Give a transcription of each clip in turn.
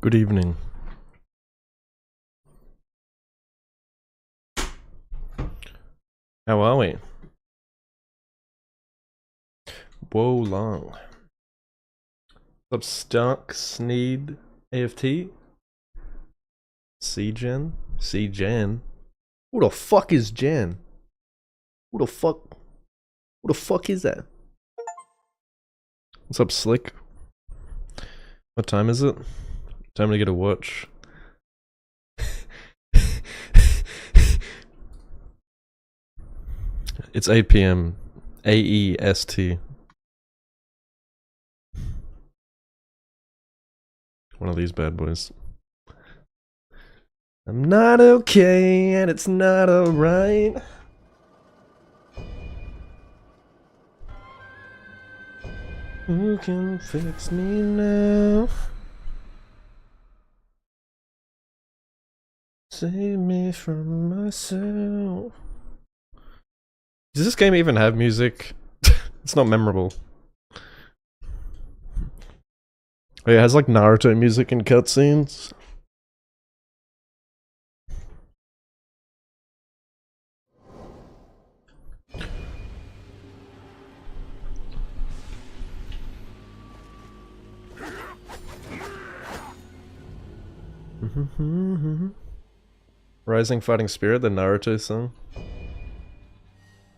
Good evening. How are we? Whoa long. What's up, Stark, Sneed, AFT? C-Gen? C-Gen? Who the fuck is Jen? Who the fuck is that? What's up, Slick? What time is it? Time to get a watch. It's 8 PM. AEST. One of these bad boys. I'm not okay, and it's not alright. Who can fix me now? Save me from myself. Does this game even have music? It's not memorable. Oh yeah, it has like Naruto music and cutscenes. Rising Fighting Spirit, the Naruto song.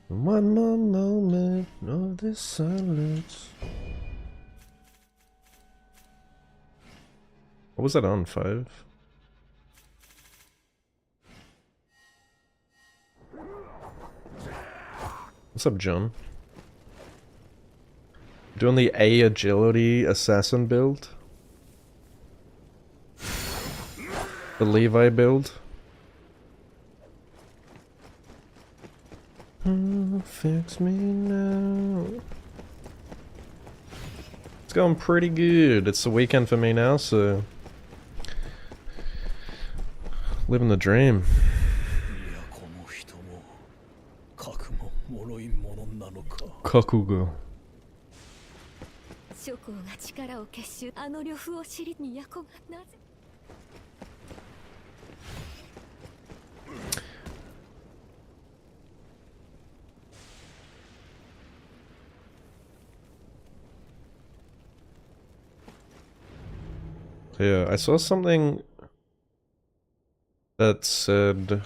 One more moment of this silence. What was that on? 5? What's up, John? Doing the A agility assassin build? The Levi build? Fix me now. It's going pretty good. It's the weekend for me now, so living the dream. Kakugo. Yeah, I saw something that said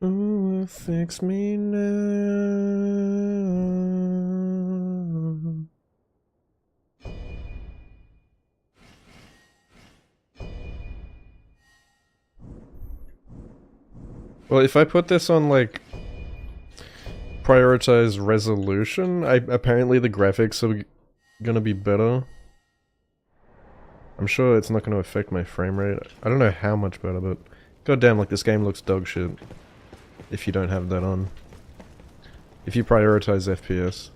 ooh, fix me now. Well, if I put this on like prioritize resolution, apparently the graphics are gonna be better. I'm sure it's not gonna affect my frame rate. I don't know how much better, but goddamn, like this game looks dog shit if you don't have that on. If you prioritize FPS.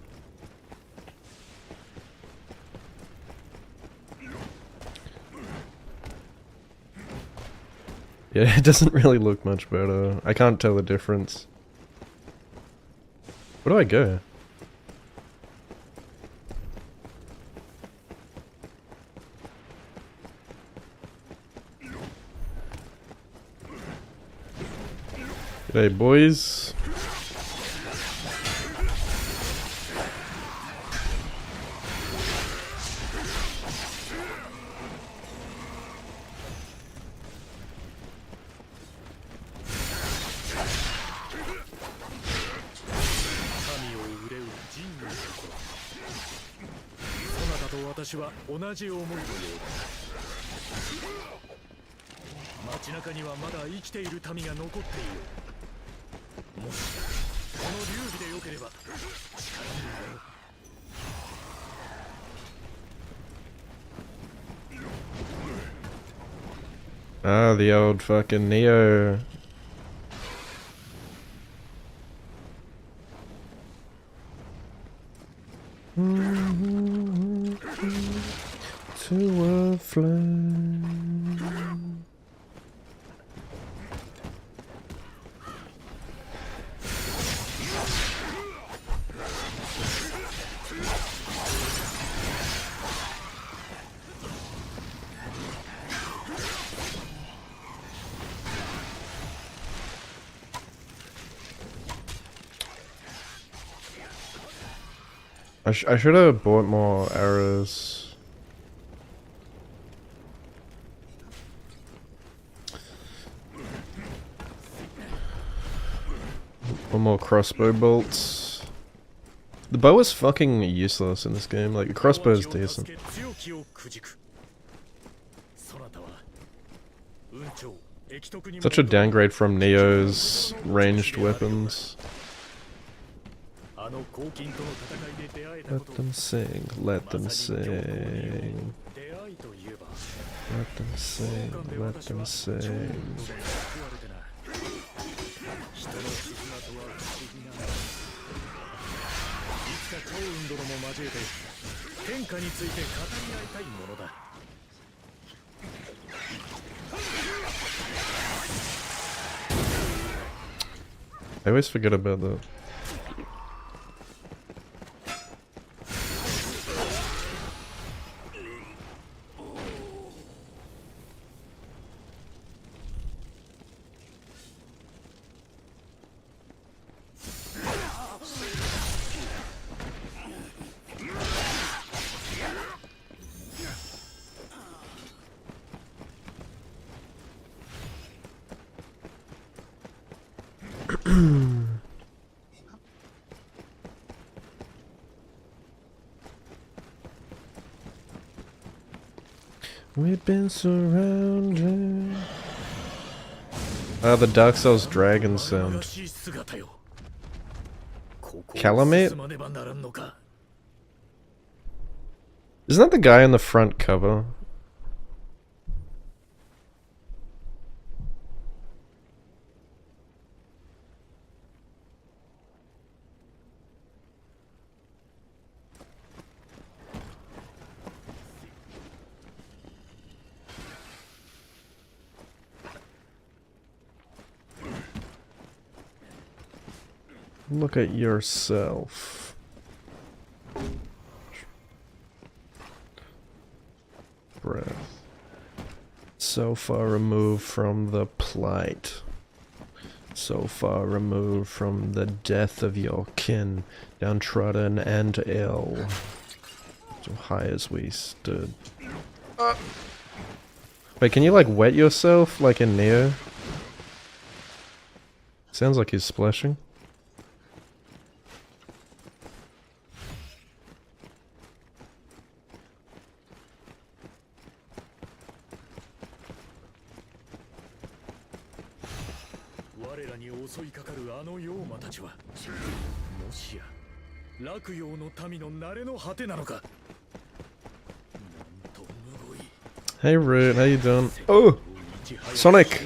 Yeah, it doesn't really look much better. I can't tell the difference. Where do I go? G'day, boys. Ah, the old fucking Neo. To a flame. I should have bought more arrows. Or more crossbow bolts. The bow is fucking useless in this game. Like, the crossbow is decent. Such a downgrade from Neo's ranged weapons. Let them sing, let them sing. Let them sing, let them sing. I always forget about that. We've been surrounded. Ah, the Dark Souls dragon sound. Calamite? Isn't that the guy on the front cover? Look at yourself. Breath. So far removed from the plight. So far removed from the death of your kin, downtrodden and ill. So high as we stood. Wait, can you like wet yourself like in Neo? Sounds like he's splashing. Hey Root, how you doing? Oh! Sonic!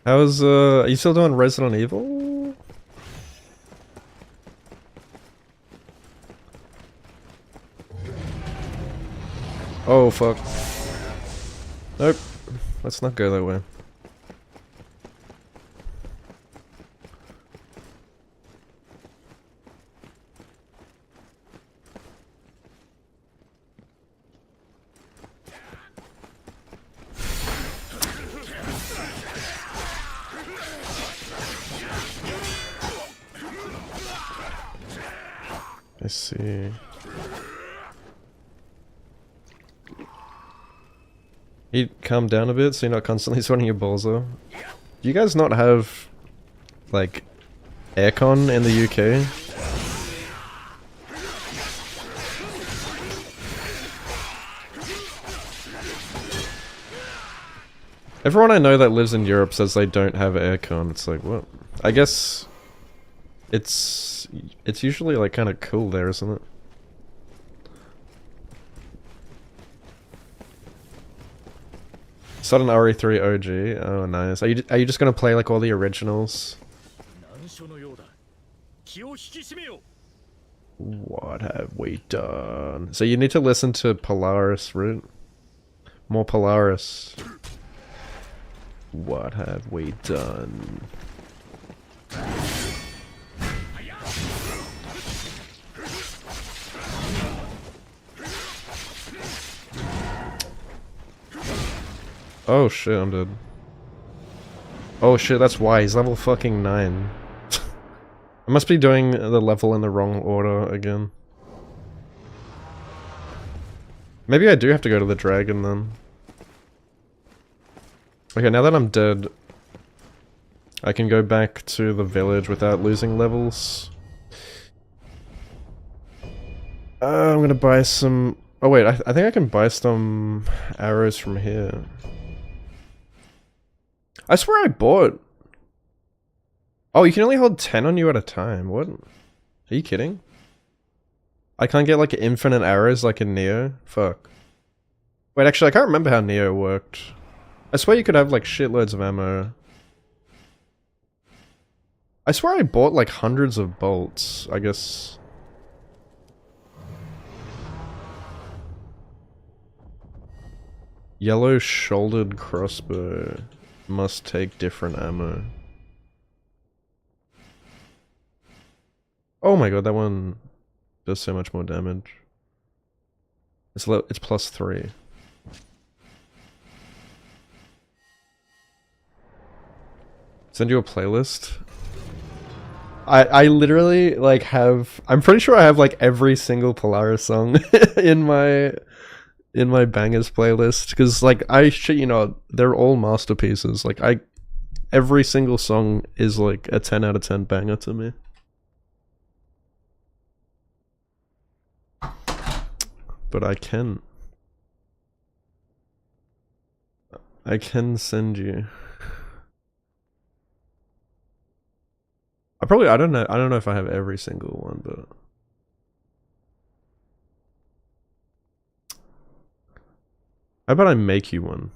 How's, are you still doing Resident Evil? Oh fuck. Nope. Let's not go that way. I see. You calm down a bit so you're not constantly sweating your balls off. Do you guys not have, like, aircon in the UK? Everyone I know that lives in Europe says they don't have aircon. It's like, what? I guess it's usually like kind of cool there, isn't it? Sudden RE3 OG. Oh, nice. Are you just gonna play like all the originals? What have we done? So you need to listen to Polaris, root. More Polaris. What have we done? Oh shit, I'm dead. Oh shit, that's why. He's level fucking 9. I must be doing the level in the wrong order again. Maybe I do have to go to the dragon then. Okay, now that I'm dead, I can go back to the village without losing levels. I'm gonna buy some... Oh wait, I think I can buy some arrows from here. I swear I bought... Oh, you can only hold 10 on you at a time. What? Are you kidding? I can't get like infinite arrows like in Neo? Fuck. Wait, actually I can't remember how Neo worked. I swear you could have like shitloads of ammo. I swear I bought like hundreds of bolts, I guess. Yellow shouldered crossbow must take different ammo. Oh my god, that one does so much more damage. It's +3. Send you a playlist? I literally like have... I'm pretty sure I have like every single Polaris song in my bangers playlist, because like you know, they're all masterpieces. Like every single song is like a 10 out of 10 banger to me. But I can send you. I don't know if I have every single one, but how about I make you one?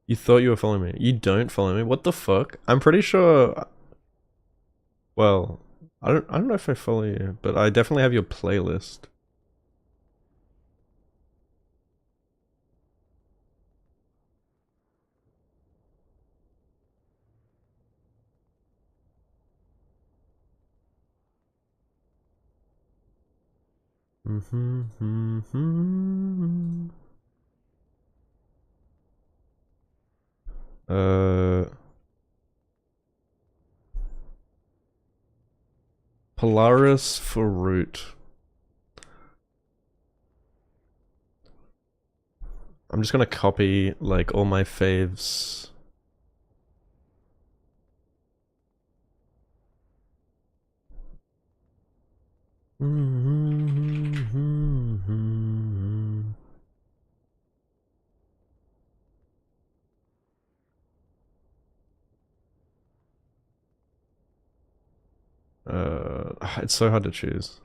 You thought you were following me. You don't follow me? What the fuck? I'm pretty sure... Well, I don't know if I follow you, but I definitely have your playlist. Polaris for root. I'm just gonna copy like all my faves. It's so hard to choose.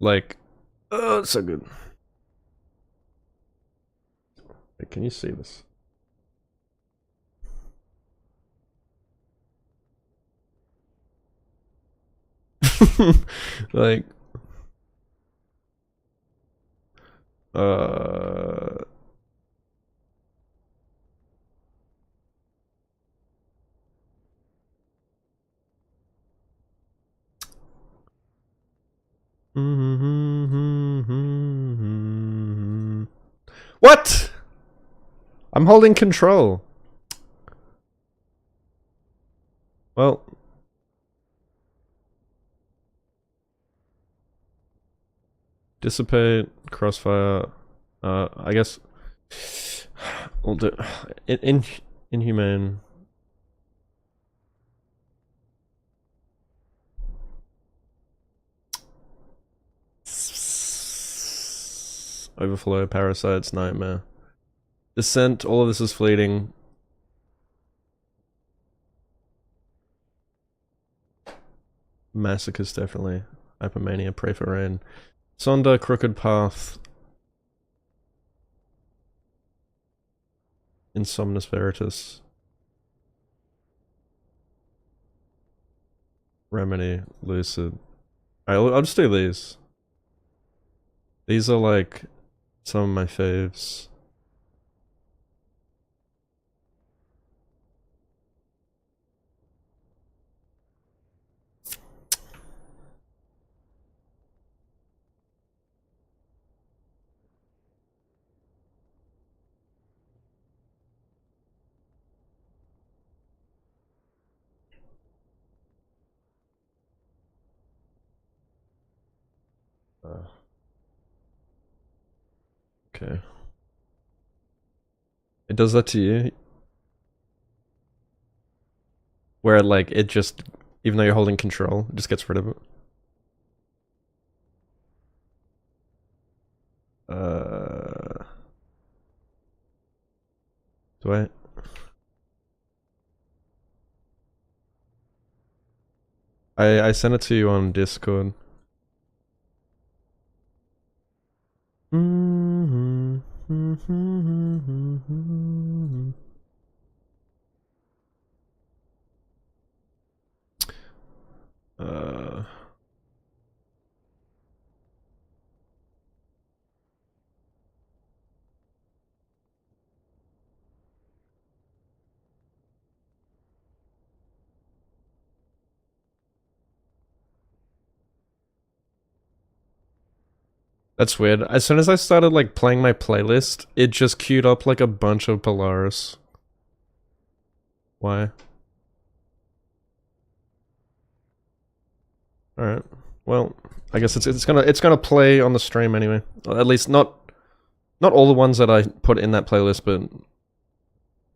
Like, oh, it's so good. Wait, can you see this? Like, uh... What? I'm holding control. Well... Dissipate, crossfire. I guess we'll do inhumane. Overflow, parasites, nightmare. Descent, all of this is fleeting. Massacres, definitely. Hypermania, pray for rain. Sonda, crooked path. Insomnus veritas. Remedy, lucid. Alright, I'll just do these. These are like some of my faves. Okay. It does that to you? Where like it just, even though you're holding control, it just gets rid of it. Do I? I sent it to you on Discord. That's weird. As soon as I started like playing my playlist, it just queued up like a bunch of Polaris. Why? Alright. Well, I guess it's gonna play on the stream anyway. At least not all the ones that I put in that playlist, but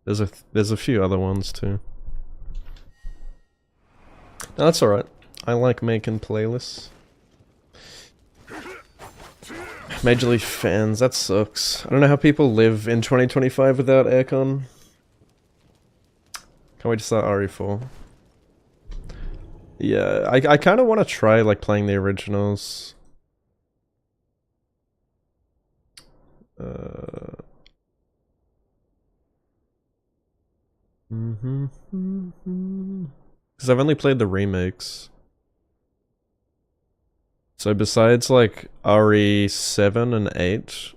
there's a few other ones too. No, that's alright. I like making playlists. Major League fans, that sucks. I don't know how people live in 2025 without aircon. Can't wait to start RE4. Yeah, I kind of want to try like playing the originals. Because I've only played the remakes. So besides like RE7 and 8,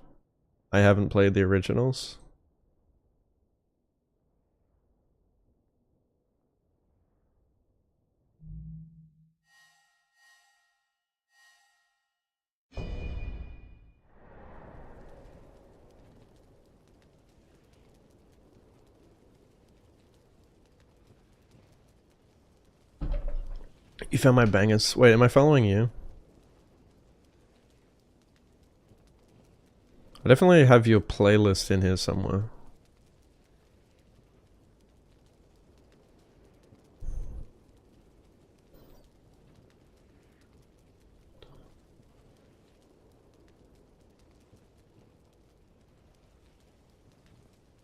I haven't played the originals. You found my bangers. Wait, am I following you? I definitely have your playlist in here somewhere.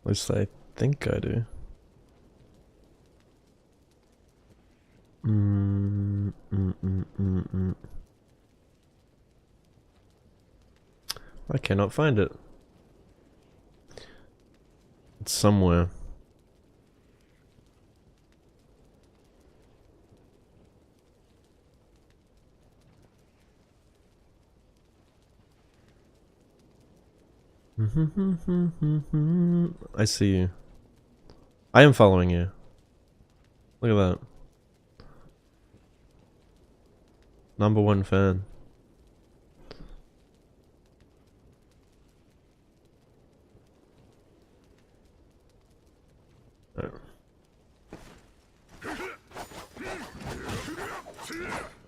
At least I think I do. I cannot find it. It's somewhere. I see you. I am following you. Look at that. #1 fan.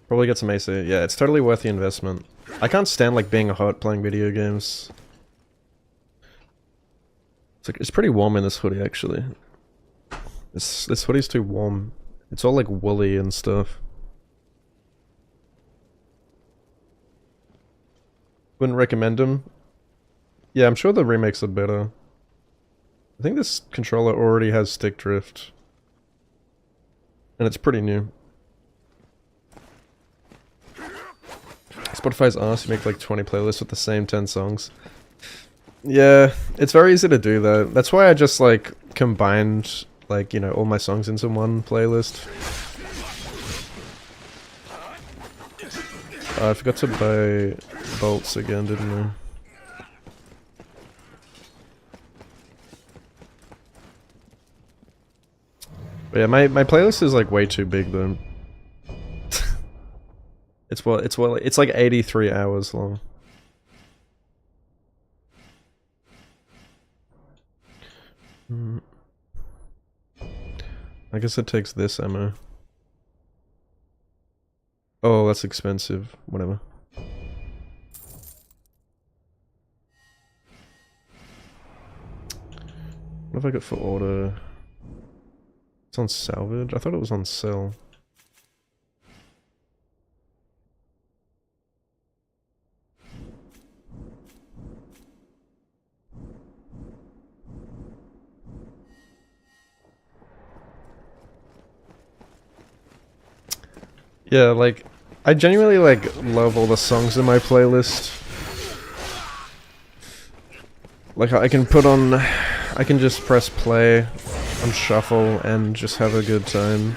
Probably get some AC. Yeah, it's totally worth the investment. I can't stand like being hot playing video games. It's pretty warm in this hoodie actually. This hoodie's too warm. It's all like woolly and stuff. Wouldn't recommend them. Yeah, I'm sure the remakes are better. I think this controller already has stick drift. And it's pretty new. Spotify's asked you make like 20 playlists with the same 10 songs. Yeah, it's very easy to do that. That's why I just like combined like, you know, all my songs into one playlist. I forgot to buy bolts again, didn't I? But yeah, my playlist is like way too big though. It's like 83 hours long. I guess it takes this ammo. Oh, that's expensive. Whatever. What have I got for order? It's on salvage? I thought it was on sale. Yeah, like, I genuinely, like, love all the songs in my playlist. Like, I can put on... I can just press play on shuffle and just have a good time.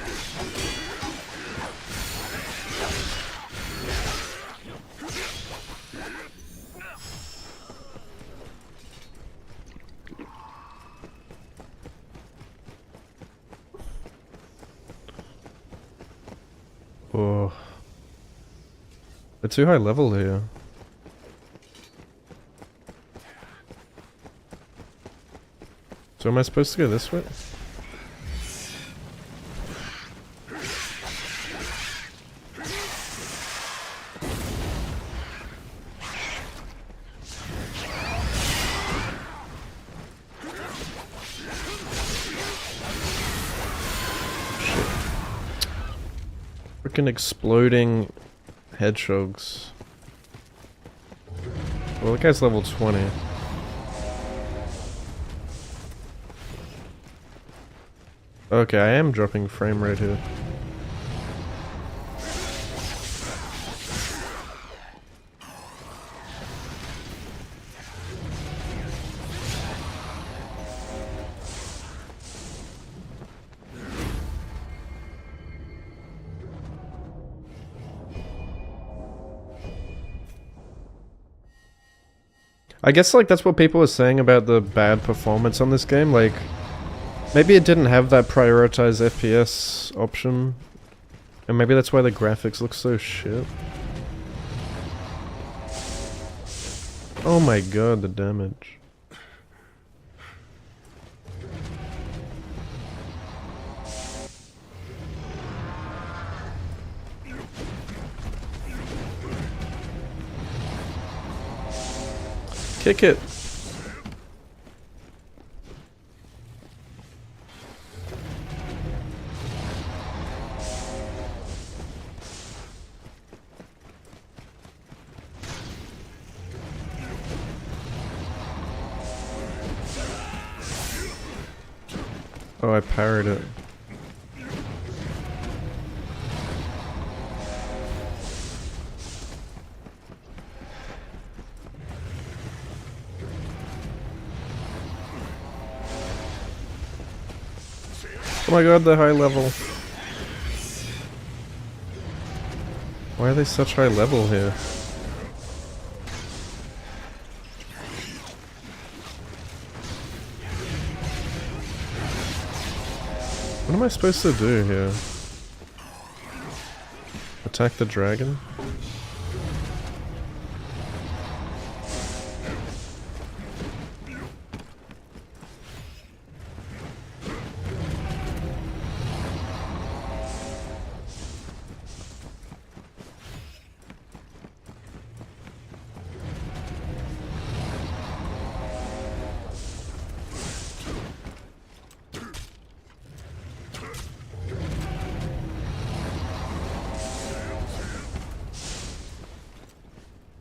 Oh. They're too high level here. So am I supposed to go this way? Freaking exploding hedgehogs. Well, that guy's level 20. Okay, I am dropping frame rate here. I guess like that's what people were saying about the bad performance on this game, like maybe it didn't have that prioritize FPS option, and maybe that's why the graphics look so shit. Oh my god, the damage. Kick it. Oh, I parried it. Oh my god, they're high level. Why are they such high level here? What am I supposed to do here? Attack the dragon?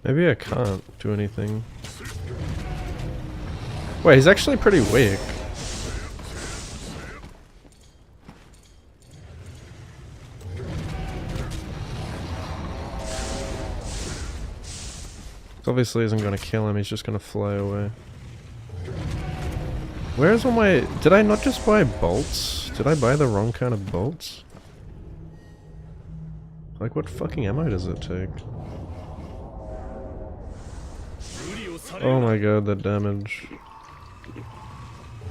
Maybe I can't do anything. Wait, he's actually pretty weak. Obviously isn't gonna kill him, he's just gonna fly away. Where's all my... Did I not just buy bolts? Did I buy the wrong kind of bolts? Like, what fucking ammo does it take? Oh my god, the damage.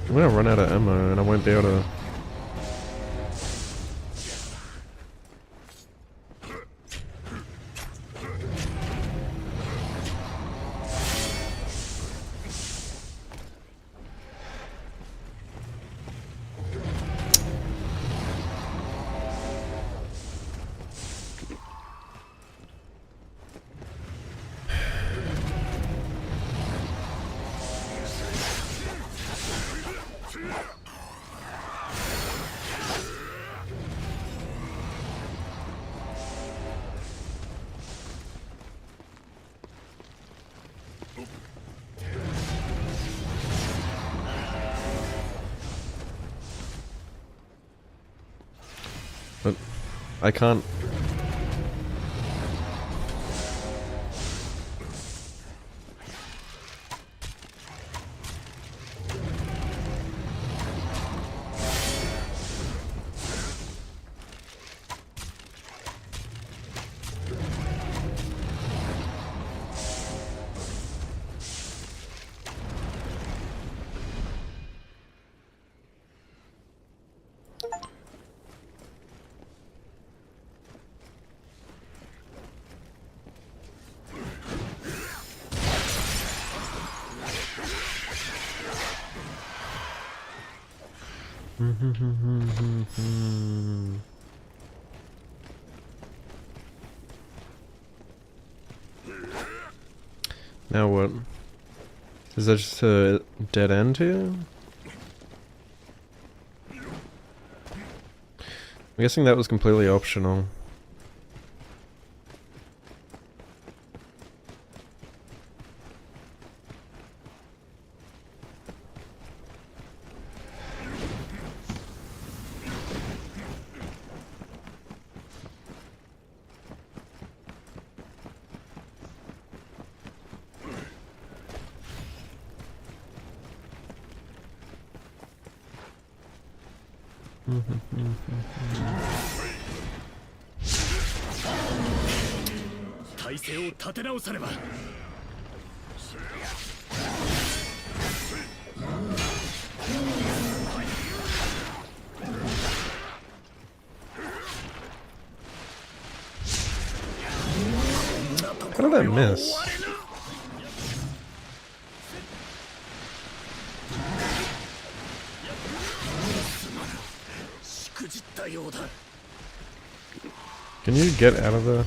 I'm gonna run out of ammo and I won't be able to... But I can't... Now what? Is that just a dead end here? I'm guessing that was completely optional. How did I miss? Can you get out of there?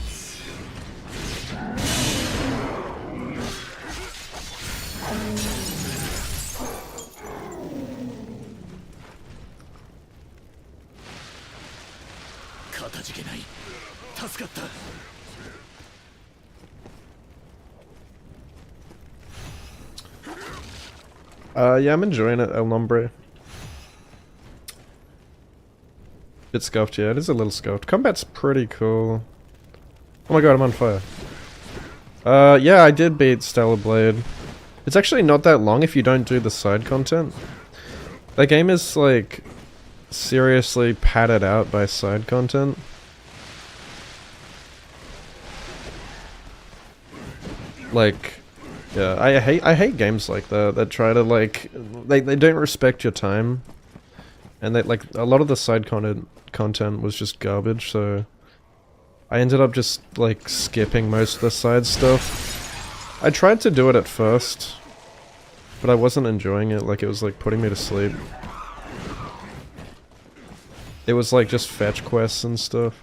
Yeah, I'm enjoying it, El Nombre. Bit scuffed, yeah, it is a little scuffed. Combat's pretty cool. Oh my god, I'm on fire. Yeah, I did beat Stellar Blade. It's actually not that long if you don't do the side content. That game is, like, seriously padded out by side content. Like... Yeah, I hate games like that try to like they don't respect your time, and they like a lot of the side content was just garbage. So I ended up just like skipping most of the side stuff. I tried to do it at first, but I wasn't enjoying it. Like it was like putting me to sleep. It was like just fetch quests and stuff.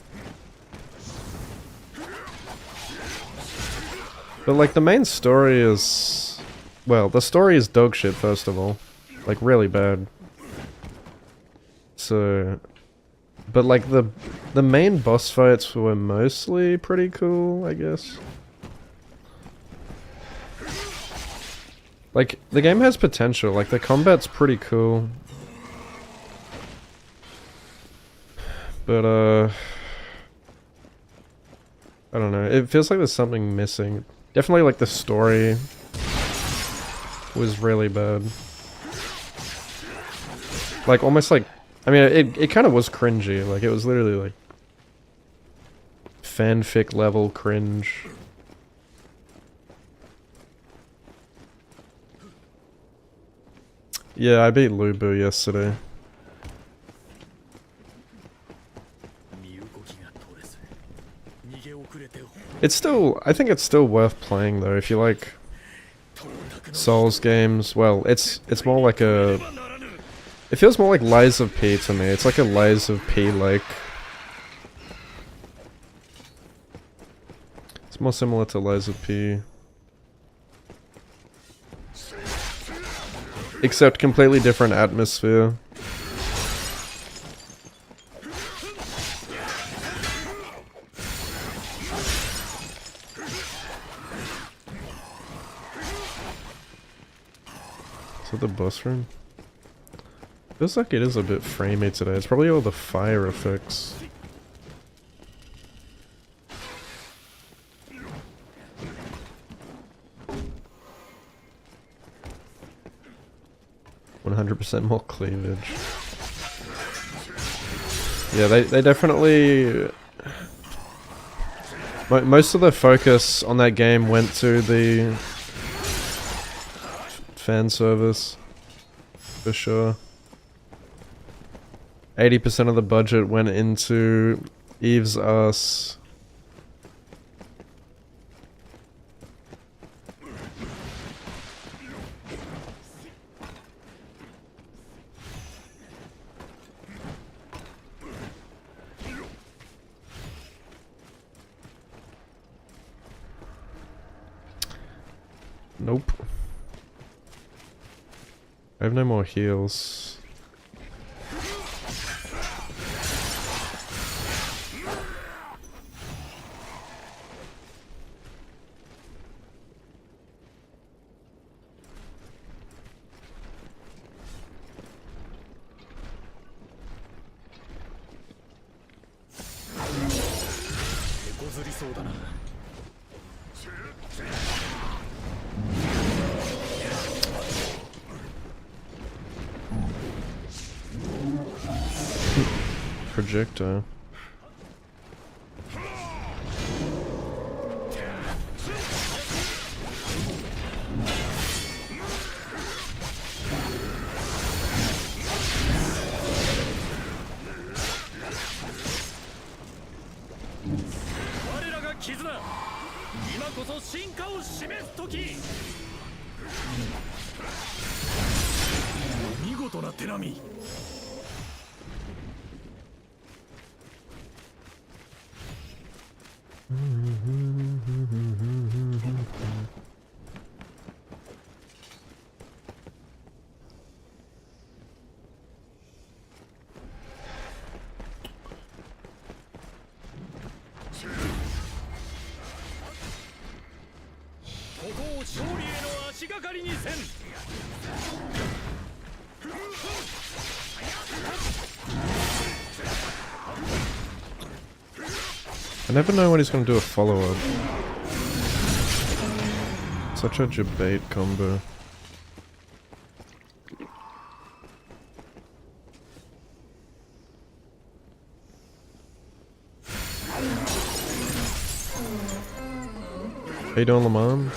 But like the main story is... Well, the story is dog shit first of all. Like really bad. So... But like the main boss fights were mostly pretty cool, I guess. Like, the game has potential. Like, the combat's pretty cool. But, I don't know. It feels like there's something missing. Definitely, like, the story was really bad. Like, almost like... I mean, it kind of was cringy. Like, it was literally, like... fanfic level cringe. Yeah, I beat Lubu yesterday. It's still... I think it's still worth playing, though, if you like... Souls games. Well, it's more like a... It feels more like Lies of P to me. It's like a Lies of P-like. It's more similar to Lies of P. Except completely different atmosphere. Is that the boss room? Feels like it is a bit framey today. It's probably all the fire effects. %100% more cleavage. Yeah, they definitely... Most of the focus on that game went to the... fan service. For sure. 80% of the budget went into Eve's ass. Nope. I have no more heals. Projectile. I never know when he's gonna do a follow-up. Such a debate combo. How you doing, Lamar?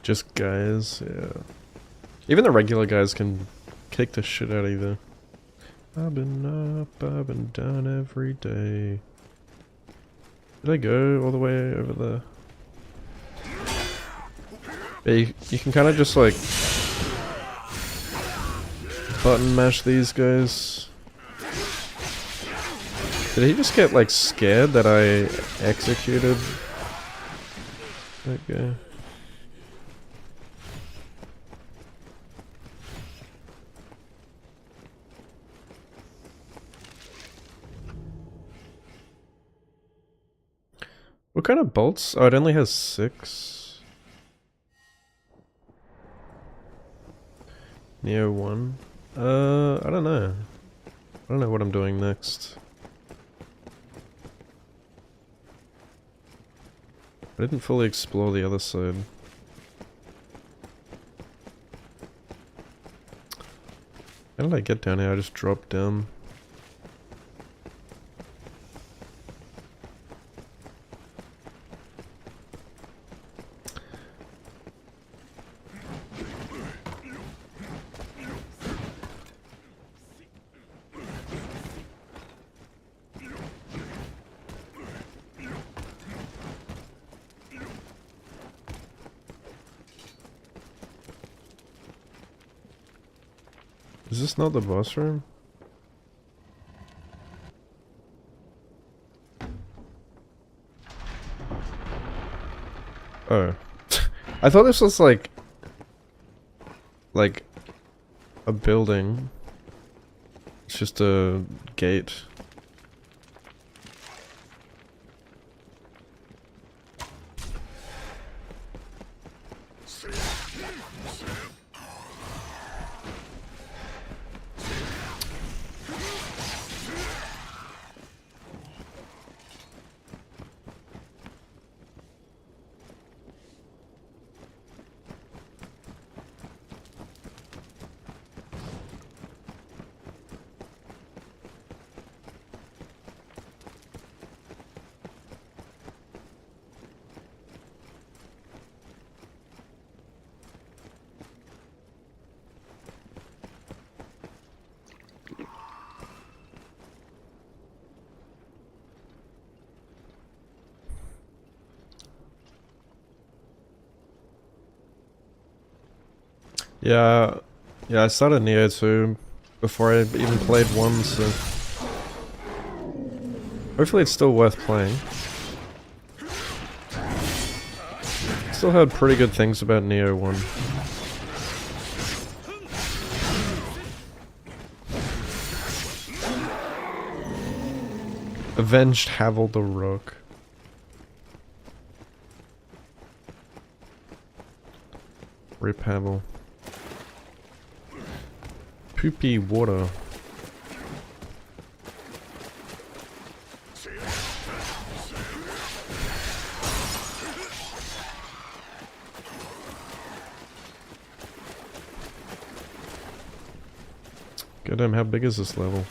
Just guys, yeah. Even the regular guys can kick the shit out of you. I've been up, I've been down every day. Did I go all the way over there? Yeah, you can kind of just like... button mash these guys. Did he just get like scared that I executed that guy? What kind of bolts? Oh, it only has 6. Neo 1. I don't know. I don't know what I'm doing next. I didn't fully explore the other side. How did I get down here? I just dropped down. Is this not the boss room? Oh. I thought this was like a building. It's just a gate. Yeah, I started Neo 2 before I even played 1, so hopefully it's still worth playing. Still heard pretty good things about Neo 1. Avenged Havel the Rock. Rip Havel. Poopy water. Goddamn, how big is this level?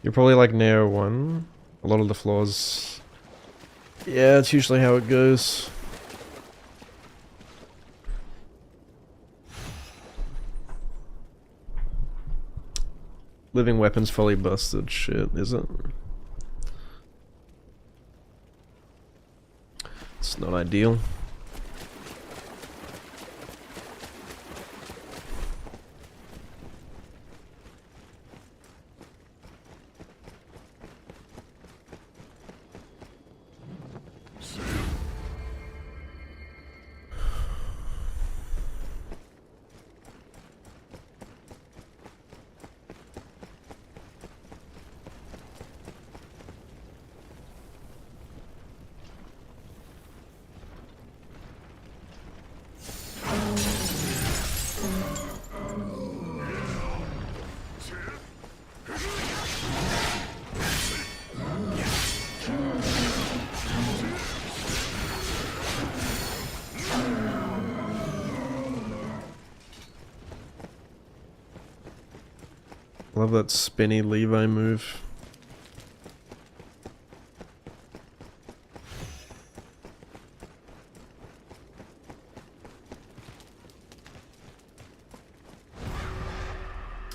You're probably like Neo 1. A lot of the floors. Yeah, it's usually how it goes. Living weapons fully busted. Shit, is it? It's not ideal. Love that spinny Levi move.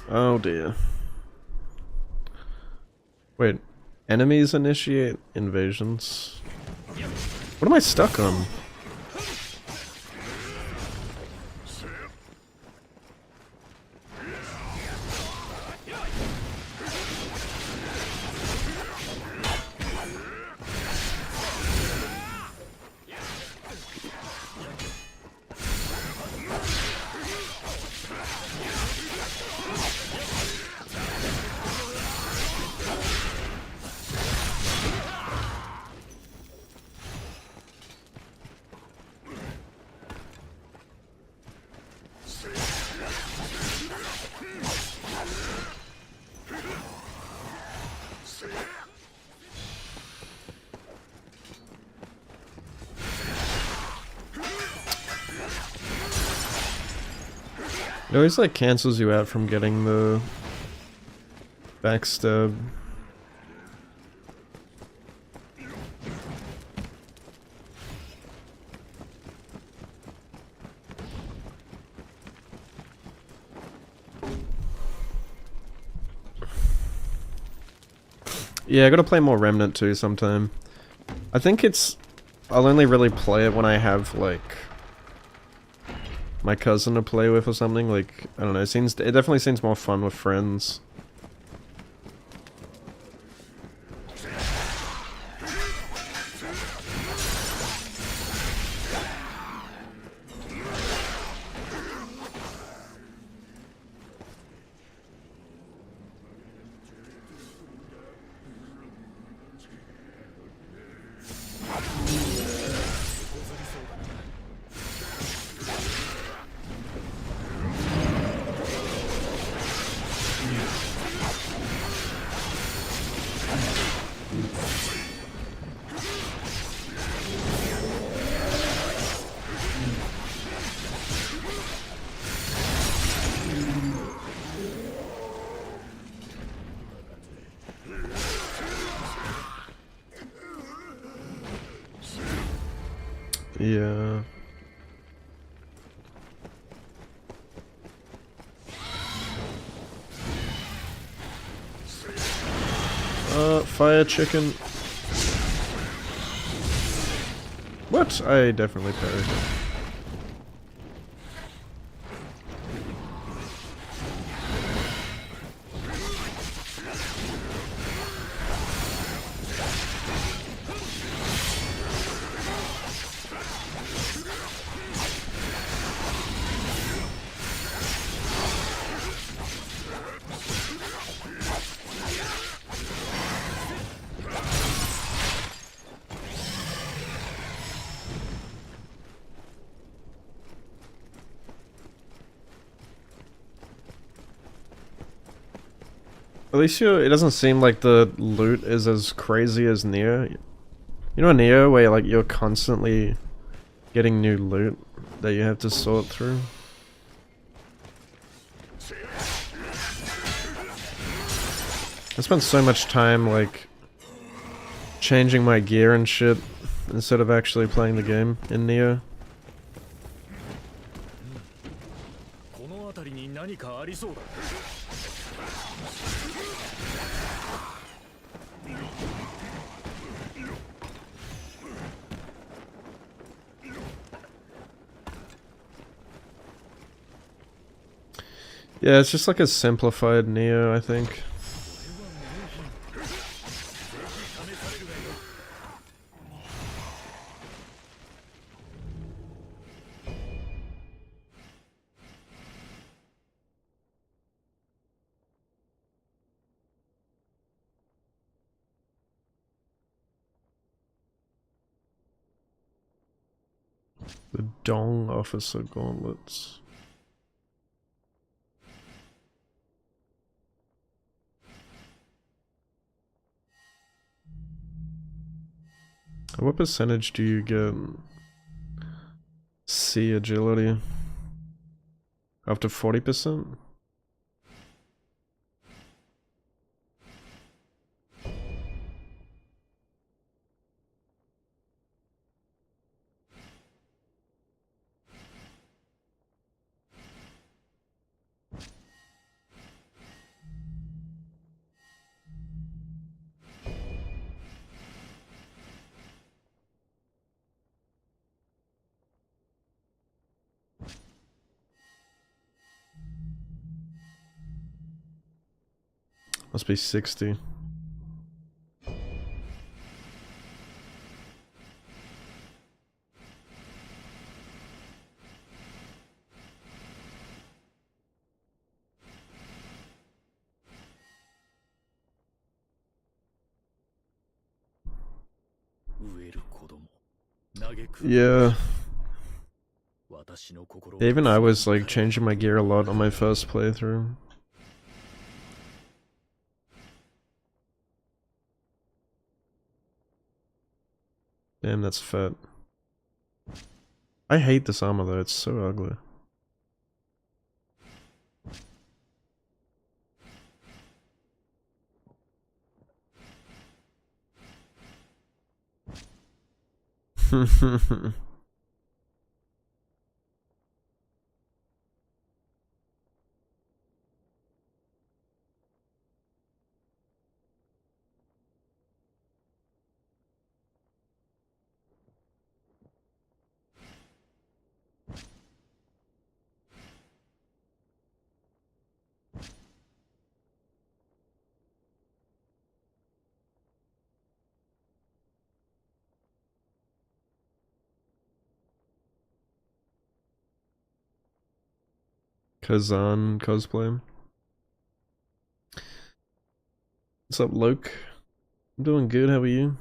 Oh dear. Wait, enemies initiate invasions? What am I stuck on? It always like cancels you out from getting the backstab. Yeah, I gotta play more Remnant 2 sometime. I think I'll only really play it when I have like my cousin to play with or something. Like, I don't know, it definitely seems more fun with friends. Yeah. Fire chicken. What? I definitely parried. At least it doesn't seem like the loot is as crazy as Neo. You know Neo, where like you're constantly getting new loot that you have to sort through? I spent so much time like changing my gear and shit instead of actually playing the game in Neo. Yeah, it's just like a simplified Neo, I think. The Dong Officer Gauntlets. What percentage do you get? C agility? Up to 40%? Must be 60. Yeah. Even I was like changing my gear a lot on my first playthrough. Damn, that's fat. I hate this armor though, it's so ugly. Kazan cosplay. What's up, Luke? I'm doing good, how are you?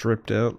Dripped out.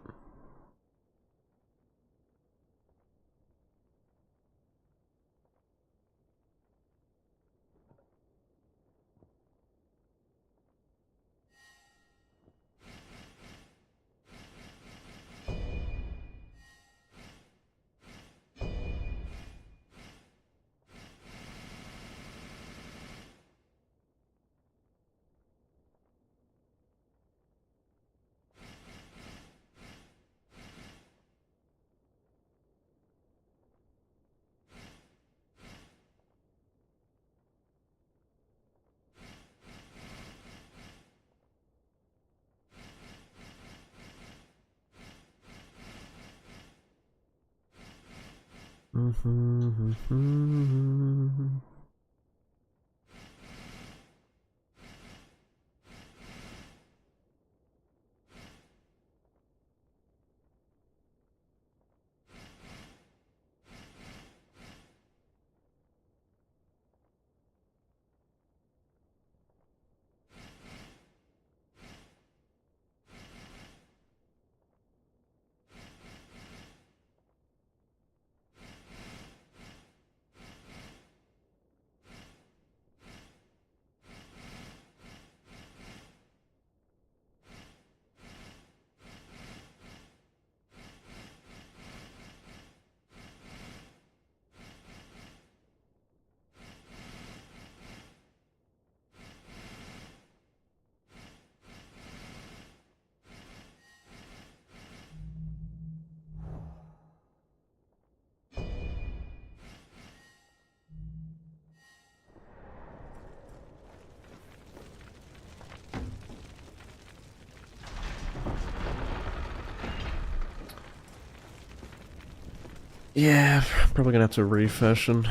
Yeah, probably gonna have to refashion.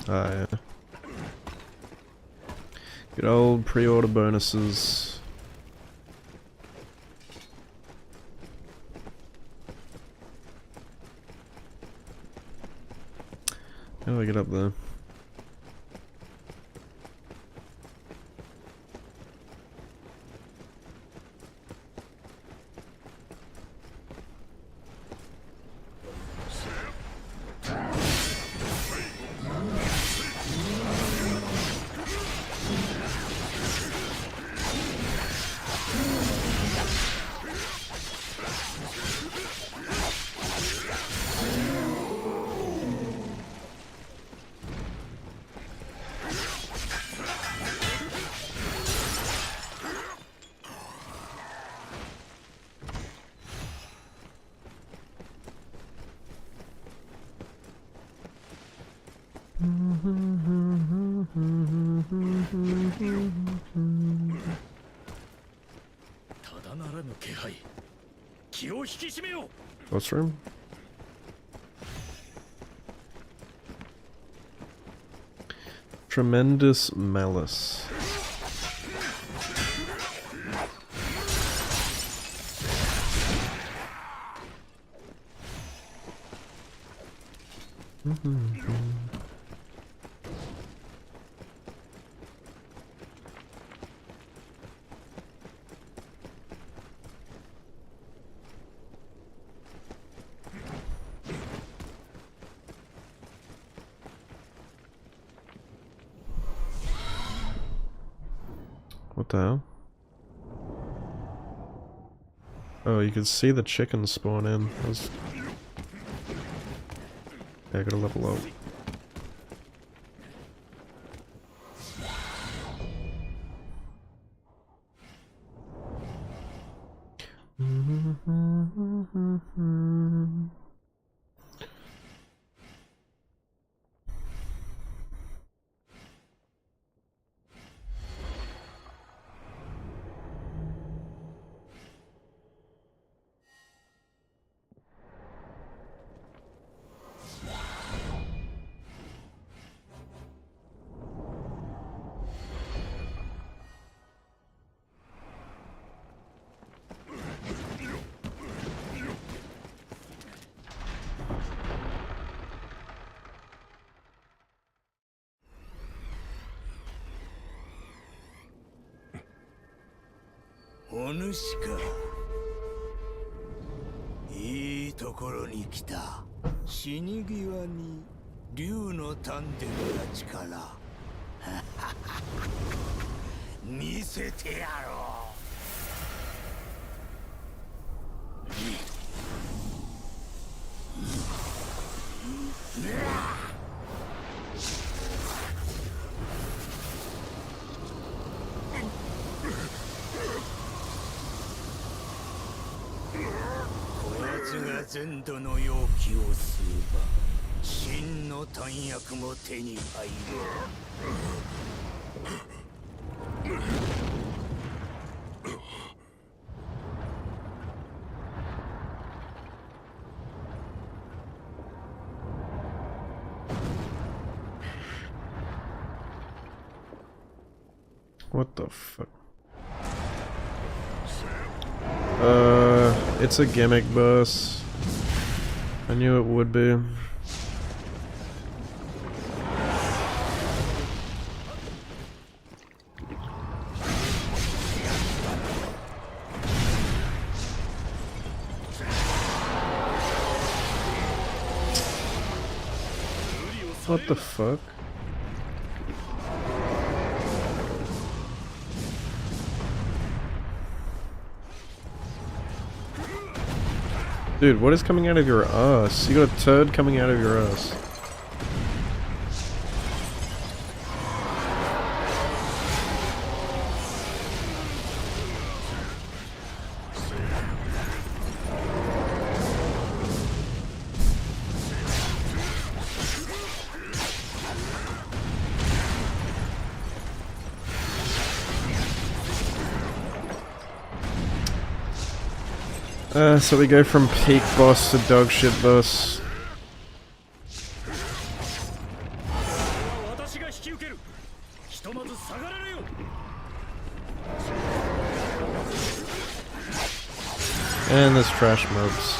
Ah, yeah. Good old pre-order bonuses. How do I get up there? What's room? Tremendous malice. What the hell? Oh, you can see the chickens spawn in. Yeah, I gotta level up.お主か。いいところに来た。死に際に竜の丹田の力見せてやろ全土の容器を吸えば真の丹薬も手に入る。What the fuck? It's a gimmick boss. I knew it would be. What the fuck? Dude, what is coming out of your ass? You got a turd coming out of your ass. So we go from peak boss to dog shit boss. And there's trash mobs.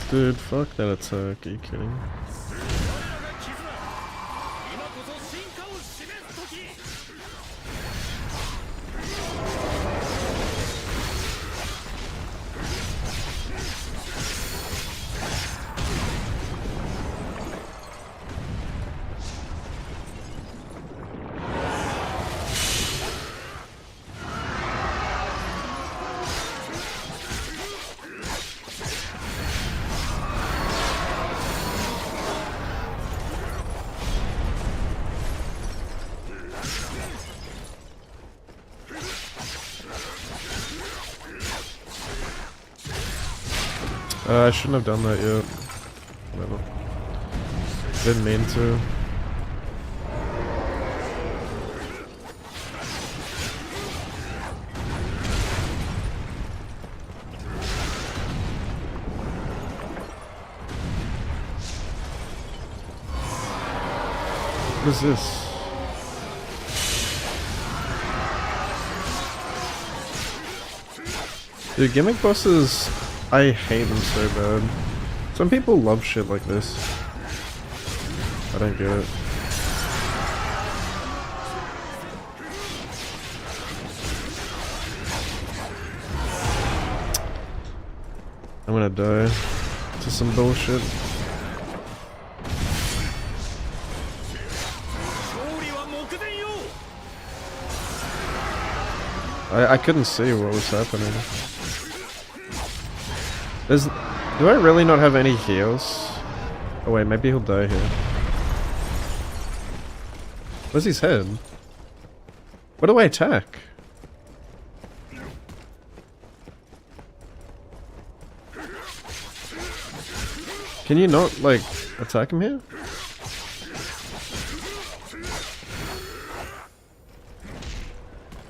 Dude, fuck that attack, are you kidding? I shouldn't have done that yet. Whatever. Didn't mean to. What is this? Dude, gimmick bosses, I hate them so bad. Some people love shit like this. I don't get it. I'm gonna die to some bullshit. I couldn't see what was happening. Do I really not have any heals? Oh wait, maybe he'll die here. Where's his head? What do I attack? Can you not, like, attack him here?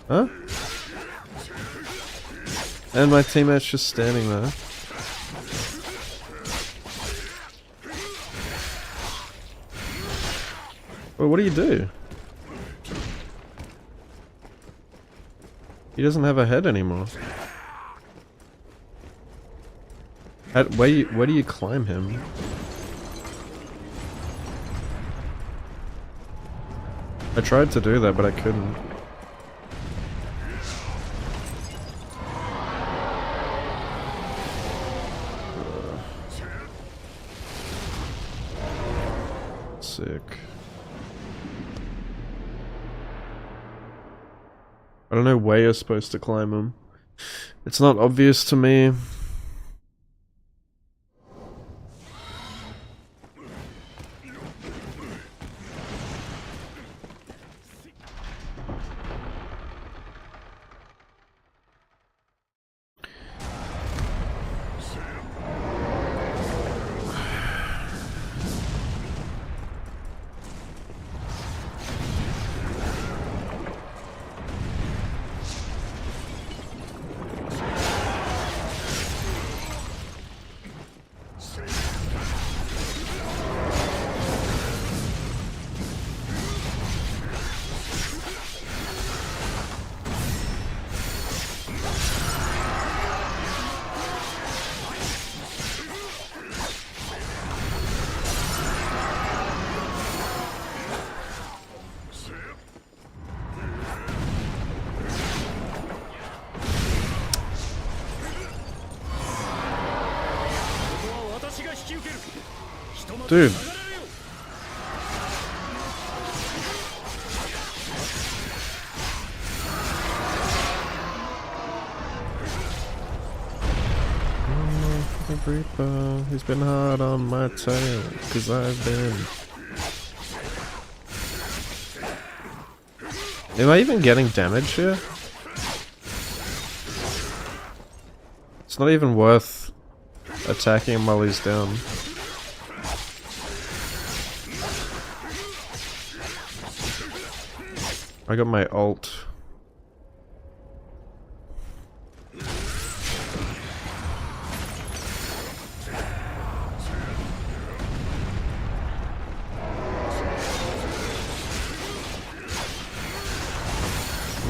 Huh? And my teammate's just standing there. Well, what do you do? He doesn't have a head anymore. Where do you climb him? I tried to do that, but I couldn't. Sick. I don't know where you're supposed to climb him. It's not obvious to me. Dude. the Reaper. He's been hard on my tail, cause I've been... Am I even getting damage here? It's not even worth attacking him while he's down. I got my ult.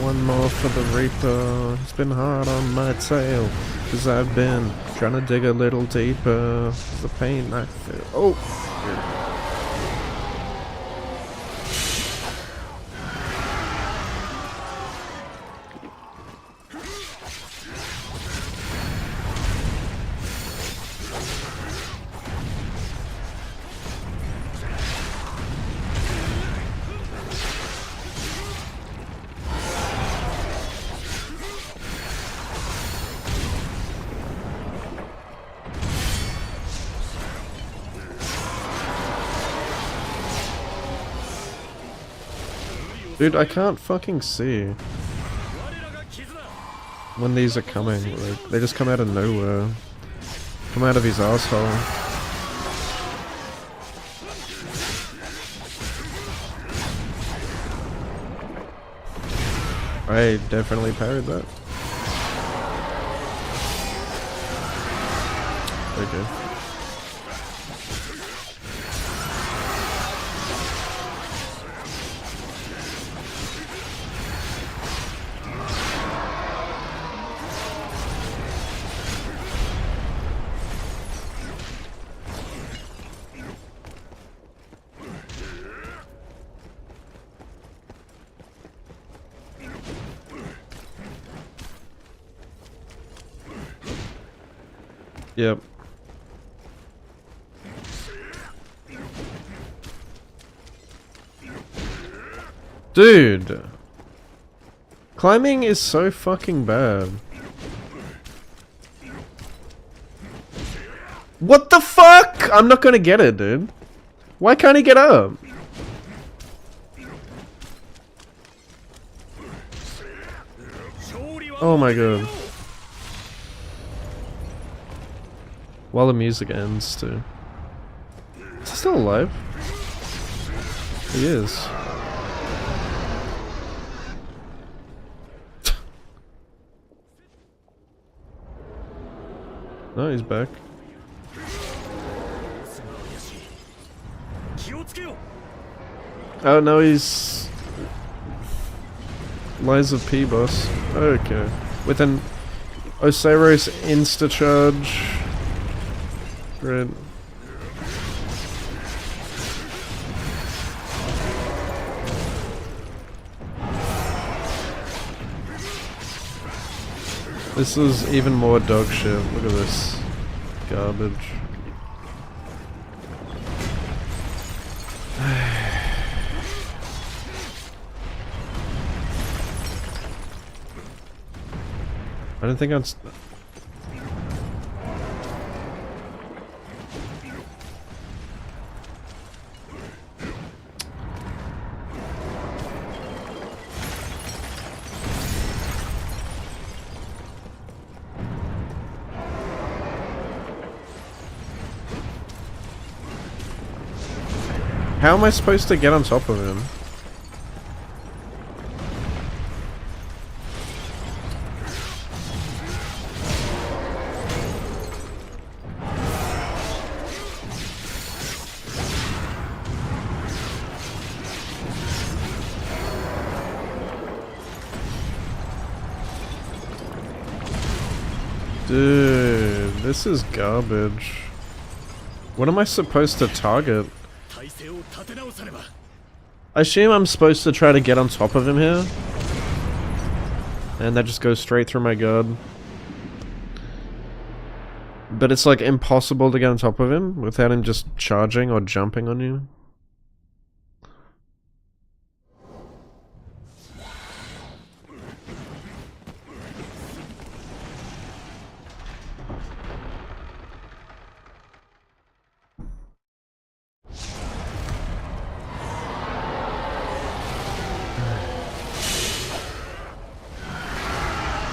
One more for the Reaper. It's been hard on my tail, cause I've been trying to dig a little deeper. The pain I feel. Oh! Dude, I can't fucking see when these are coming. Like, they just come out of nowhere. Come out of his asshole. I definitely parried that. Okay. Yep. Dude! Climbing is so fucking bad. What the fuck?! I'm not gonna get it, dude. Why can't he get up? Oh my god. While the music ends, too. Is he still alive? He is. No, he's back. Oh no, he's... Lies of P boss. Okay. With an Osiris insta-charge. Right. This is even more dog shit. Look at this garbage. I don't think I'm... How am I supposed to get on top of him? Dude, this is garbage. What am I supposed to target? I assume I'm supposed to try to get on top of him here. And that just goes straight through my guard. But it's like impossible to get on top of him without him just charging or jumping on you.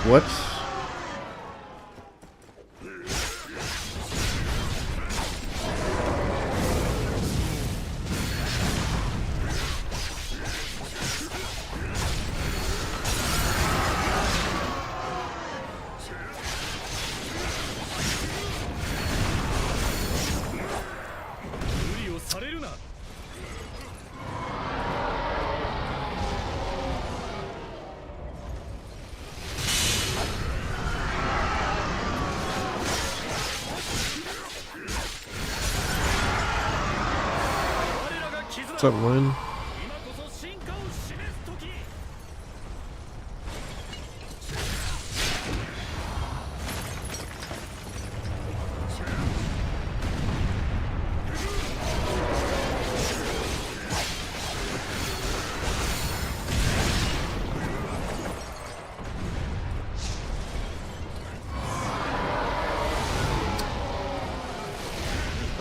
What? What's up, Lynn?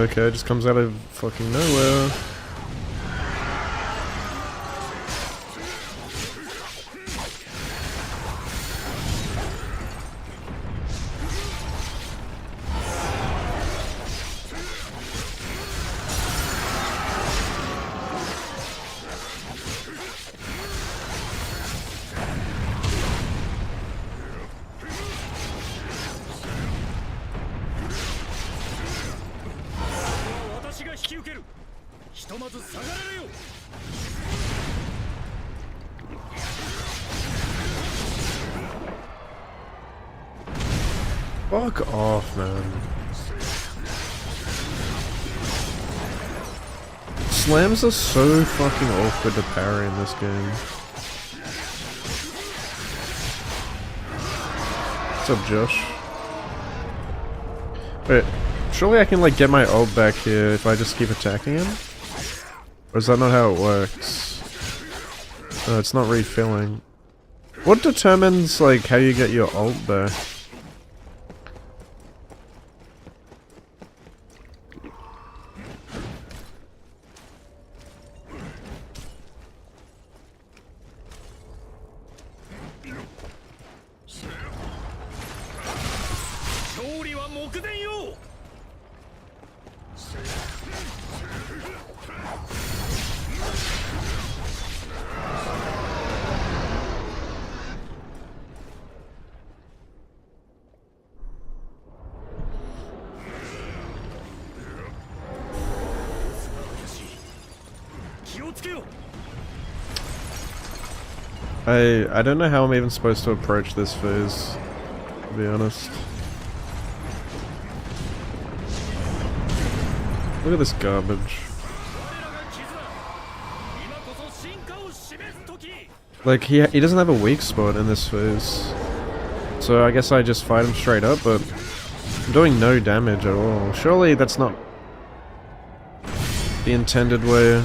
Okay, it just comes out of fucking nowhere. Fuck off, man. Slams are so fucking awkward to parry in this game. What's up, Josh? Wait, surely I can like get my ult back here if I just keep attacking him? Or is that not how it works? No, it's not refilling. What determines like how you get your ult back? I don't know how I'm even supposed to approach this phase, to be honest. Look at this garbage. Like, he doesn't have a weak spot in this phase. So I guess I just fight him straight up, but I'm doing no damage at all. Surely that's not the intended way.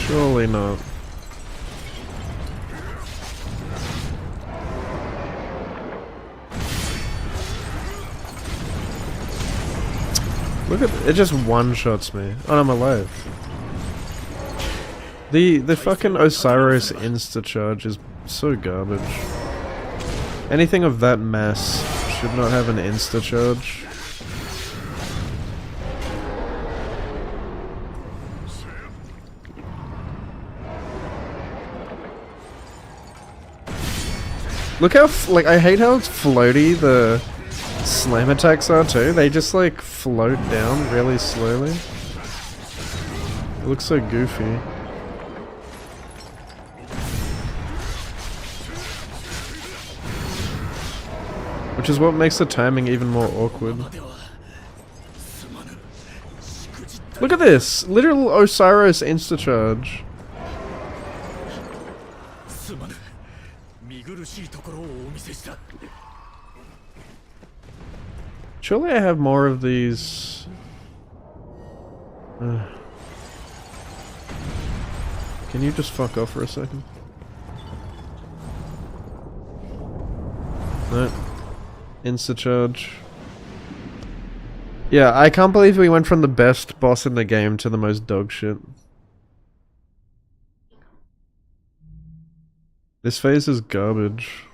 Surely not. Look at it, just one-shots me. Oh, I'm alive. The fucking Osiris insta-charge is so garbage. Anything of that mass should not have an insta-charge. Look how, like, I hate how floaty the slam attacks are too. They just, like, float down really slowly. It looks so goofy. Which is what makes the timing even more awkward. Look at this! Literal Osiris insta-charge. Surely I have more of these. Can you just fuck off for a second? No. Insta-charge. Yeah, I can't believe we went from the best boss in the game to the most dog shit. This phase is garbage.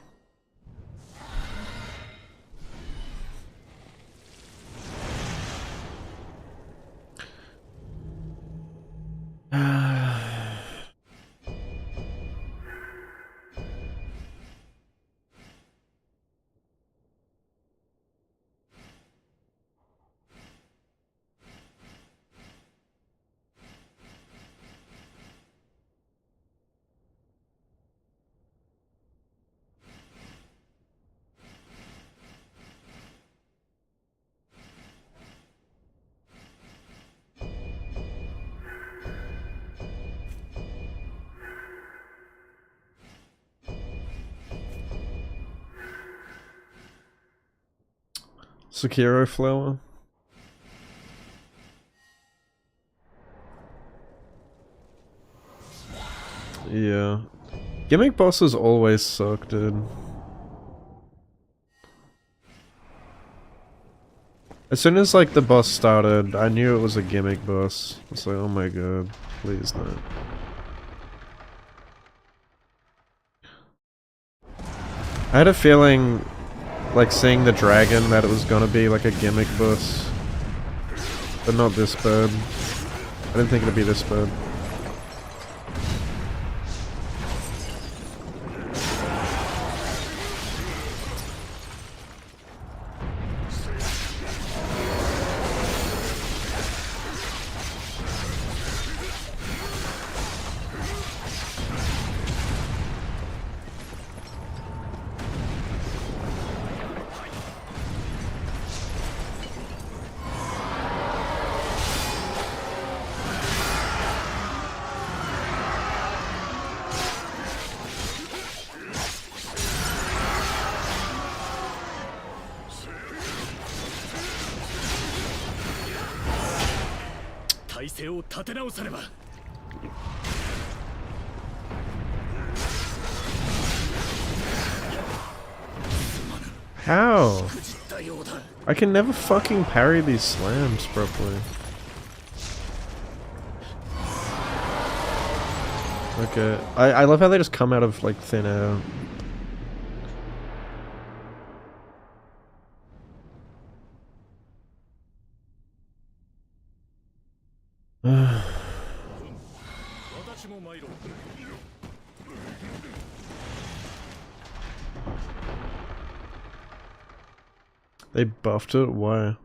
Sekiro flower. Yeah. Gimmick bosses always suck, dude. As soon as like the boss started, I knew it was a gimmick boss. It's like, oh my god, please not. I had a feeling, like seeing the dragon, that it was gonna be like a gimmick boss. But not this bad. I didn't think it'd be this bad. How? I can never fucking parry these slams properly. Okay. I love how they just come out of like thin air. They buffed it? Why?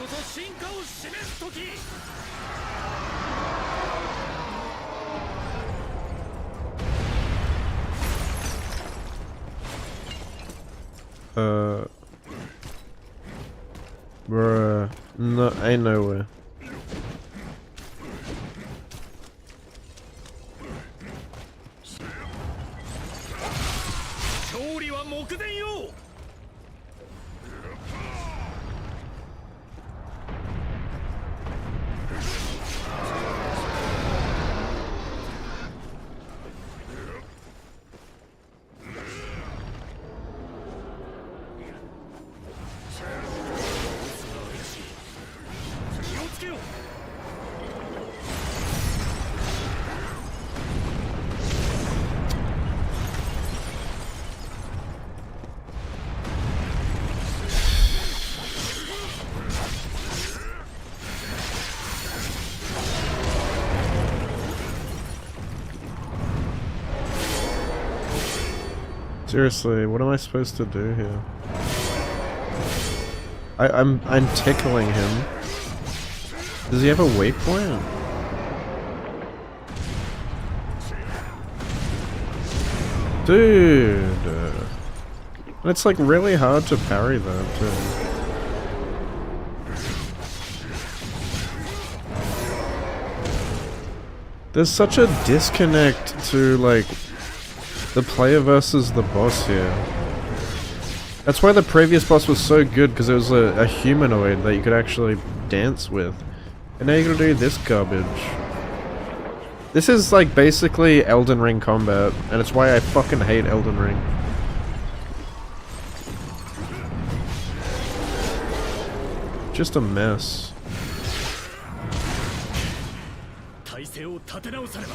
そ進化を示す時。Bruh. No, ain't nowhere. 勝利は目前よ。気をつけよ。Seriously, what am I supposed to do here? I'm tickling him. Does he have a weak point? Dude! And it's like really hard to parry that too. There's such a disconnect to like the player versus the boss here. That's why the previous boss was so good, because it was a humanoid that you could actually dance with. And now you're gonna do this garbage. This is like basically Elden Ring combat, and it's why I fucking hate Elden Ring. Just a mess. 体勢を立て直さねば。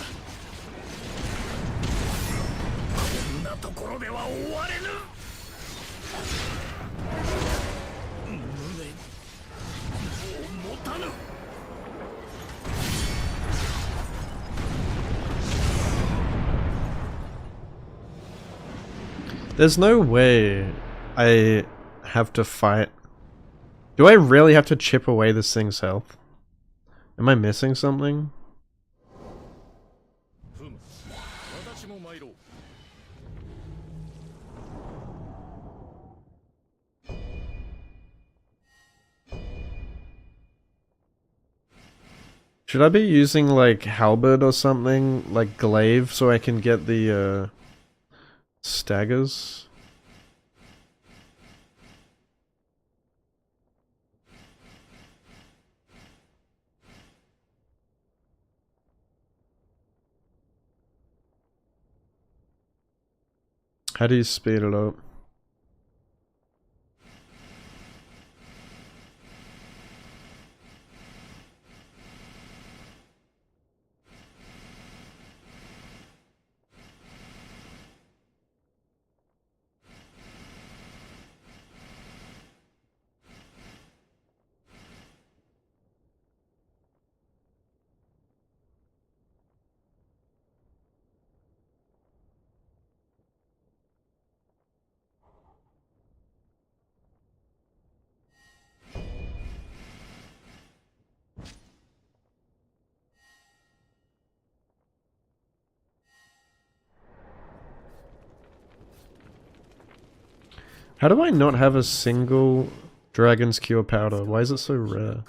こんなところでは終われぬ。胸もう持たぬ。There's no way I have to fight. Do I really have to chip away this thing's health? Am I missing something? Should I be using like halberd or something, like glaive, so I can get the staggers? How do you speed it up? How do I not have a single Dragon's Cure powder? Why is it so rare?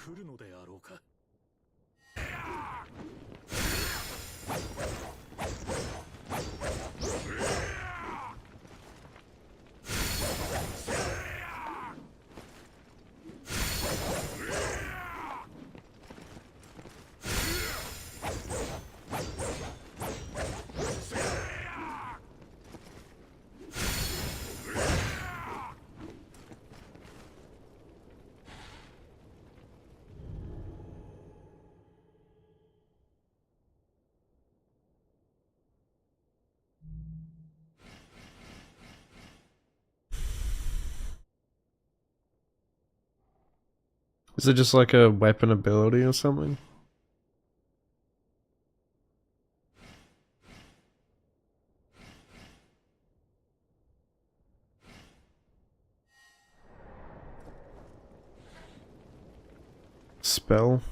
Is it just like a weapon ability or something? spell.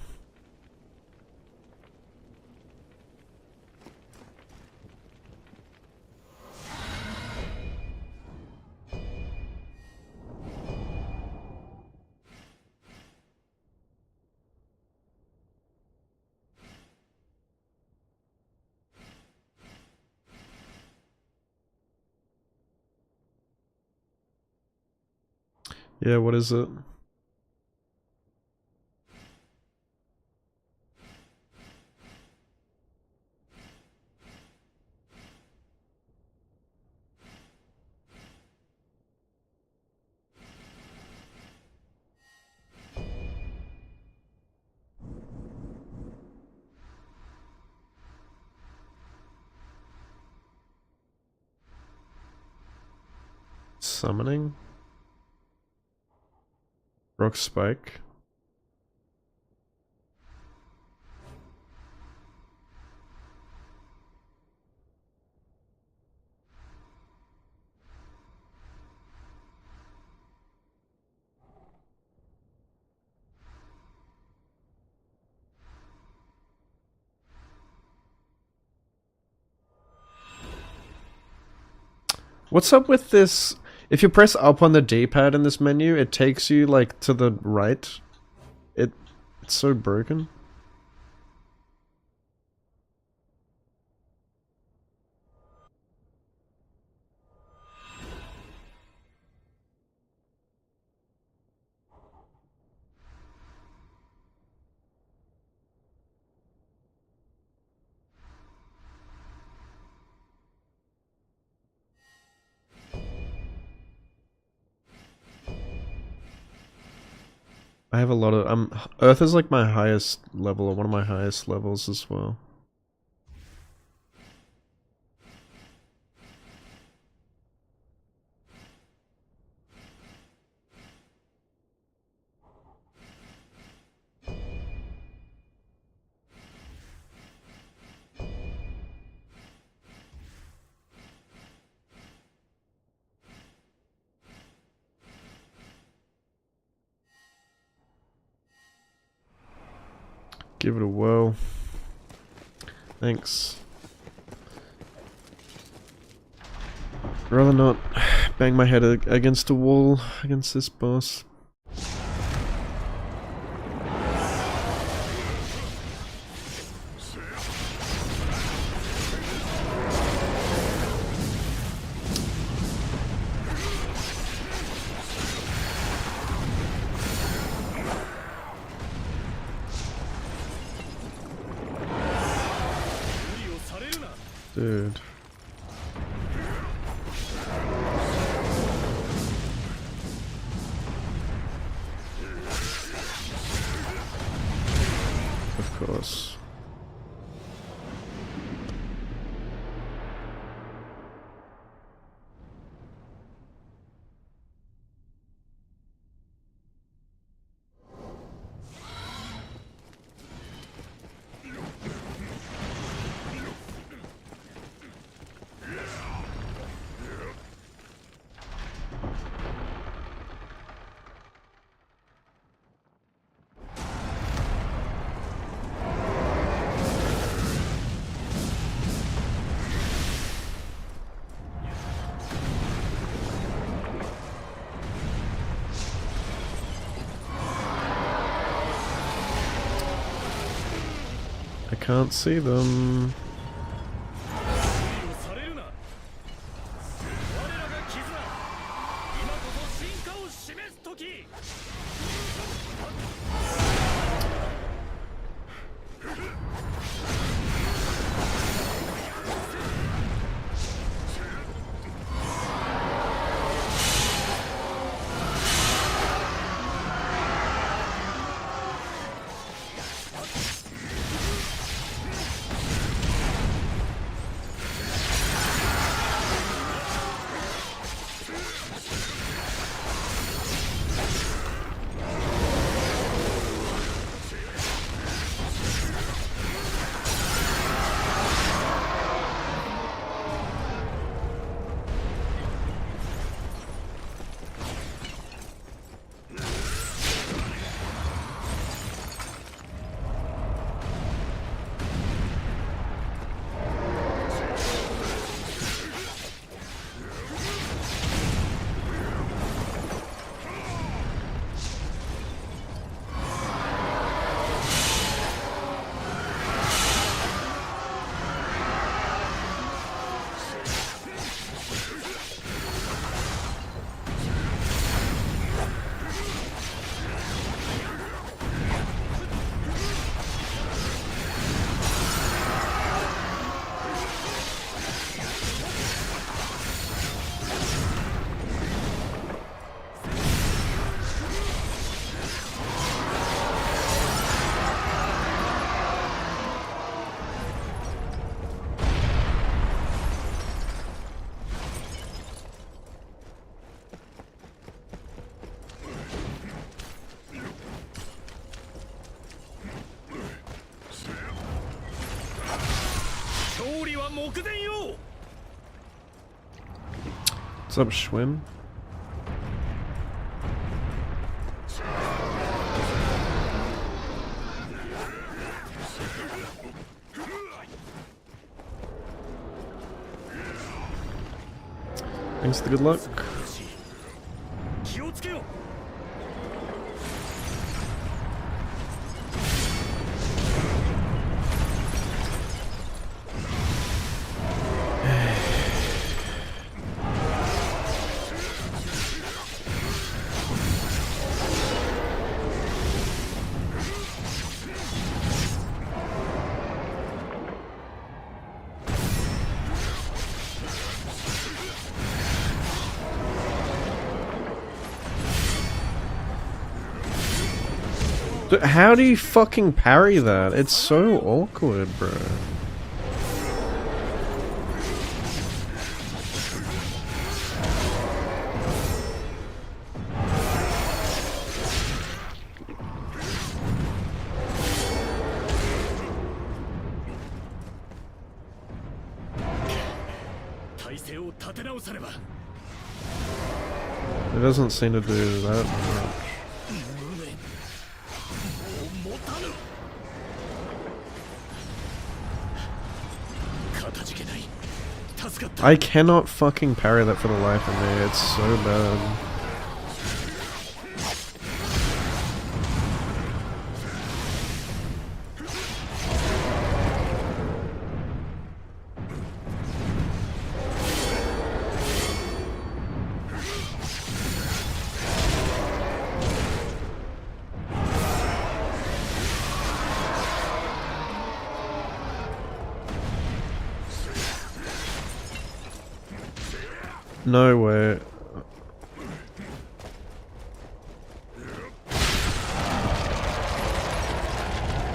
Yeah, what is it? Summoning? Rock Spike? What's up with this? If you press up on the D-pad in this menu, it takes you like to the right. It's so broken. I have a lot of Earth is like my highest level, or one of my highest levels as well. Give it a whirl. Thanks. Rather not bang my head against a wall against this boss. Dude. Of course. I can't see them. は目前よ。 What's up, Schwim? Thanks for the good luck. 気をつけよ。 How do you fucking parry that? It's so awkward, bro. It doesn't seem to do that much. I cannot fucking parry that for the life of me, it's so bad. No way.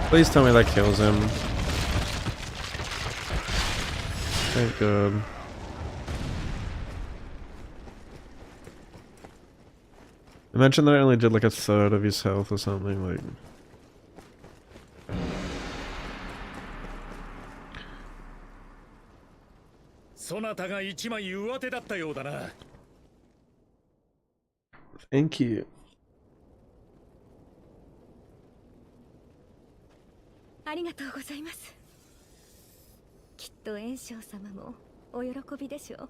Please tell me that kills him. Thank God. Imagine that I only did like a third of his health or something, like... Thank you. ありがとうございます。きっと炎章様もお喜びでしょう。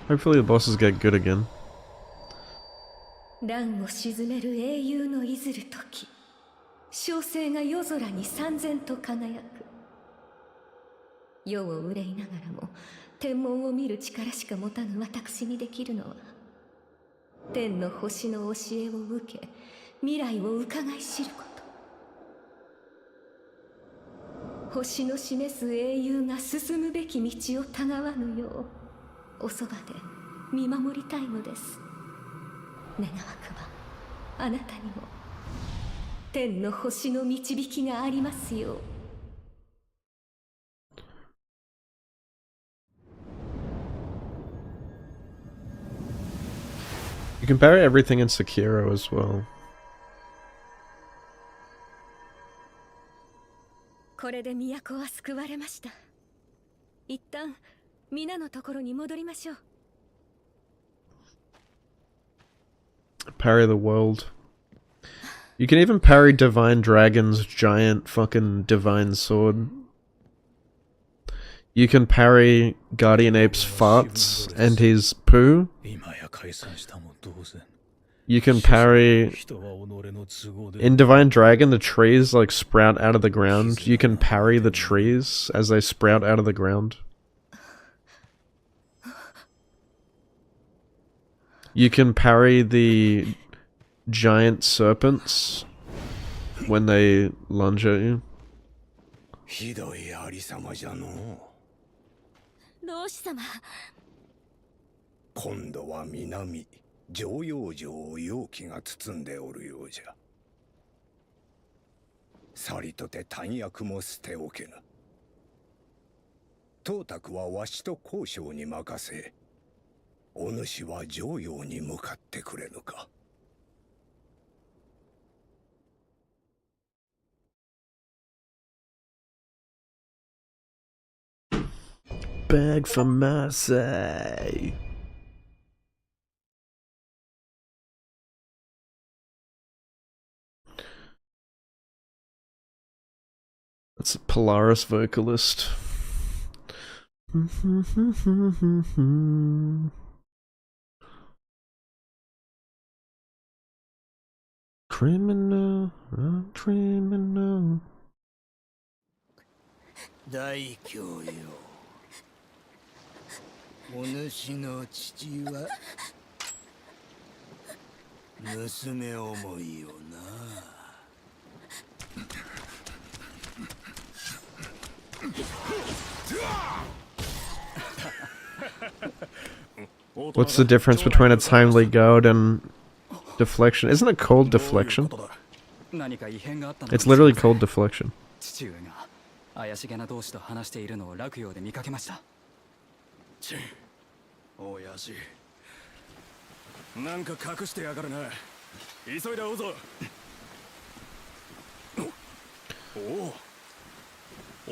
Hopefully the bosses get good again. 乱を鎮める英雄のいずる時、小星が夜空に燦然と輝く。世を憂いながらも天文を見る力しか持たぬ私にできるのは、天の星の教えを受け、未来を伺い知ること。星の示す英雄が進むべき道をたがわぬよう、おそばで見守りたいのです。願わくばあなたにも天の星の導きがありますよう。You can parry everything in Sekiro as well. これで都は救われました。一旦皆のところに戻りましょう。Parry the world. You can even parry Divine Dragon's giant fucking divine sword. You can parry Guardian Ape's farts and his poo. You can parry... In Divine Dragon, the trees like sprout out of the ground. You can parry the trees as they sprout out of the ground. You can parry the giant serpents when they lunge at you. ひどいありさまじゃの。老子様。今度は南常陽城を妖気が包んでおるようじゃ。さりとて短薬も捨ておけぬ。董卓はわしと交渉に任せ、お主は城陽に向かってくれぬか。 Beg for mercy. That's a Polaris vocalist. Criminal, criminal. 大教よ、お主の父は娘思いよな。What's the difference between a timely goad and deflection? Isn't it called deflection? It's literally called deflection. 父上が怪しげな同士と話しているのを洛陽で見かけました。チン、親父。なんか隠してやがるな。急いで追うぞ。お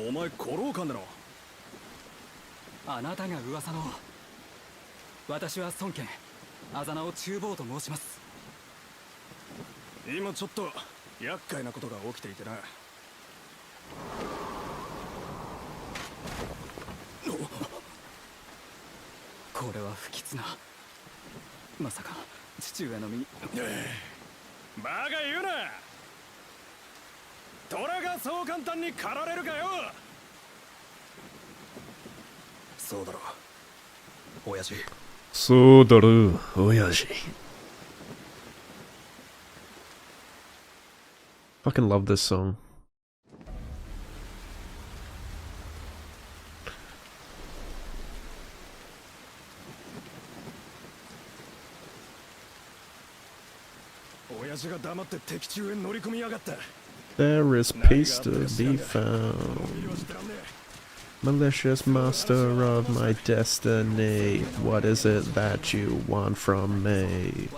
お、お前古老館だろ。あなたが噂の。私は孫権、あざ名を中坊と申します。今ちょっと厄介なことが起きていてな。これは不吉な。まさか父上の身に。バカ言うな。虎がそう簡単に狩られるかよ。そうだろう、親父。そうだろう、親父。Fucking love this song. There is peace to be found. Malicious master of my destiny, what is it that you want from me?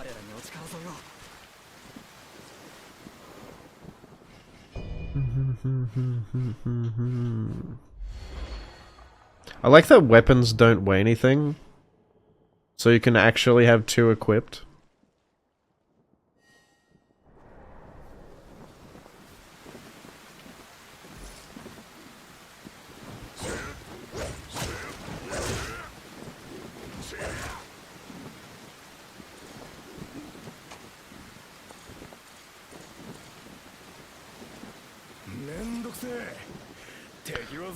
I like that weapons don't weigh anything, so you can actually have two equipped.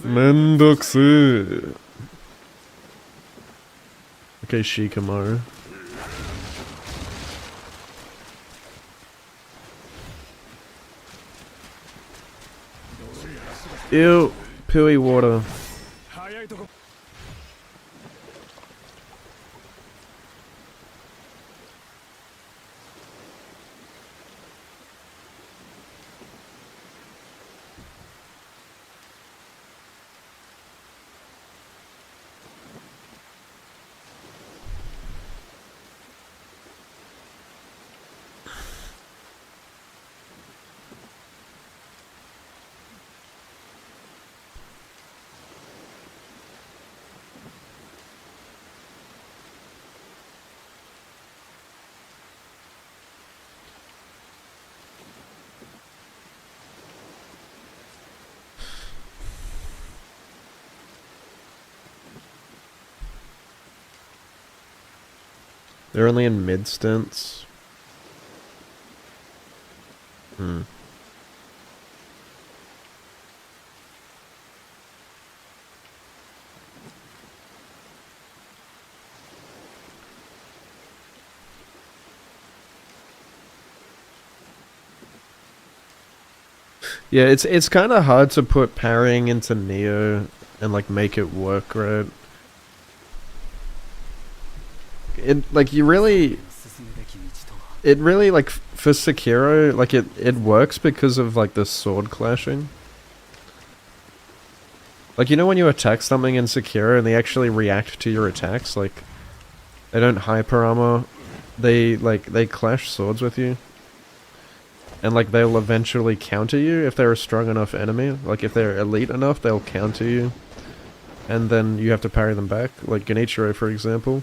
Mendoksu. Okay, Shikamaru. Ew, pooey water. They're only in mid stints. Yeah, it's kind of hard to put parrying into Neo and like make it work right. It like you really, it really like for Sekiro, like it works because of like the sword clashing. Like, you know when you attack something in Sekiro and they actually react to your attacks, like They don't hyper armor. They clash swords with you. And like they'll eventually counter you if they're a strong enough enemy. Like if they're elite enough, they'll counter you. And then you have to parry them back. Like Genichiro, for example.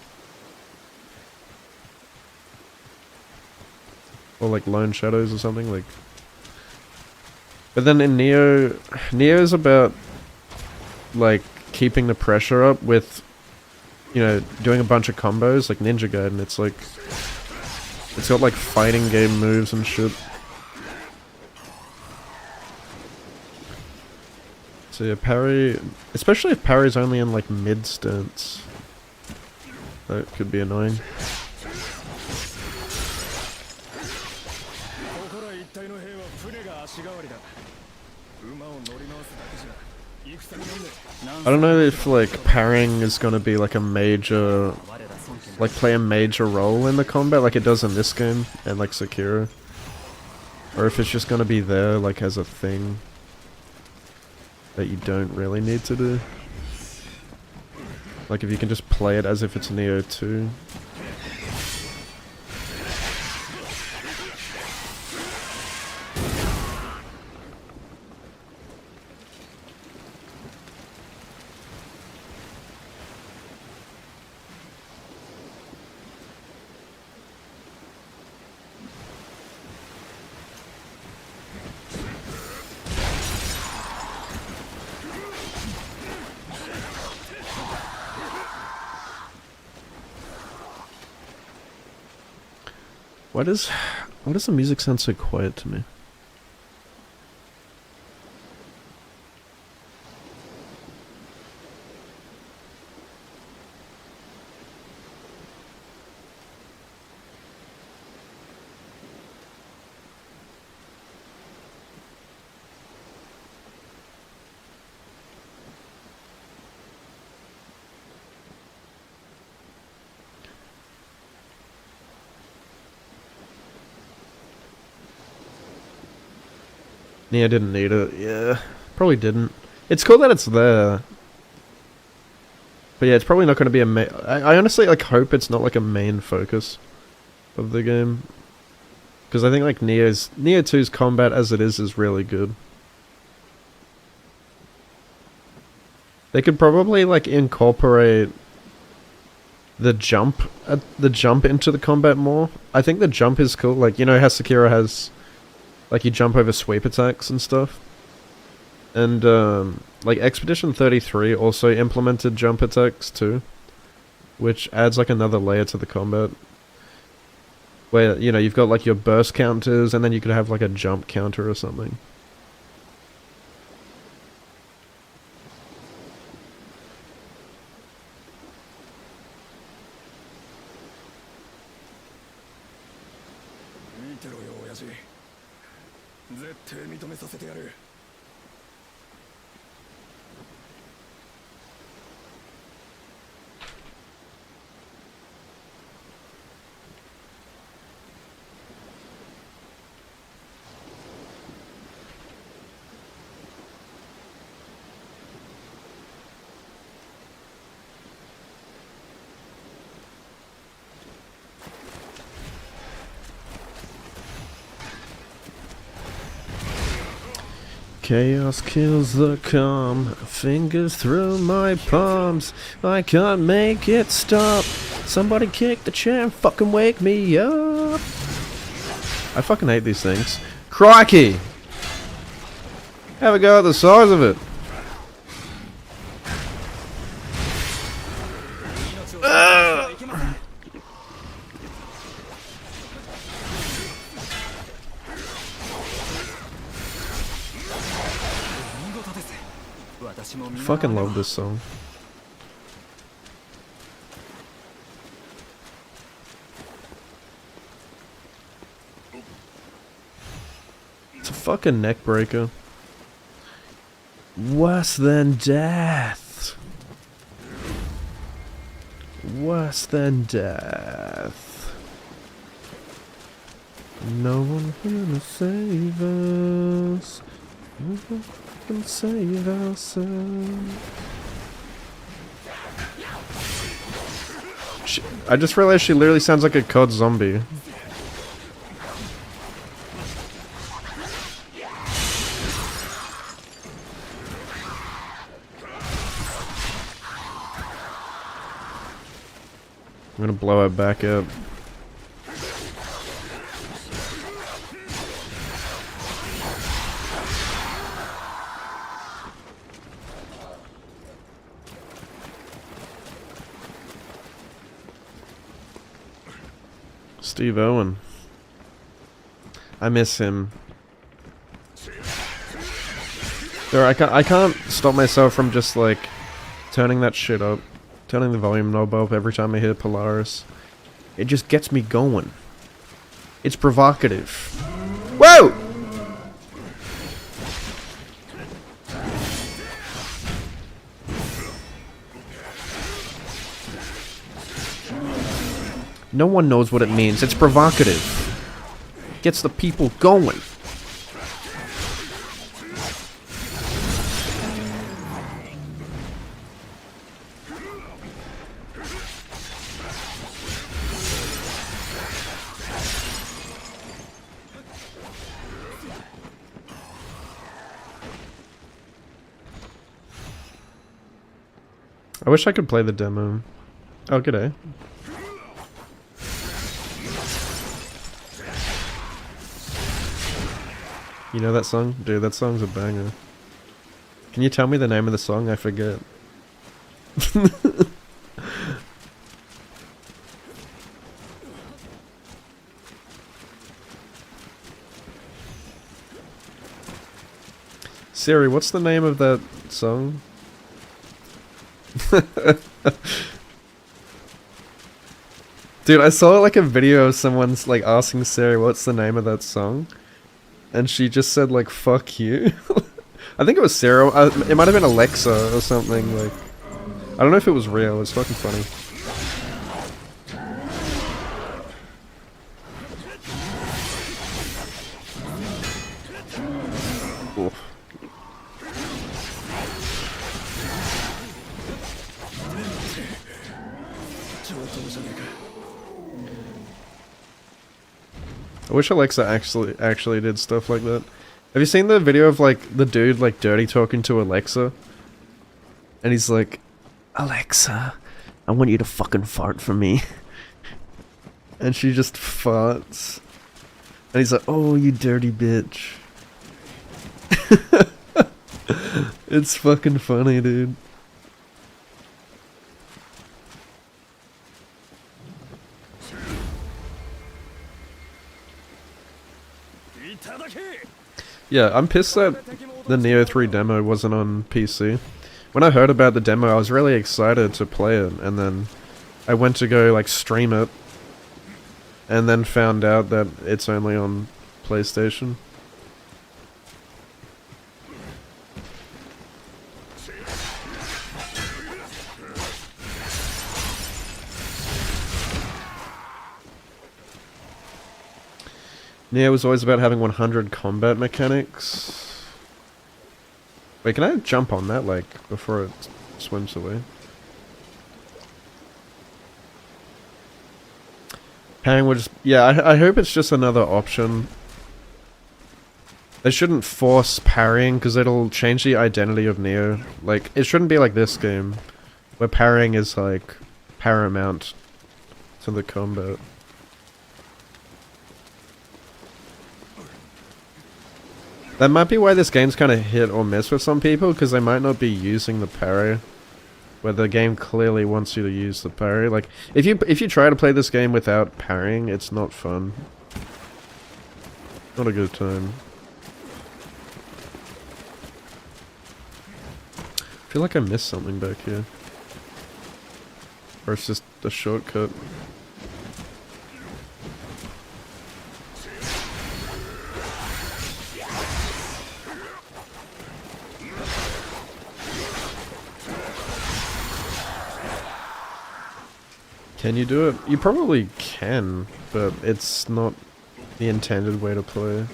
Or like Lone Shadows or something. Like. But then in Neo is about like keeping the pressure up with, you know, doing a bunch of combos like Ninja Gaiden. It's like, it's got like fighting game moves and shit. So yeah, parry, especially if parry's only in like mid stance, that could be annoying. I don't know if like parrying is gonna be like a major, like play a major role in the combat like it does in this game and like Sekiro, or if it's just gonna be there like as a thing that you don't really need to do. Like if you can just play it as if it's Neo 2. Why does the music sound so quiet to me? Yeah, I didn't need it. Yeah, probably didn't. It's cool that it's there. But yeah, it's probably not going to be a main... I honestly like hope it's not like a main focus of the game. Because I think like Neo 2's combat as it is really good. They could probably like incorporate the jump into the combat more. I think the jump is cool. Like, you know how Sekiro has... like you jump over sweep attacks and stuff. And like Expedition 33 also implemented jump attacks too. Which adds like another layer to the combat. Where, you know, you've got like your burst counters and then you could have like a jump counter or something. Chaos kills the calm, fingers through my palms, I can't make it stop. Somebody kick the chair and fucking wake me up. I fucking hate these things. Crikey! Have a go at the size of it. I fucking love this song. It's a fucking neck breaker. Worse than death. Worse than death. No one gonna save us. No one can save ourselves. I just realized she literally sounds like a COD zombie. I'm gonna blow her back up. Steve Owen. I miss him. There, I can't stop myself from just like turning that shit up, turning the volume knob up every time I hear Polaris. It just gets me going. It's provocative. Whoa! No one knows what it means. It's provocative. Gets the people going. I wish I could play the demo. Oh, g'day. You know that song? Dude, that song's a banger. Can you tell me the name of the song? I forget. Siri, what's the name of that song? Dude, I saw like a video of someone's like asking Siri what's the name of that song, and she just said like "fuck you." I think it was Sarah. It might have been Alexa or something. Like, I don't know if it was real. It's fucking funny. Oof. I wish Alexa actually did stuff like that. Have you seen the video of like the dude like dirty talking to Alexa? And he's like, "Alexa, I want you to fucking fart for me." And she just farts. And he's like, "Oh, you dirty bitch." It's fucking funny, dude. Yeah, I'm pissed that the Neo 3 demo wasn't on PC. When I heard about the demo, I was really excited to play it, and then I went to go like stream it, and then found out that it's only on PlayStation. Neo was always about having 100 combat mechanics. Wait, can I jump on that, like, before it swims away? Parrying would just... Yeah, I hope it's just another option. They shouldn't force parrying, because it'll change the identity of Neo. Like, it shouldn't be like this game, where parrying is, like, paramount to the combat. That might be why this game's kind of hit or miss with some people, because they might not be using the parry, where the game clearly wants you to use the parry. Like, if you try to play this game without parrying, it's not fun. Not a good time. I feel like I missed something back here. Or it's just a shortcut. Can you do it? You probably can, but it's not the intended way to play.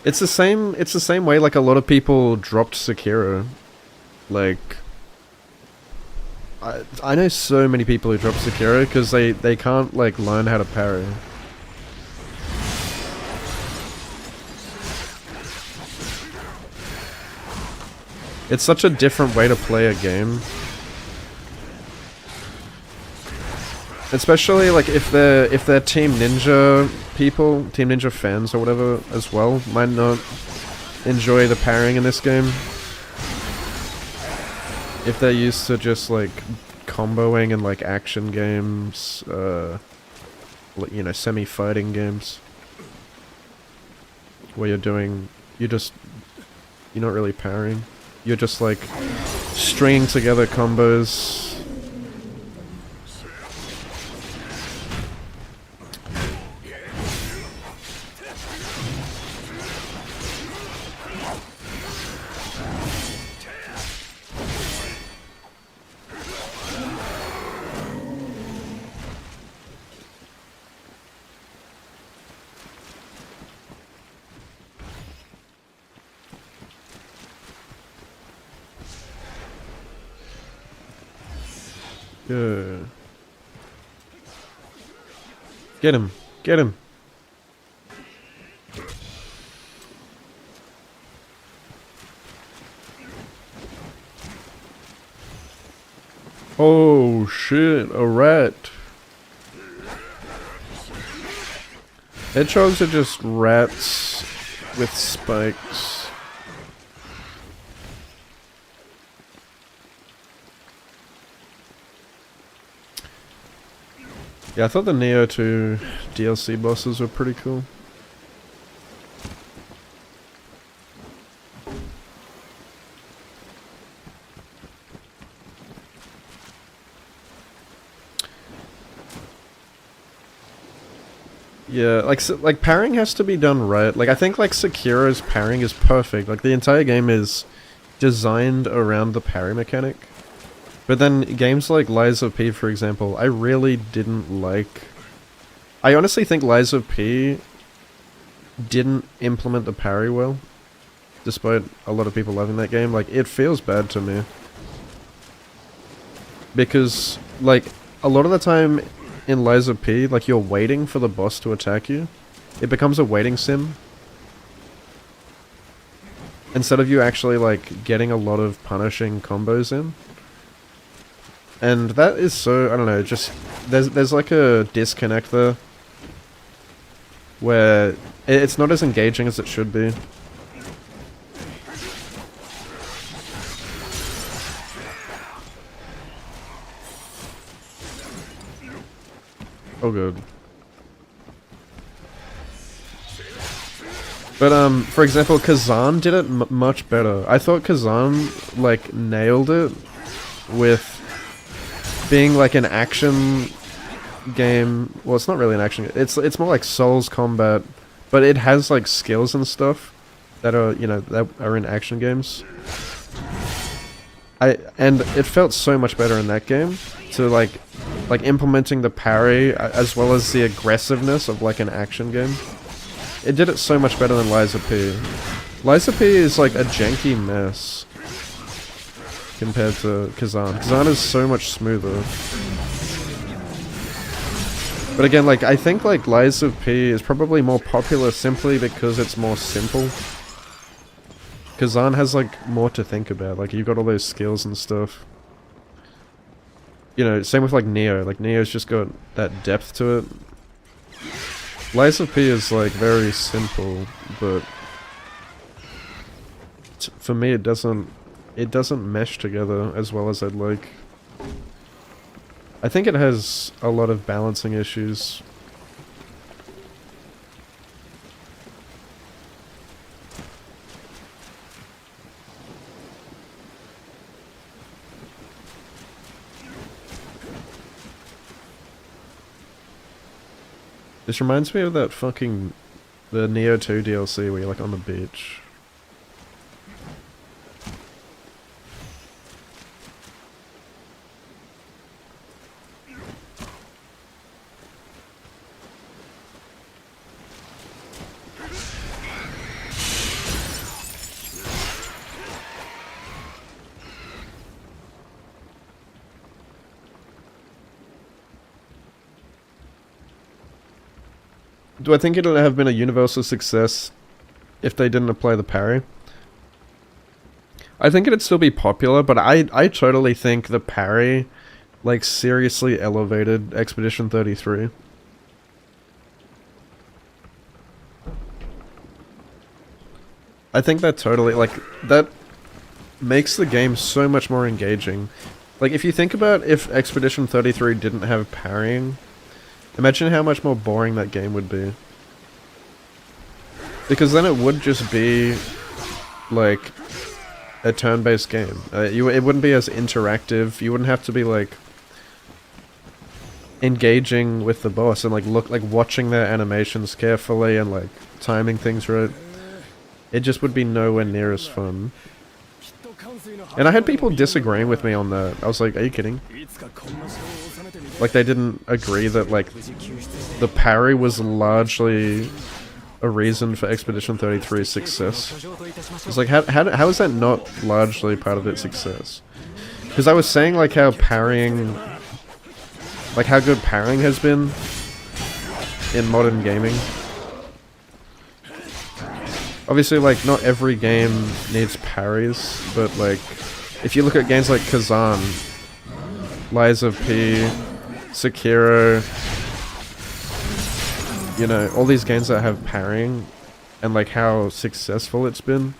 It's the same way like a lot of people dropped Sekiro. Like, I know so many people who drop Sekiro because they can't like learn how to parry. It's such a different way to play a game. Especially like if they're Team Ninja people, Team Ninja fans or whatever as well, might not enjoy the parrying in this game. If they're used to just like comboing in like action games, you know, semi-fighting games, where you're not really parrying. You're just like stringing together combos. Yeah. Get him. Get him. Oh shit, a rat. Hedgehogs are just rats with spikes. Yeah, I thought the Neo 2 DLC bosses were pretty cool. Yeah, like parrying has to be done right. Like I think like Sekiro's parrying is perfect. Like the entire game is designed around the parry mechanic. But then games like Lies of P, for example, I really didn't like. I honestly think Lies of P didn't implement the parry well, despite a lot of people loving that game. Like, it feels bad to me. Because, like, a lot of the time in Lies of P, like, you're waiting for the boss to attack you. It becomes a waiting sim. Instead of you actually, like, getting a lot of punishing combos in. And that is so, I don't know, just, there's like a disconnect there. Where it's not as engaging as it should be. Oh good. But for example, Kazan did it much better. I thought Kazan, like, nailed it with being like an action game. Well, it's not really an action. It's more like Souls combat, but it has like skills and stuff that are, you know, that are in action games. And it felt so much better in that game to like implementing the parry as well as the aggressiveness of like an action game. It did it so much better than Lies of P. Lies of P is like a janky mess compared to Kazan. Kazan is so much smoother. But again, like, I think like Lies of P is probably more popular simply because it's more simple. Kazan has like more to think about. Like, you've got all those skills and stuff. You know, same with like Neo. Like, Neo's just got that depth to it. Lies of P is like very simple, but for me it doesn't mesh together as well as I'd like. I think it has a lot of balancing issues. This reminds me of that fucking the Neo 2 DLC where you're like on the beach. do I think it'll have been a universal success if they didn't apply the parry? I think it'd still be popular, but I totally think the parry, like, seriously elevated Expedition 33. I think that totally, like, that makes the game so much more engaging. Like, if you think about if Expedition 33 didn't have parrying, imagine how much more boring that game would be. Because then it would just be, like, a turn-based game. It wouldn't be as interactive. You wouldn't have to be, like, engaging with the boss and, like, watching their animations carefully and, like, timing things right. It just would be nowhere near as fun. And I had people disagreeing with me on that. I was like, are you kidding? Like, they didn't agree that, like, the parry was largely a reason for Expedition 33's success. It's like, how is that not largely part of its success? Because I was saying, like, how parrying... Like, how good parrying has been in modern gaming. Obviously, like, not every game needs parries, but, like, if you look at games like Kazan, Lies of P, Sekiro, you know, all these games that have parrying, and, like, how successful it's been,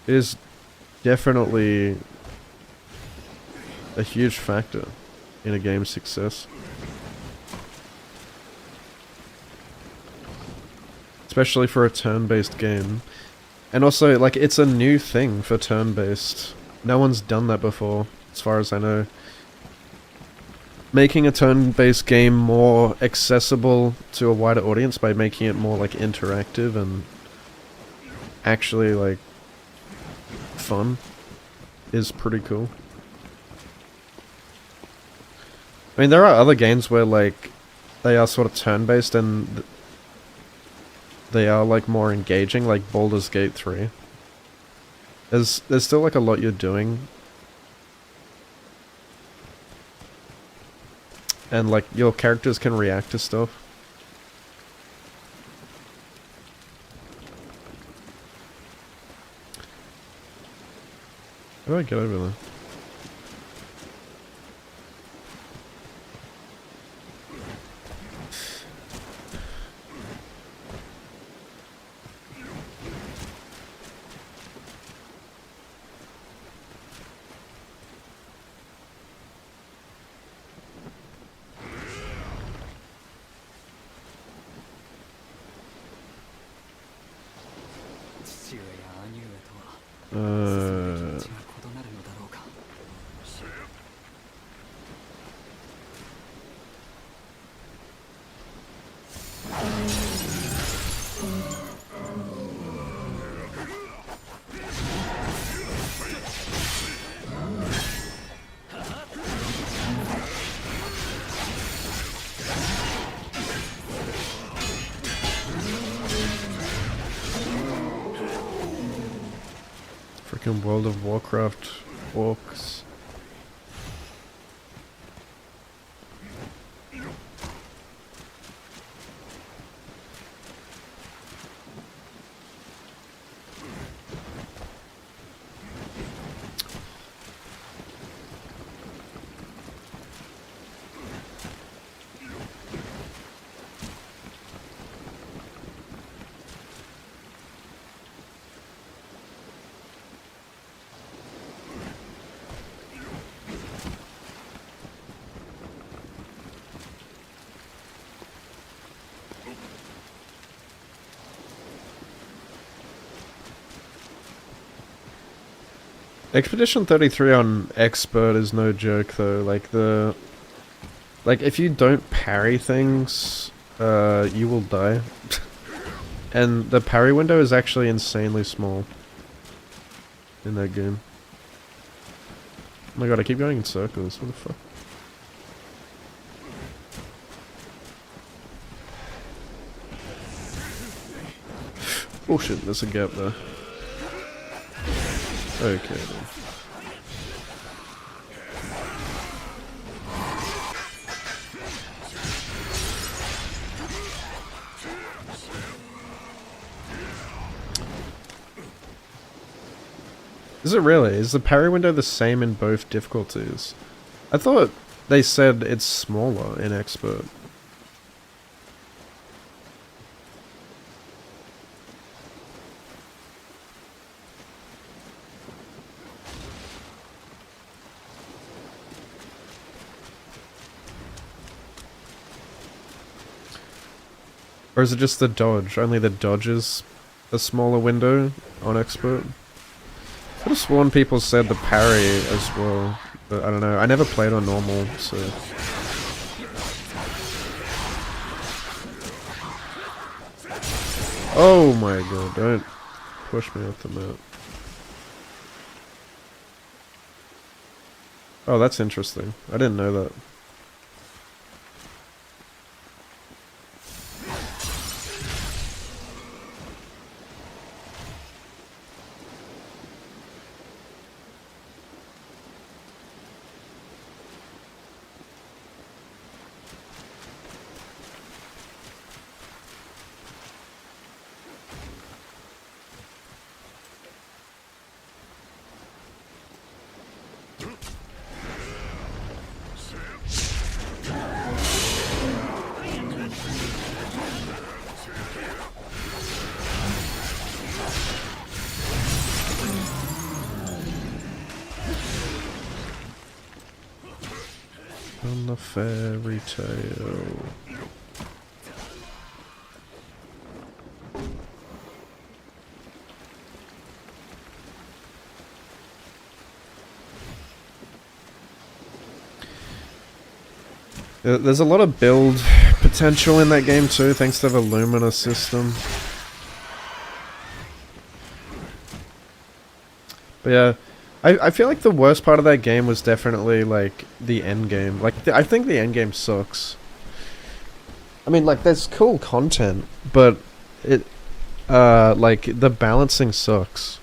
is definitely a huge factor in a game's success. Especially for a turn-based game. And also, like, it's a new thing for turn-based. No one's done that before, as far as I know. Making a turn-based game more accessible to a wider audience by making it more, like, interactive and actually, like, fun is pretty cool. I mean, there are other games where, like, they are sort of turn-based and they are, like, more engaging, like Baldur's Gate 3. There's still, like, a lot you're doing. And, like, your characters can react to stuff. How do I get over there? Freaking World of Warcraft orcs. Expedition 33 on Expert is no joke though, like if you don't parry things, you will die. And the parry window is actually insanely small in that game. Oh my god, I keep going in circles, what the fuck? Oh shit, there's a gap there. Okay then. Is it really? Is the parry window the same in both difficulties? I thought they said it's smaller in expert. Or is it just the dodge? Only the dodge is a smaller window on expert? I could have sworn people said the parry as well, but I don't know. I never played on normal, so... Oh my god, don't push me off the map. Oh, that's interesting. I didn't know that. On the fairy tale. There's a lot of build potential in that game too, thanks to the Lumina system. But yeah, I feel like the worst part of that game was definitely like the end game. Like I think the end game sucks. I mean, like there's cool content, but it like the balancing sucks.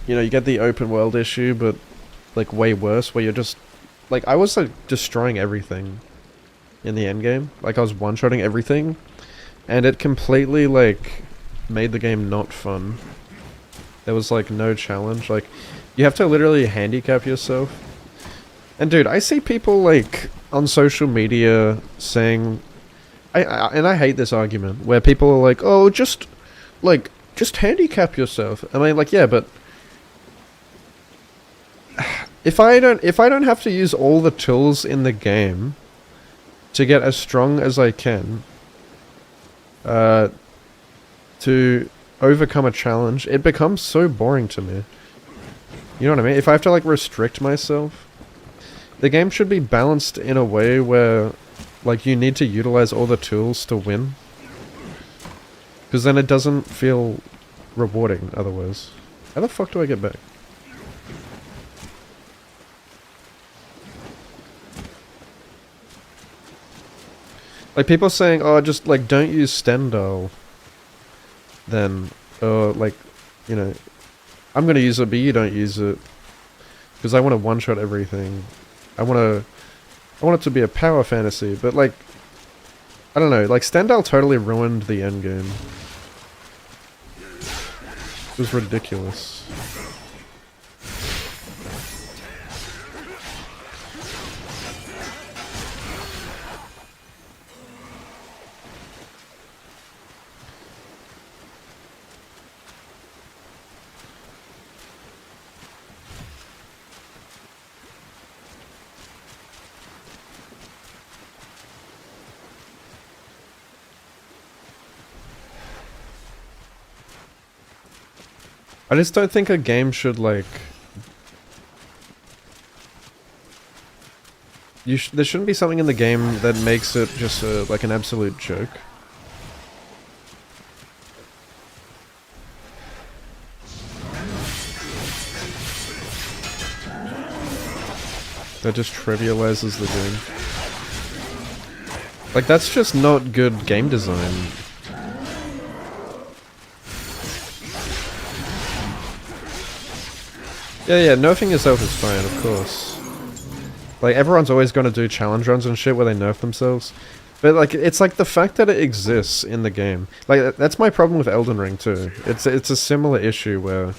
You know, you get the open world issue, but like way worse, where you're just like I was like destroying everything in the end game. Like I was one-shotting everything, and it completely like made the game not fun. There was like no challenge. Like you have to literally handicap yourself. And dude, I see people like on social media saying, I hate this argument where people are like, oh, just handicap yourself. I mean, like, yeah, but if I don't have to use all the tools in the game to get as strong as I can, to overcome a challenge, it becomes so boring to me. You know what I mean? If I have to like restrict myself, the game should be balanced in a way where like you need to utilize all the tools to win, because then it doesn't feel rewarding otherwise. How the fuck do I get back? Like people saying, oh, just like don't use Stendhal. Then, like, you know, I'm gonna use it, but you don't use it, because I want to one-shot everything. I want it to be a power fantasy, but like, I don't know, like Stendhal totally ruined the endgame. It was ridiculous. I just don't think a game should like... there shouldn't be something in the game that makes it just like an absolute joke. That just trivializes the game. Like that's just not good game design. Yeah, nerfing yourself is fine, of course. Like, everyone's always gonna do challenge runs and shit where they nerf themselves. But, like, it's like the fact that it exists in the game. Like, that's my problem with Elden Ring, too. It's a similar issue where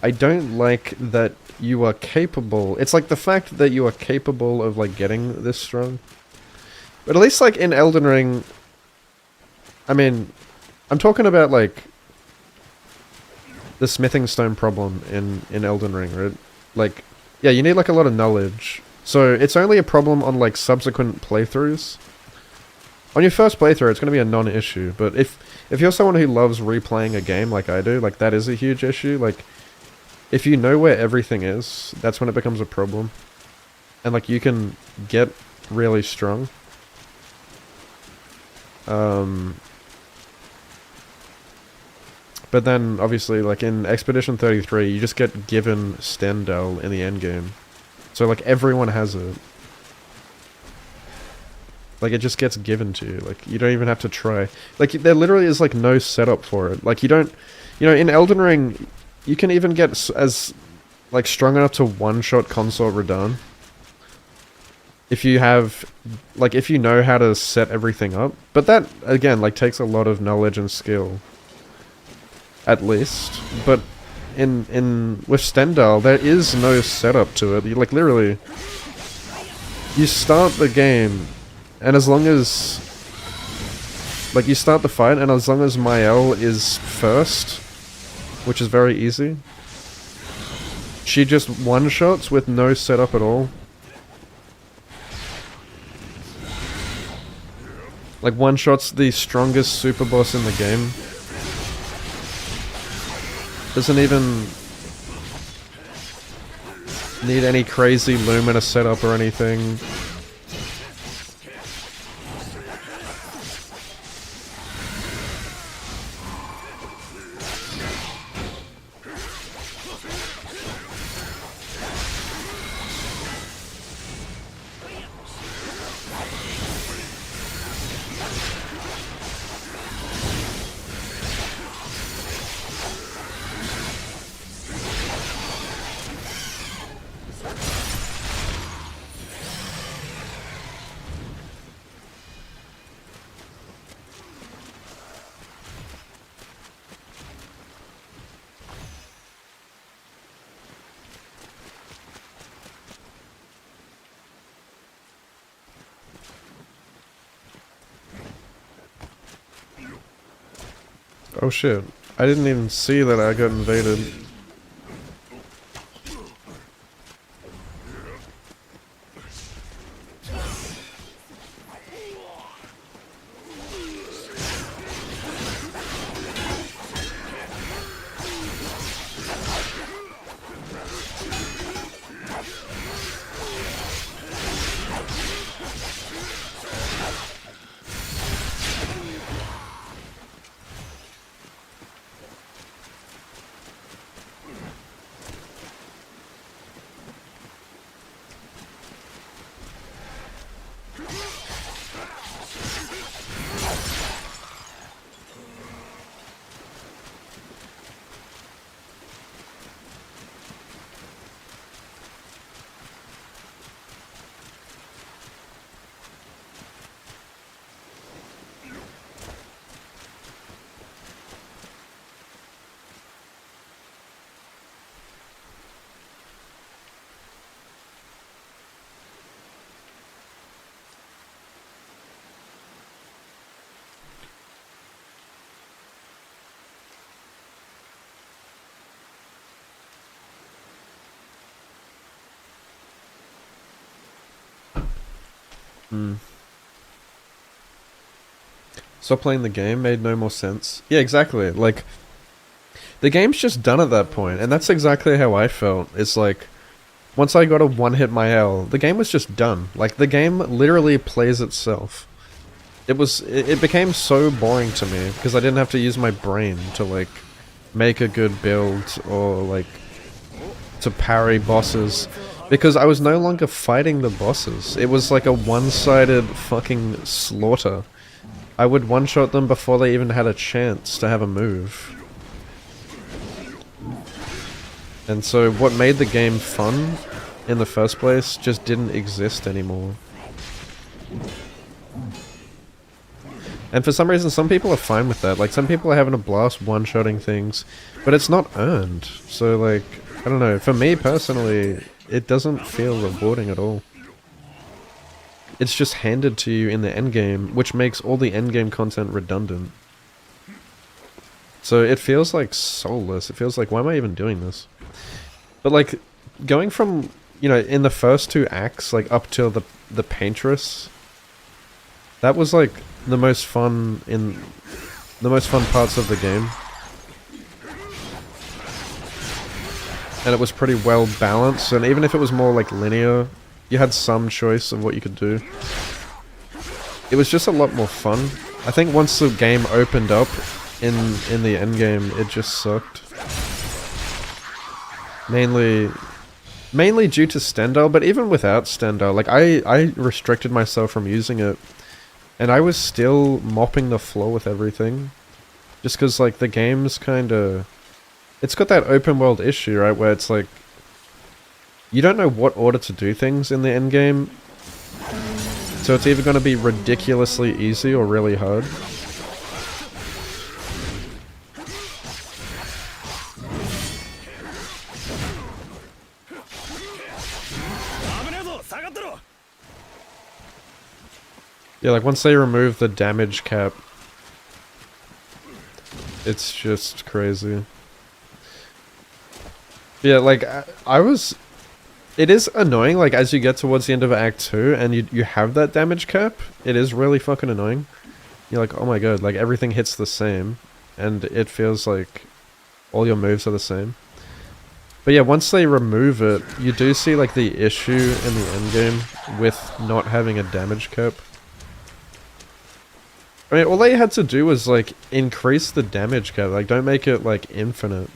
I don't like that you are capable. It's like the fact that you are capable of like getting this strong. But at least like in Elden Ring, I mean, I'm talking about like the smithing stone problem in Elden Ring, right? Like, yeah, you need like a lot of knowledge. So it's only a problem on like subsequent playthroughs. On your first playthrough, it's going to be a non-issue. But if you're someone who loves replaying a game like I do, like that is a huge issue. Like, if you know where everything is, that's when it becomes a problem. And like you can get really strong. But then, obviously, like in Expedition 33, you just get given Stendhal in the endgame. So, like, everyone has it. Like, it just gets given to you. Like, you don't even have to try. Like, there literally is, like, no setup for it. Like, you don't... You know, in Elden Ring, you can even get as, like, strong enough to one-shot Consort Radahn. If you have... Like, if you know how to set everything up. But that, again, like, takes a lot of knowledge and skill. At least, but with Stendhal, there is no setup to it. You, like, literally, you start the game, and as long as, like, you start the fight, and as long as Mael is first, which is very easy, she just one-shots with no setup at all. Like, one-shots the strongest super boss in the game. Doesn't even need any crazy Lumina setup or anything. Oh shit, I didn't even see that I got invaded. Stop playing the game made no more sense. Yeah, exactly. Like, the game's just done at that point, and that's exactly how I felt. It's like, once I got a one-hit Mael, the game was just done. Like, the game literally plays itself. It became so boring to me, because I didn't have to use my brain to, like, make a good build, or, like, to parry bosses. Because I was no longer fighting the bosses. It was like a one-sided fucking slaughter. I would one-shot them before they even had a chance to have a move. And so what made the game fun in the first place just didn't exist anymore. And for some reason, some people are fine with that. Like, some people are having a blast one-shotting things, but it's not earned. So, like, I don't know. For me, personally, it doesn't feel rewarding at all. It's just handed to you in the endgame, which makes all the endgame content redundant. So it feels like soulless. It feels like, why am I even doing this? But, like, going from, you know, in the first 2 acts, like, up till the Paintress, that was, like, the most fun parts of the game. And it was pretty well balanced, and even if it was more like linear, you had some choice of what you could do. It was just a lot more fun. I think once the game opened up in the end game, it just sucked. Mainly due to Stendhal, but even without Stendhal, like I restricted myself from using it. And I was still mopping the floor with everything. Just because, like, the game's kinda... It's got that open world issue, right? Where it's like... You don't know what order to do things in the endgame. So it's either gonna be ridiculously easy or really hard. Yeah, like, once they remove the damage cap, it's just crazy. Yeah, like, I was... It is annoying, like, as you get towards the end of Act 2, and you have that damage cap, it is really fucking annoying. You're like, oh my god, like, everything hits the same, and it feels like all your moves are the same. But yeah, once they remove it, you do see, like, the issue in the endgame with not having a damage cap. I mean, all they had to do was, like, increase the damage cap. Like, don't make it, like, infinite.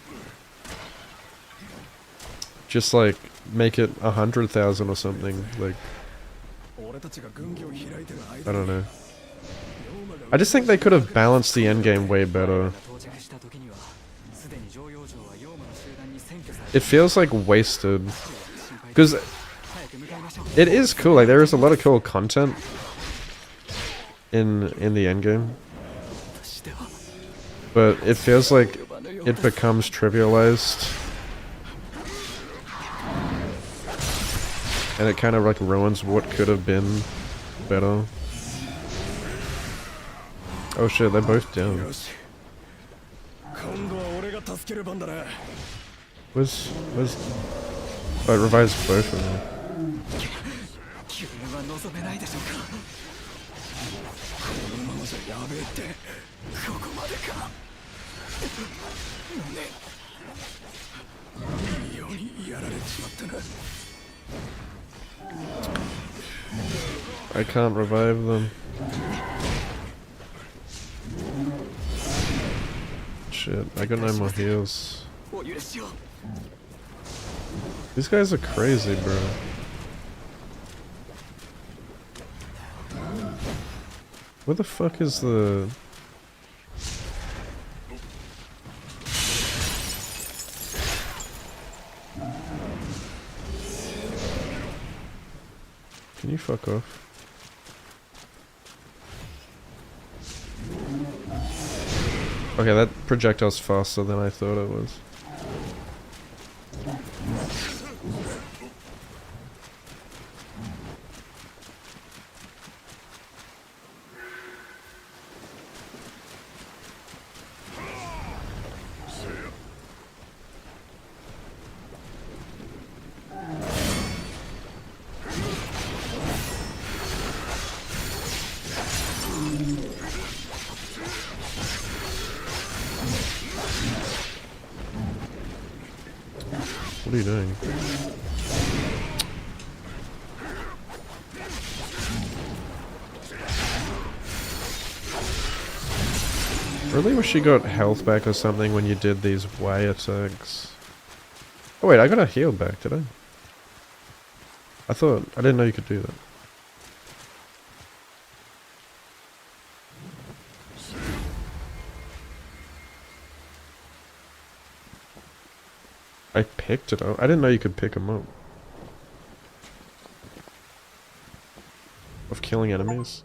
Just, like, make it 100,000 or something. Like, I don't know. I just think they could have balanced the endgame way better. It feels, like, wasted. Because it is cool. Like, there is a lot of cool content in the endgame, but it feels like it becomes trivialized, and it kind of, like, ruins what could have been better. Oh shit, they're both down. Where's oh, it revives both of them. I can't revive them. Shit, I got no more heals. These guys are crazy, bro. Where the fuck is the... Can you fuck off? Okay, that projectile's faster than I thought it was. What are you doing? Really wish you got health back or something when you did these Y attacks. Oh wait, I got a heal back, did I? I didn't know you could do that. I picked it up. I didn't know you could pick them up. Of killing enemies.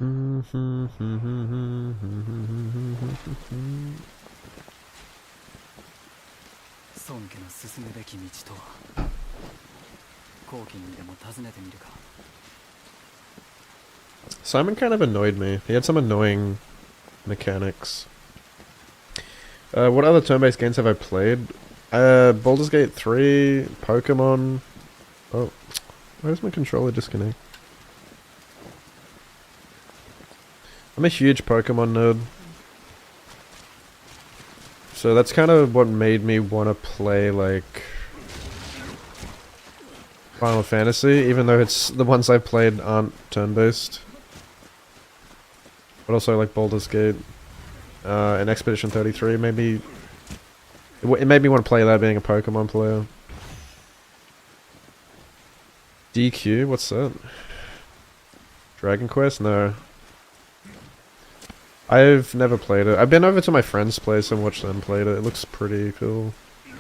孫家の進むべき道とは後期にでも尋ねてみるか。 Simon kind of annoyed me. He had some annoying mechanics. What other turn-based games have I played? Baldur's Gate 3, Pokemon. Oh, why does my controller disconnect? I'm a huge Pokemon nerd. So that's kind of what made me want to play, like, Final Fantasy, even though it's the ones I've played aren't turn-based. But also like Baldur's Gate and Expedition 33 made me... It made me want to play that being a Pokemon player. DQ? What's that? Dragon Quest? No. I've never played it. I've been over to my friend's place and watched them play it. It looks pretty cool. I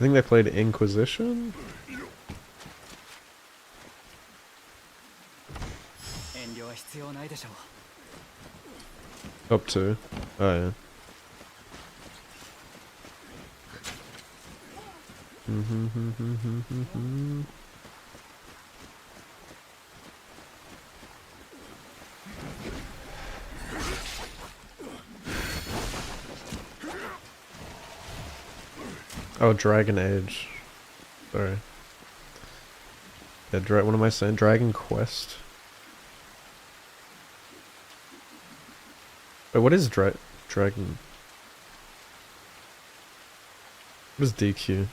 think they played Inquisition? Up to. Oh yeah. Oh, Dragon Age. Sorry. Yeah, what am I saying? Dragon Quest? Wait, what is Dragon? What is DQ?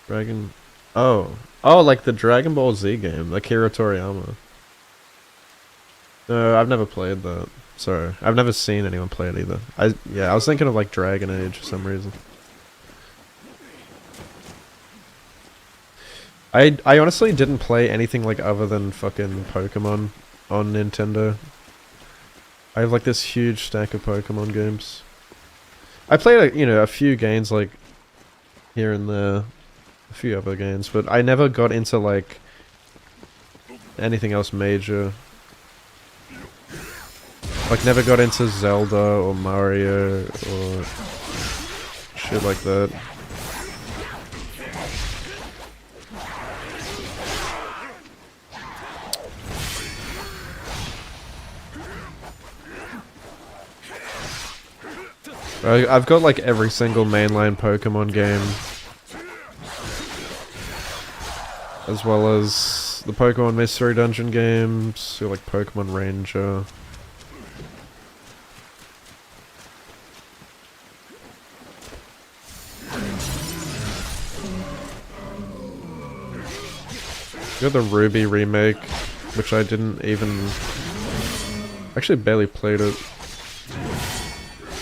Dragon... Oh. Oh, like the Dragon Ball Z game, like Akira Toriyama. No, I've never played that. Sorry. I've never seen anyone play it either. I was thinking of like Dragon Age for some reason. I honestly didn't play anything like other than fucking Pokemon on Nintendo. I have like this huge stack of Pokemon games. I played a few games like here and there, a few other games, but I never got into like anything else major. Like never got into Zelda or Mario or shit like that. I've got like every single mainline Pokemon game, as well as the Pokemon Mystery Dungeon games, so like Pokemon Ranger. Got the Ruby remake, which I didn't even... actually barely played it.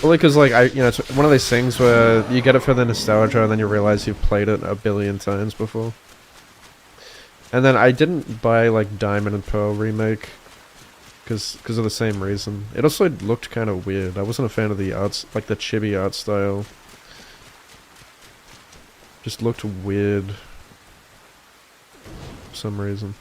Only because, like, it's one of those things where you get it for the nostalgia and then you realize you've played it a billion times before. And then I didn't buy, like, Diamond and Pearl remake because of the same reason. It also looked kind of weird. I wasn't a fan of the arts, like the chibi art style. Just looked weird for some reason.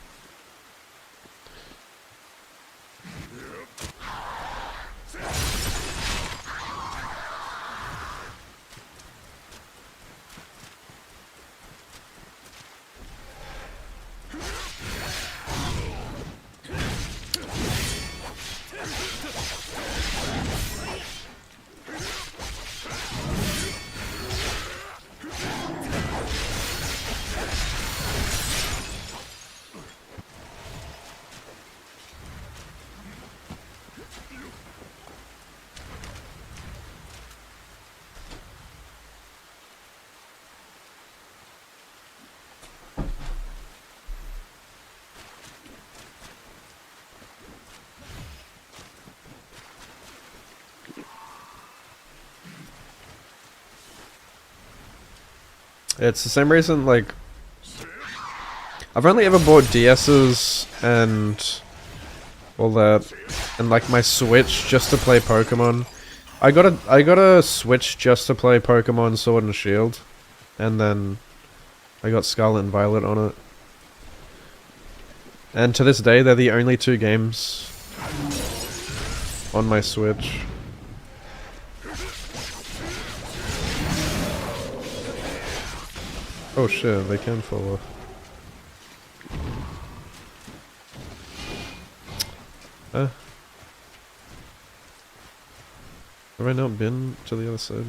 It's the same reason, like, I've only ever bought DS's and all that, and like my Switch just to play Pokemon. I got a Switch just to play Pokemon Sword and Shield, and then I got Scarlet and Violet on it. And to this day, they're the only two games on my Switch. Oh shit, they can fall off. Have I not been to the other side?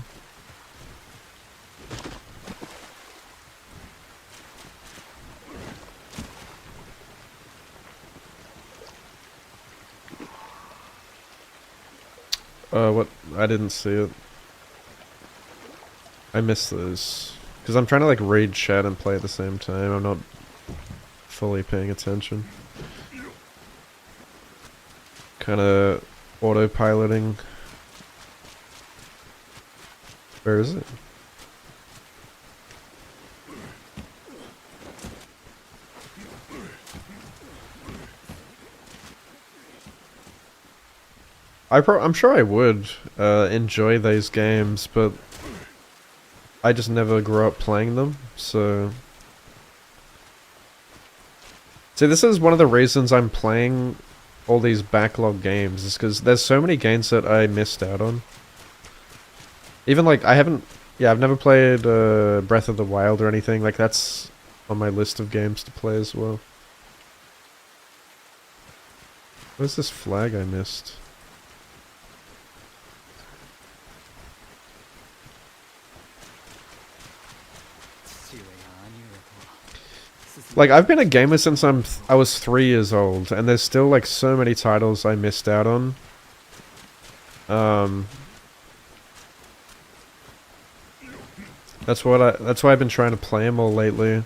What? I didn't see it. I missed those. Because I'm trying to like read chat and play at the same time. I'm not fully paying attention. Kinda autopiloting. Where is it? I'm sure I would enjoy these games, but I just never grew up playing them, so... See, this is one of the reasons I'm playing all these backlog games, is because there's so many games that I missed out on. Even like, I've never played Breath of the Wild or anything, like that's on my list of games to play as well. Where's this flag I missed? Like, I've been a gamer since I was 3 years old, and there's still like so many titles I missed out on. That's why I've been trying to play them all lately.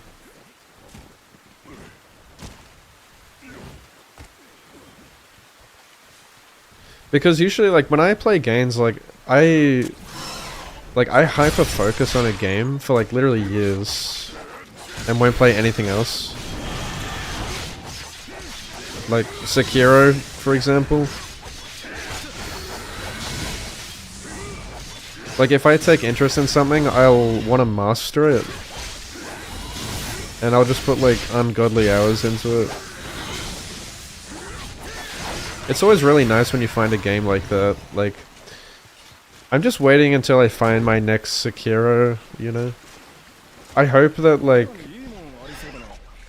Because usually, like, when I play games, like, I hyper focus on a game for like literally years and won't play anything else. Like Sekiro, for example. Like, if I take interest in something, I'll want to master it. And I'll just put, like, ungodly hours into it. It's always really nice when you find a game like that. Like, I'm just waiting until I find my next Sekiro, you know? I hope that, like,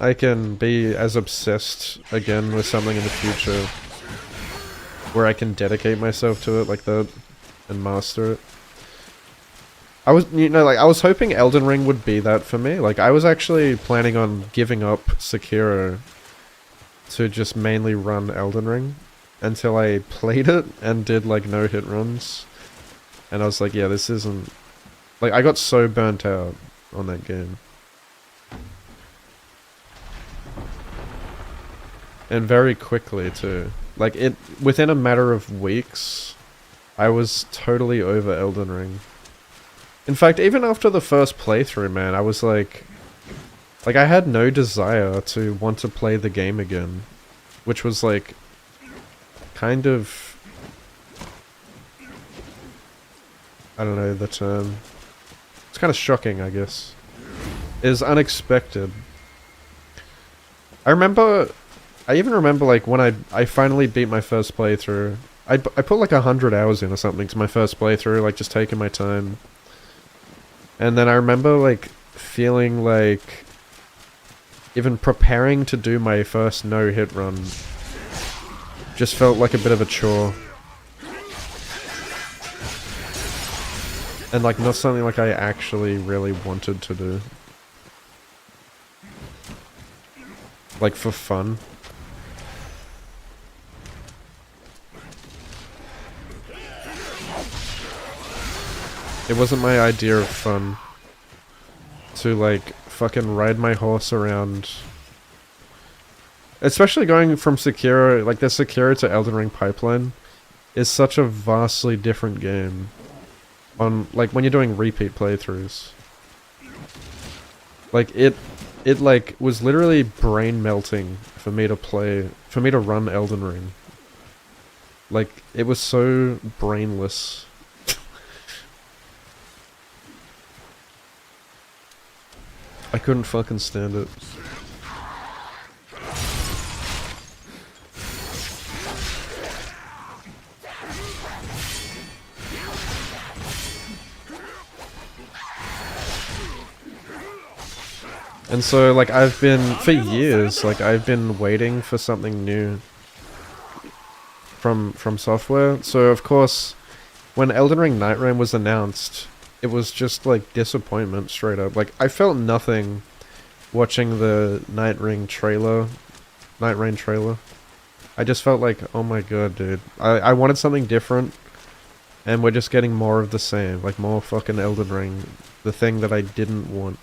I can be as obsessed again with something in the future where I can dedicate myself to it like that and master it. I was hoping Elden Ring would be that for me. Like, I was actually planning on giving up Sekiro to just mainly run Elden Ring until I played it and did, like, no-hit runs. And I was like, yeah, this isn't... Like, I got so burnt out on that game. And very quickly, too. Like, within a matter of weeks, I was totally over Elden Ring. In fact, even after the first playthrough, man, I was like... Like, I had no desire to want to play the game again. Which was, like... kind of... I don't know the term. It's kind of shocking, I guess. It is unexpected. I even remember, like, when I finally beat my first playthrough. I put, like, 100 hours in or something to my first playthrough, like, just taking my time. And then I remember, like, feeling like even preparing to do my first no-hit run just felt like a bit of a chore. And, like, not something like I actually really wanted to do. Like, for fun. It wasn't my idea of fun to, like, fucking ride my horse around. Especially going from Sekiro, like, the Sekiro to Elden Ring pipeline is such a vastly different game. On, like, when you're doing repeat playthroughs. Like, it like, was literally brain melting for me to run Elden Ring. Like, it was so brainless. I I couldn't fucking stand it. And so, like, I've been, for years, like, I've been waiting for something new from software. So, of course, when Elden Ring Night Rain was announced, it was just, like, disappointment, straight up. Like, I felt nothing watching the Night Rain trailer. I just felt like, oh my god, dude. I wanted something different, and we're just getting more of the same. Like, more fucking Elden Ring. The thing that I didn't want.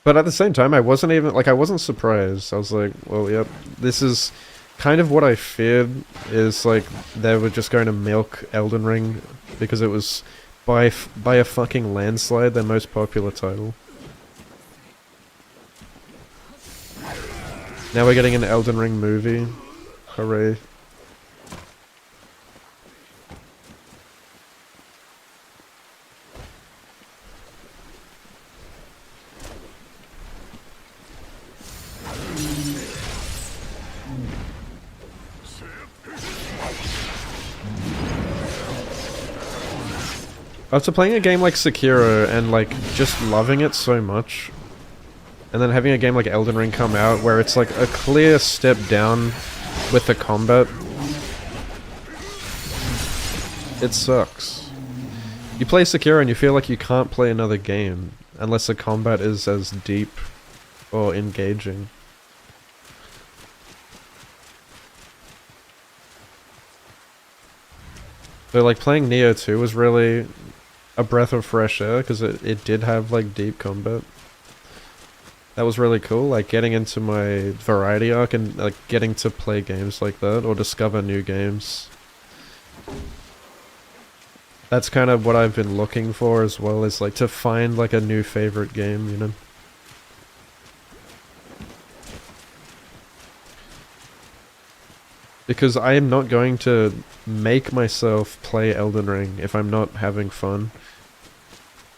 But at the same time, I wasn't surprised. I was like, well, yep, this is kind of what I feared, is like, they were just going to milk Elden Ring, because it was, by a fucking landslide, their most popular title. Now we're getting an Elden Ring movie. Hooray. After playing a game like Sekiro and like just loving it so much, and then having a game like Elden Ring come out where it's like a clear step down with the combat, it sucks. You play Sekiro and you feel like you can't play another game unless the combat is as deep or engaging. So like playing Nioh 2 was really a breath of fresh air, because it did have like deep combat. That was really cool, like getting into my variety arc and like getting to play games like that or discover new games. That's kind of what I've been looking for as well, is like to find like a new favorite game, you know? Because I am not going to make myself play Elden Ring if I'm not having fun.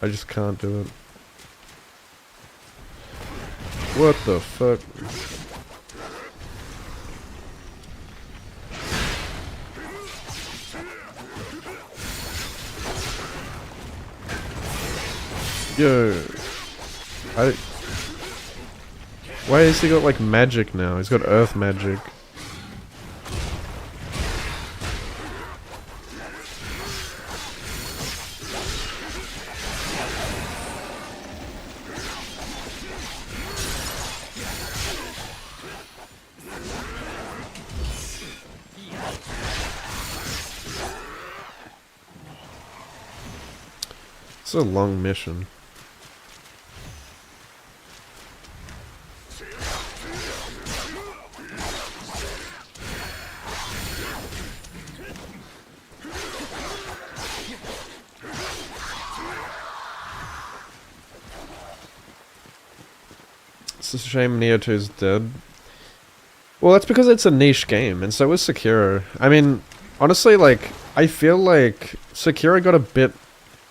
I just can't do it. What the fuck? Yo. Why has he got like magic now? He's got earth magic. It's a long mission. It's a shame Nioh 2 is dead. Well, that's because it's a niche game, and so is Sekiro. I mean, honestly, like, I feel like Sekiro got a bit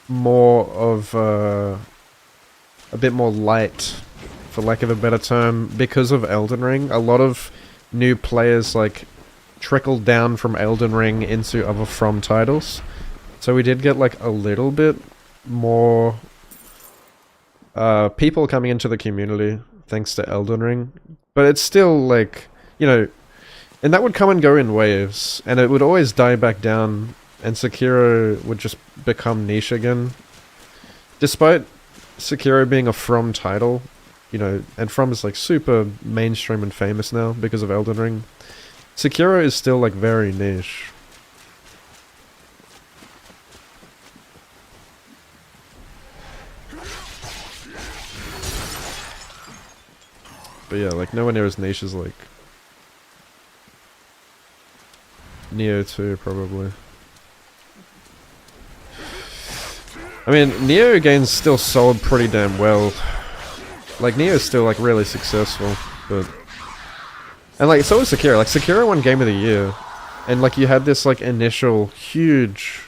more of a bit more light, for lack of a better term, because of Elden Ring. A lot of new players like trickled down from Elden Ring into other From titles, so we did get like a little bit more people coming into the community thanks to Elden Ring. But it's still like, you know, and that would come and go in waves, and it would always die back down, and Sekiro would just become niche again. Despite Sekiro being a From title, you know, and From is like super mainstream and famous now because of Elden Ring, Sekiro is still like very niche. But yeah, like nowhere near as niche as like Nioh 2 probably. I mean, Nioh games still sold pretty damn well. Like, Nioh's still, like, really successful, but... And, like, so is Sekiro. Like, Sekiro won Game of the Year. And like you had this like initial huge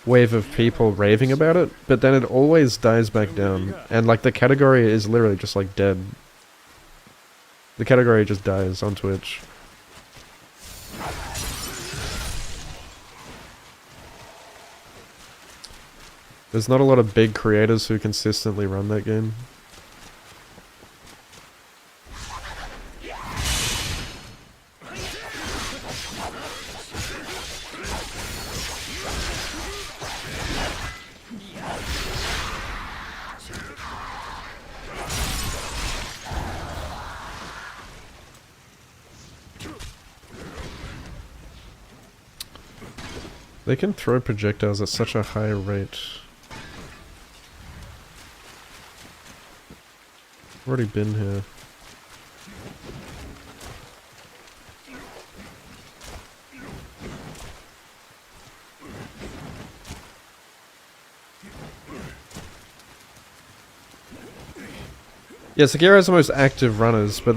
wave of people raving about it, but then it always dies back down. And like the category is literally just like dead. The category just dies on Twitch. There's not a lot of big creators who consistently run that game. They can throw projectiles at such a high rate. I've already been here. Yeah, Sekiro has the most active runners, but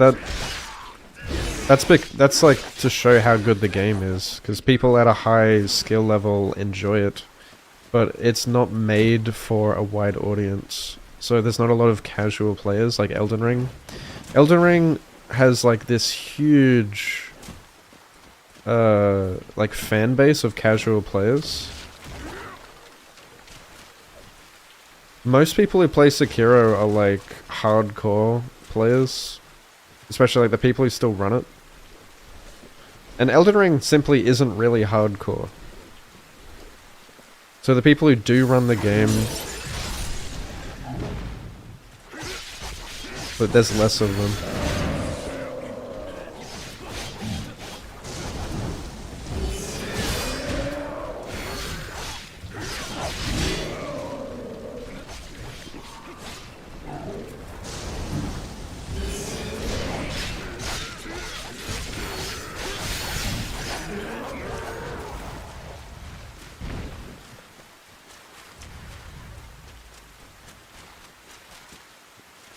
that's like to show how good the game is, because people at a high skill level enjoy it, but it's not made for a wide audience. So there's not a lot of casual players like Elden Ring. Elden Ring has like this huge like fan base of casual players. Most people who play Sekiro are like hardcore players, especially like the people who still run it. And Elden Ring simply isn't really hardcore. So the people who do run the game, but there's less of them.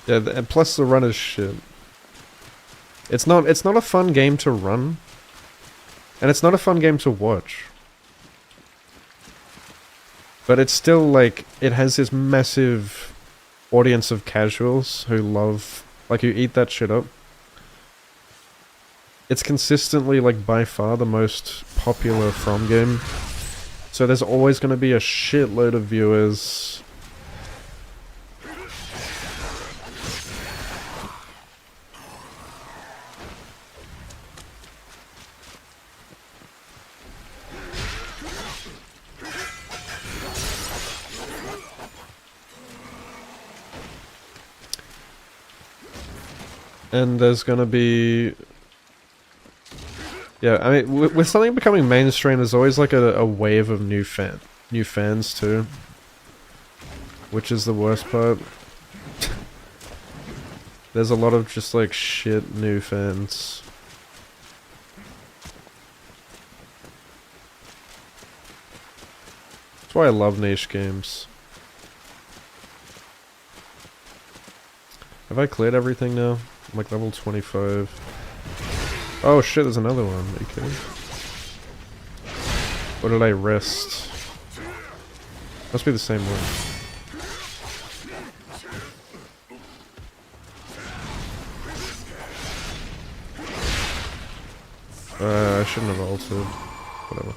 Yeah, and plus the run is shit. It's not a fun game to run. And it's not a fun game to watch. But it's still like, it has this massive audience of casuals who love, like who eat that shit up. It's consistently like by far the most popular From game. So there's always going to be a shitload of viewers. And there's gonna be... Yeah, I mean, with something becoming mainstream, there's always like a wave of new fans too. Which is the worst part. There's a lot of just like shit new fans. That's why I love niche games. Have I cleared everything now? I'm like level 25. Oh shit, there's another one. Are you kidding? Or did I rest? Must be the same one. I shouldn't have altered. Whatever.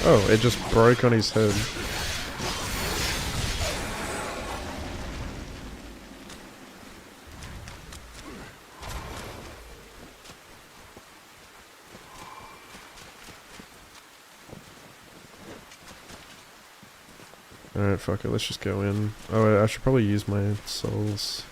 Oh, it just broke on his head. Alright, fuck it, let's just go in. Oh, I should probably use my souls.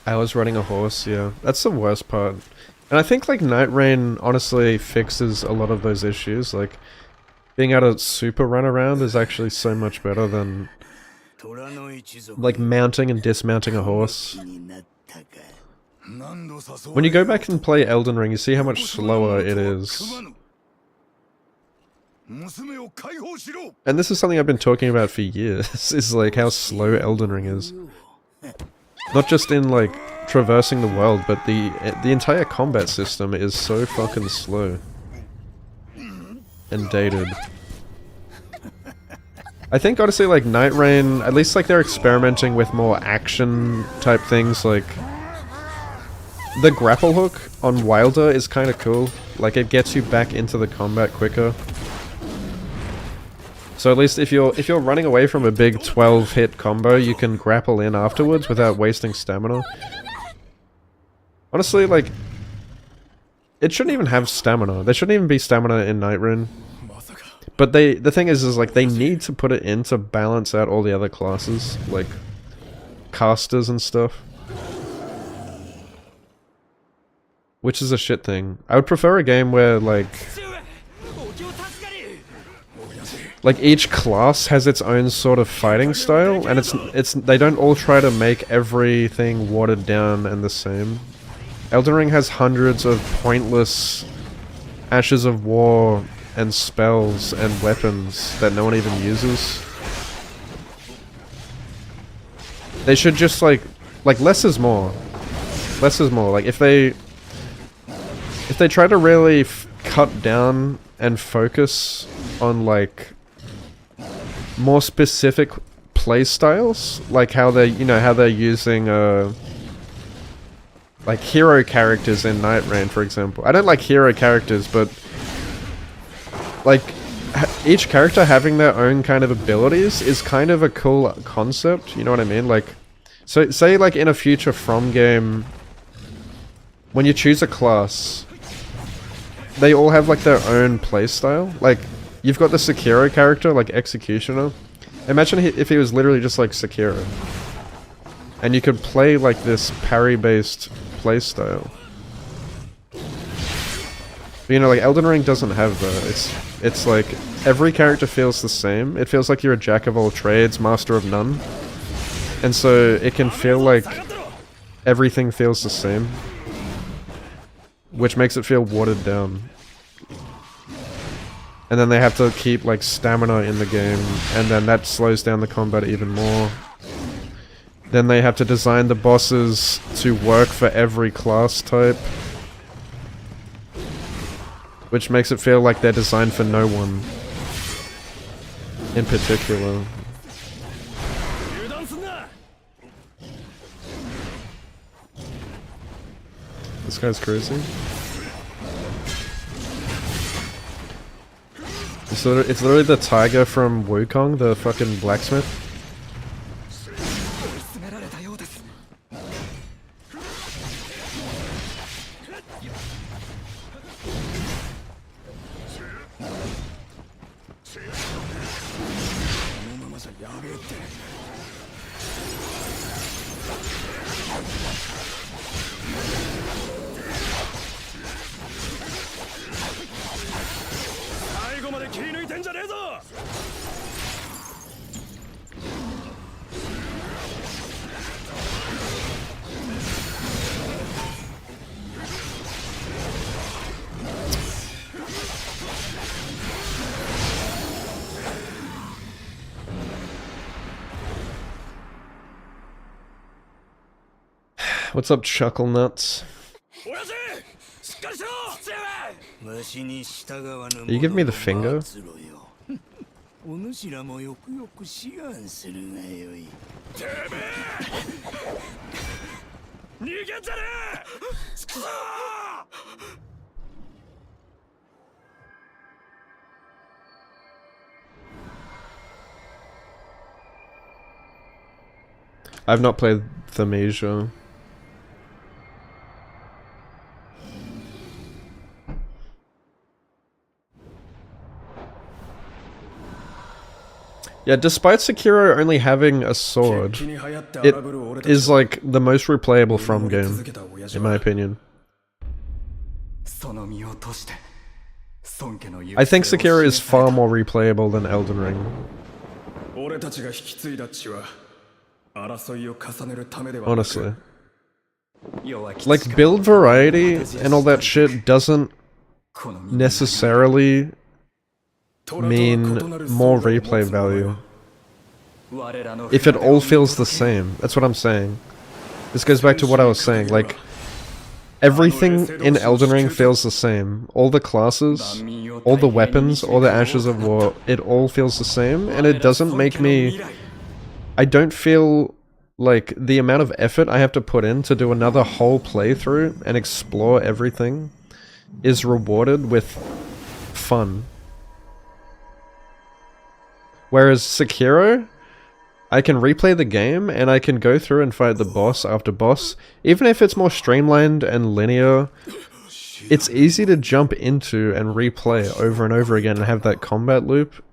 I was running a horse, yeah. That's the worst part. And I think like Night Rain honestly fixes a lot of those issues. Like, being able to super run around is actually so much better than like mounting and dismounting a horse. When you go back and play Elden Ring, you see how much slower it is. 娘を解放しろ。 And this is something I've been talking about for years, is like how slow Elden Ring is. Not just in like traversing the world, but the entire combat system is so fucking slow. And dated. I think honestly like Night Rain, at least like they're experimenting with more action type things, like the grapple hook on Wilder is kind of cool. Like it gets you back into the combat quicker. So at least if you're running away from a big 12 hit combo, you can grapple in afterwards without wasting stamina. Honestly, like it shouldn't even have stamina. There shouldn't even be stamina in Night Rain. But the thing is like they need to put it in to balance out all the other classes, like casters and stuff. Which is a shit thing. I would prefer a game where like each class has its own sort of fighting style, and it's they don't all try to make everything watered down and the same. Elden Ring has hundreds of pointless Ashes of War and spells and weapons that no one even uses. They should just like less is more. Less is more. Like if they try to really cut down and focus on like more specific play styles, like how they're using like hero characters in Night Rain, for example. I don't like hero characters, but like each character having their own kind of abilities is kind of a cool concept, you know what I mean? Like, so say like in a future From game, when you choose a class, they all have like their own playstyle. Like, you've got the Sekiro character, like Executioner. Imagine if he was literally just like Sekiro. And you could play like this parry-based playstyle. But, you know, like Elden Ring doesn't have that. It's like every character feels the same. It feels like you're a jack of all trades, master of none. And so it can feel like everything feels the same. Which makes it feel watered down. And then they have to keep like stamina in the game, and then that slows down the combat even more. Then they have to design the bosses to work for every class type. Which makes it feel like they're designed for no one in particular. This guy's crazy. It's literally the tiger from Wukong, the fucking blacksmith. What's up, Chuckle Nuts? Are you giving me the finger? I've not played Themisia. Yeah, despite Sekiro only having a sword, it is like the most replayable From game, in my opinion. I think Sekiro is far more replayable than Elden Ring. Honestly. Like, build variety and all that shit doesn't necessarily mean more replay value. 我らの If it all feels the same. That's what I'm saying. This goes back to what I was saying, like, everything in Elden Ring feels the same. All the classes, all the weapons, all the Ashes of War, it all feels the same, and it doesn't make me... I don't feel like the amount of effort I have to put in to do another whole playthrough and explore everything is rewarded with fun. Whereas Sekiro, I can replay the game and I can go through and fight the boss after boss. Even if it's more streamlined and linear, it's easy to jump into and replay over and over again and have that combat loop,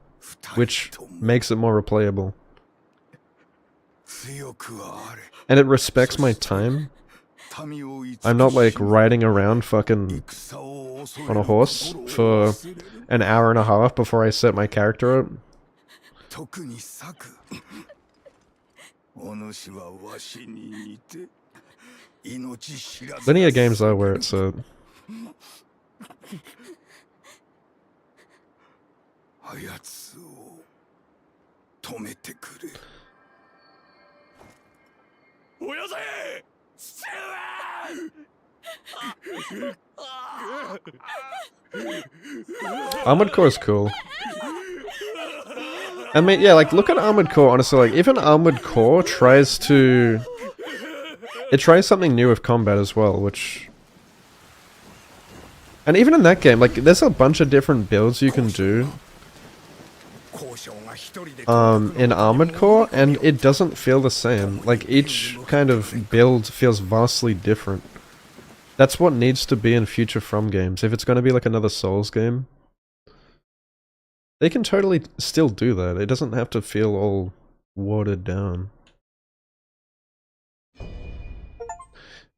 which makes it more replayable. And it respects my time. I'm not like riding around fucking on a horse for an hour and a half before I set my character up. Linear games are where it's at. およせ父上 Armored Core is cool. I mean, yeah, like, look at Armored Core, honestly, like, even Armored Core tries to... It tries something new with combat as well, which... And even in that game, like, there's a bunch of different builds you can do in Armored Core, and it doesn't feel the same. Like, each kind of build feels vastly different. That's what needs to be in future From games. If it's going to be like another Souls game, they can totally still do that. It doesn't have to feel all watered down.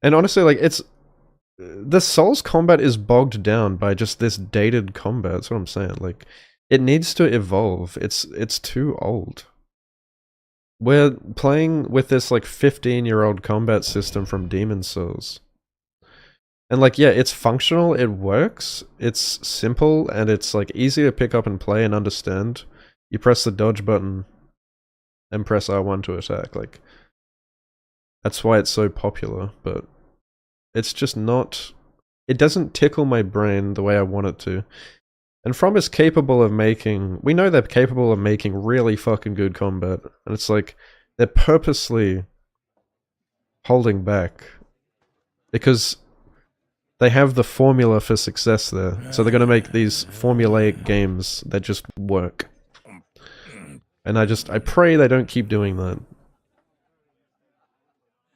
And honestly, like, it's... The Souls combat is bogged down by just this dated combat, that's what I'm saying. Like, it needs to evolve. It's too old. We're playing with this, like, 15-year-old combat system from Demon's Souls. And, like, yeah, it's functional, it works, it's simple, and it's, like, easy to pick up and play and understand. You press the dodge button and press R1 to attack, like... That's why it's so popular, but... It's just not... It doesn't tickle my brain the way I want it to. And From is capable of making... We know they're capable of making really fucking good combat. And it's like, they're purposely holding back. Because they have the formula for success there. So they're gonna make these formulaic games that just work. And I pray they don't keep doing that.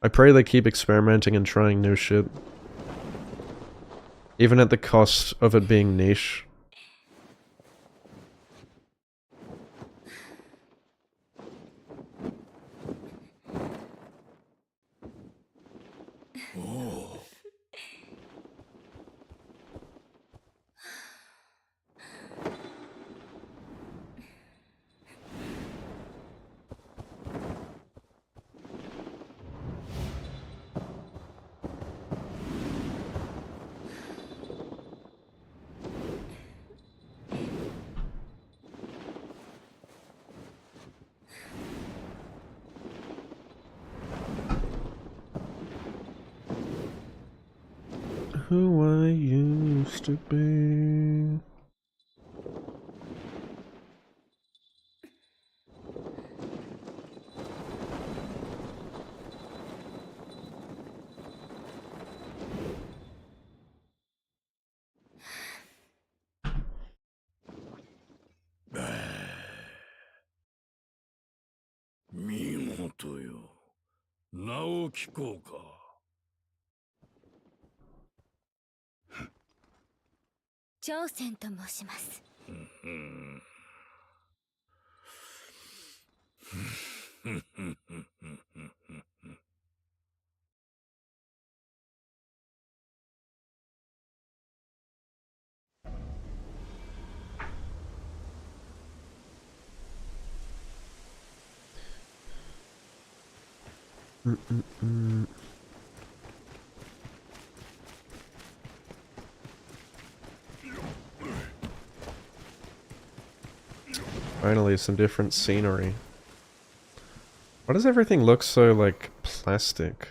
I pray they keep experimenting and trying new shit. Even at the cost of it being niche. Who I used to be. Migotoよ。名を聞こうか。朝鮮と申します。Finally, some different scenery. Why does everything look so, like, plastic?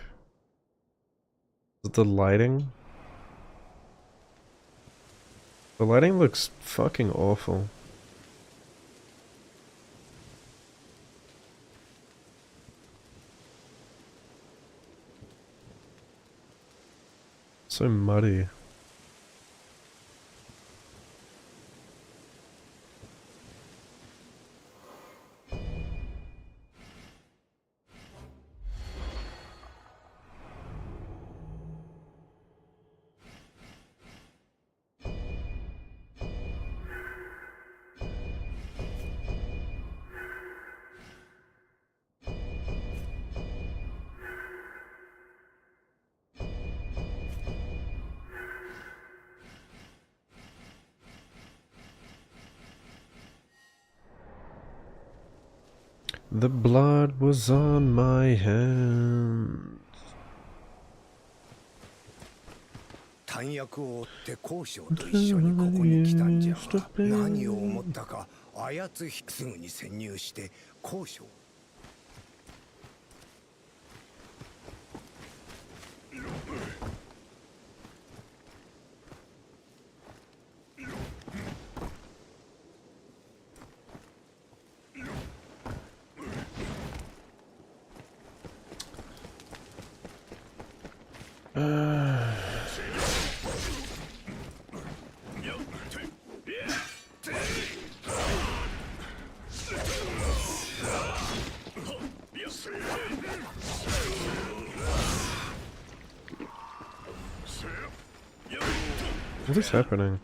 Is it the lighting? The lighting looks fucking awful. So muddy. The blood was on my hands. 弾薬を追って交渉と一緒にここに来たんじゃが、何を思ったか操りすぐに潜入して交渉。What is happening?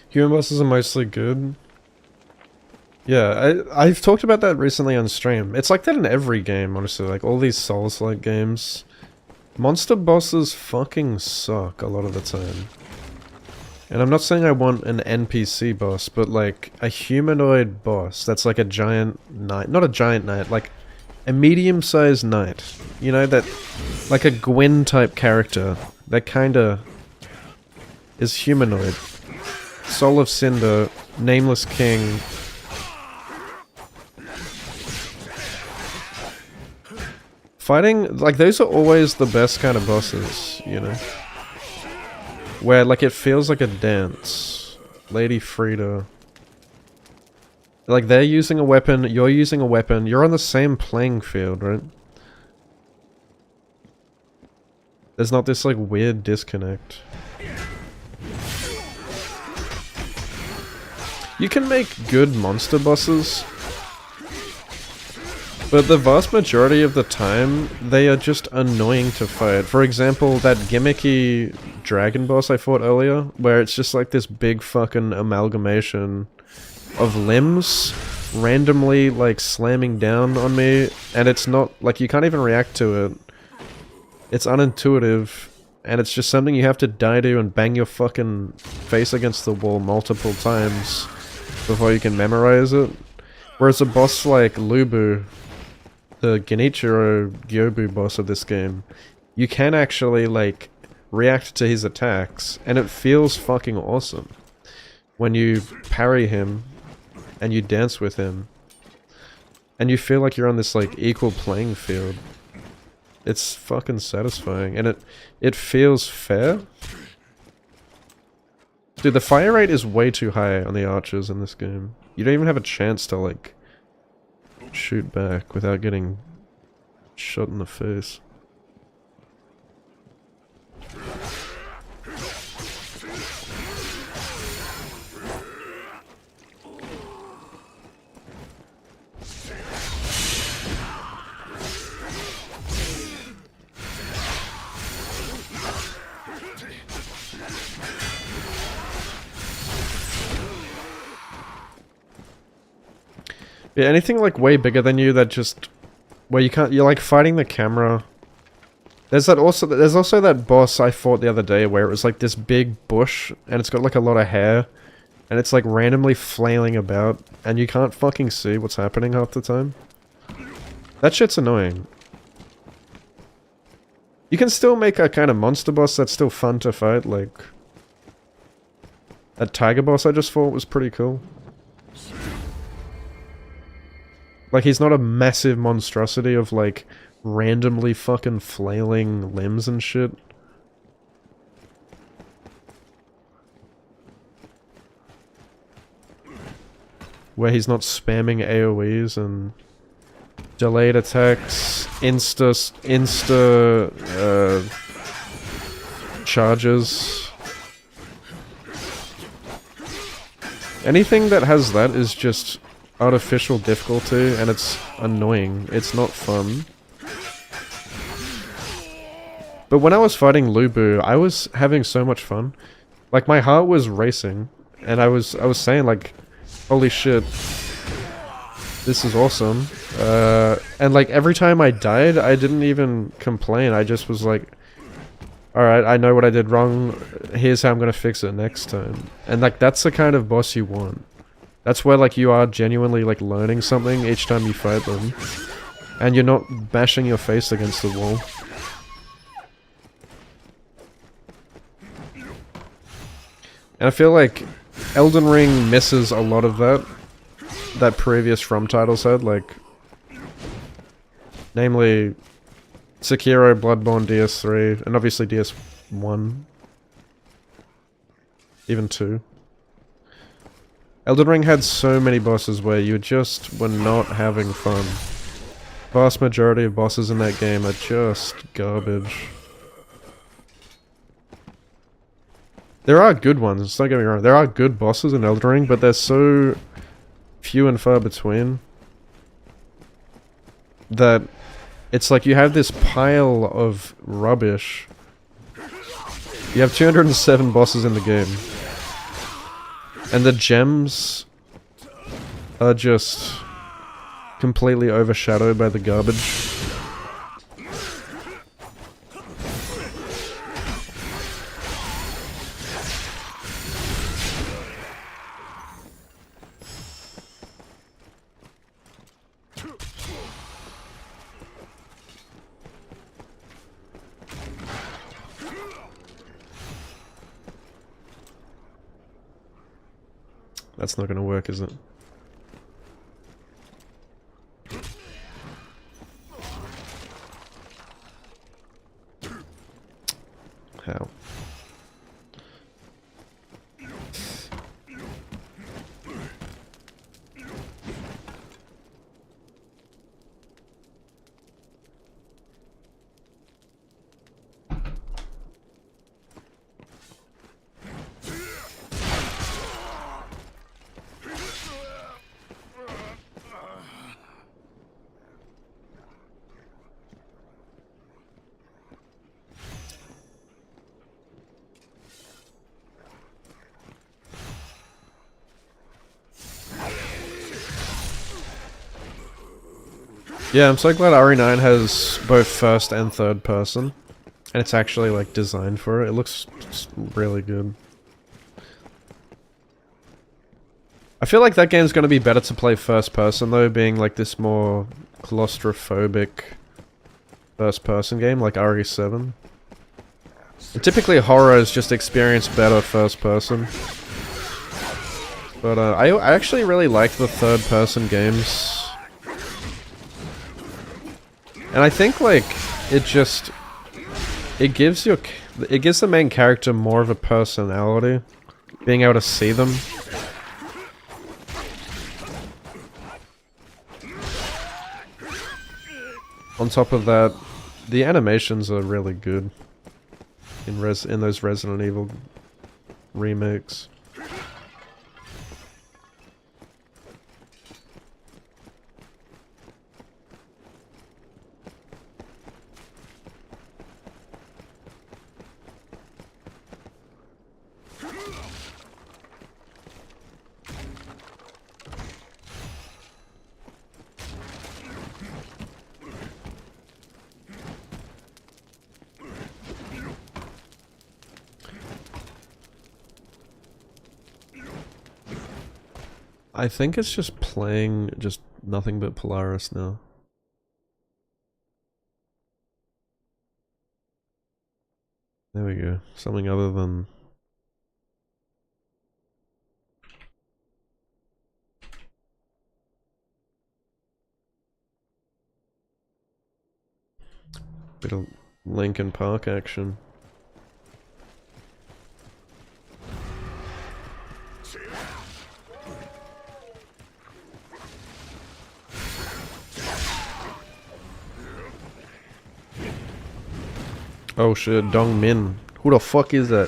Human bosses are mostly good. Yeah, I've talked about that recently on stream. It's like that in every game, honestly. Like, all these Souls-like games. Monster bosses fucking suck a lot of the time. And I'm not saying I want an NPC boss, but like, a humanoid boss that's like a giant knight. Not a giant knight, like a medium-sized knight. You know, that... like a Gwyn-type character. That kinda... is humanoid. Soul of Cinder, Nameless King... Fighting, like, those are always the best kind of bosses, you know? Where, like, it feels like a dance. Lady Frida. Like, they're using a weapon, you're using a weapon, you're on the same playing field, right? There's not this, like, weird disconnect. You can make good monster bosses, but the vast majority of the time, they are just annoying to fight. For example, that gimmicky dragon boss I fought earlier, where it's just like this big fucking amalgamation of limbs randomly like slamming down on me, and it's not, like, you can't even react to it. It's unintuitive, and it's just something you have to die to and bang your fucking face against the wall multiple times before you can memorize it. Whereas a boss like Lubu, the Genichiro Gyobu boss of this game, you can actually, like, react to his attacks, and it feels fucking awesome. When you parry him, and you dance with him, and you feel like you're on this, like, equal playing field. It's fucking satisfying, and it feels fair. Dude, the fire rate is way too high on the archers in this game. You don't even have a chance to, like, shoot back without getting shot in the face. Yeah, anything like way bigger than you that just... where you can't... you're like fighting the camera There's also that boss I fought the other day where it was like this big bush and it's got like a lot of hair and it's like randomly flailing about and you can't fucking see what's happening half the time. That shit's annoying. You can still make a kind of monster boss that's still fun to fight, like that tiger boss I just fought was pretty cool. Like he's not a massive monstrosity of like randomly fucking flailing limbs and shit. Where he's not spamming AoEs and delayed attacks, insta charges. Anything that has that is just artificial difficulty and it's annoying. It's not fun. But when I was fighting Lu Bu, I was having so much fun. Like my heart was racing and I was saying like, holy shit, this is awesome. And like every time I died, I didn't even complain. I just was like, alright, I know what I did wrong. Here's how I'm gonna fix it next time. And like that's the kind of boss you want. That's where like you are genuinely like learning something each time you fight them. And you're not bashing your face against the wall. And I feel like Elden Ring misses a lot of that previous From titles had, like namely Sekiro, Bloodborne, DS3, and obviously DS1. Even 2. Elden Ring had so many bosses where you just were not having fun. Vast majority of bosses in that game are just garbage. There are good ones, don't get me wrong. There are good bosses in Elden Ring, but they're so few and far between that it's like you have this pile of rubbish. You have 207 bosses in the game. And the gems are just completely overshadowed by the garbage. That's not gonna work, is it? How? Yeah, I'm so glad RE9 has both first and third person. And it's actually like designed for it. It looks really good. I feel like that game's gonna be better to play first person though, being like this more claustrophobic first person game like RE7. And typically horrors just experience better first person. But I actually really like the third person games. And I think like it gives the main character more of a personality, being able to see them. On top of that, the animations are really good in those Resident Evil remakes. I think it's just playing just nothing but Polaris now. There we go. Something other than... Bit of Linkin Park action. Oh shit, Dong Min. Who the fuck is that?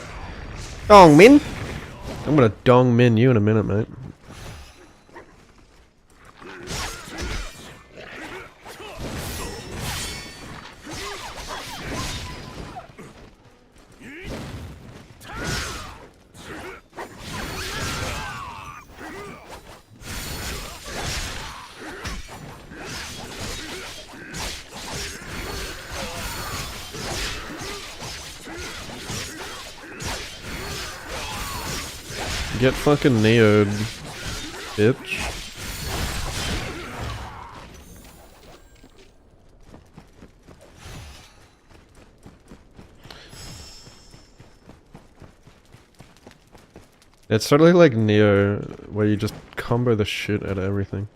Dong Min? I'm gonna Dong Min you in a minute, mate. Get fucking Neo'd, bitch. It's totally like Neo, where you just combo the shit out of everything.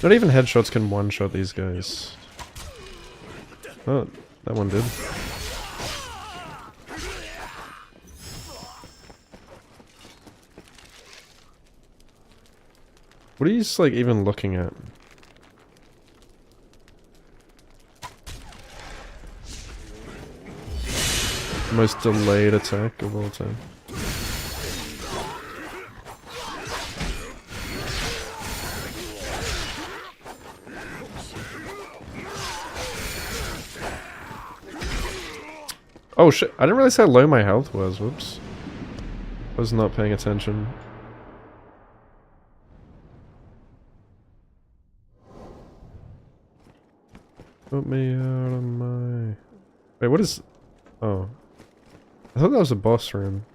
Not even headshots can one-shot these guys. Oh, that one did. What are you just, like, even looking at? Most delayed attack of all time. Oh shit, I didn't realize how low my health was, whoops. I was not paying attention. Put me out of my... Wait, what is... Oh. I thought that was a boss room.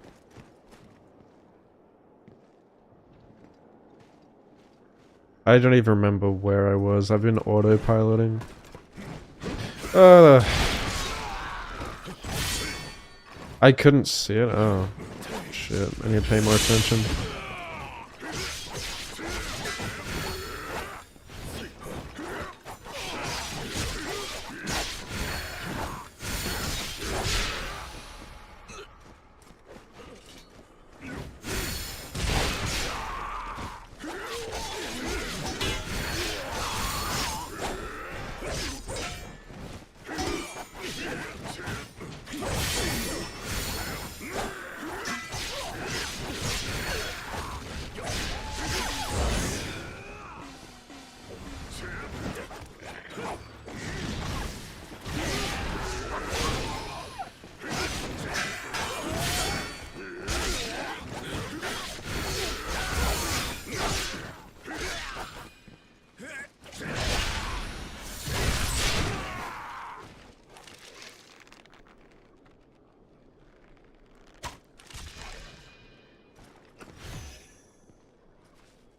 I don't even remember where I was. I've been autopiloting. I couldn't see it. Oh. Shit. I need to pay more attention.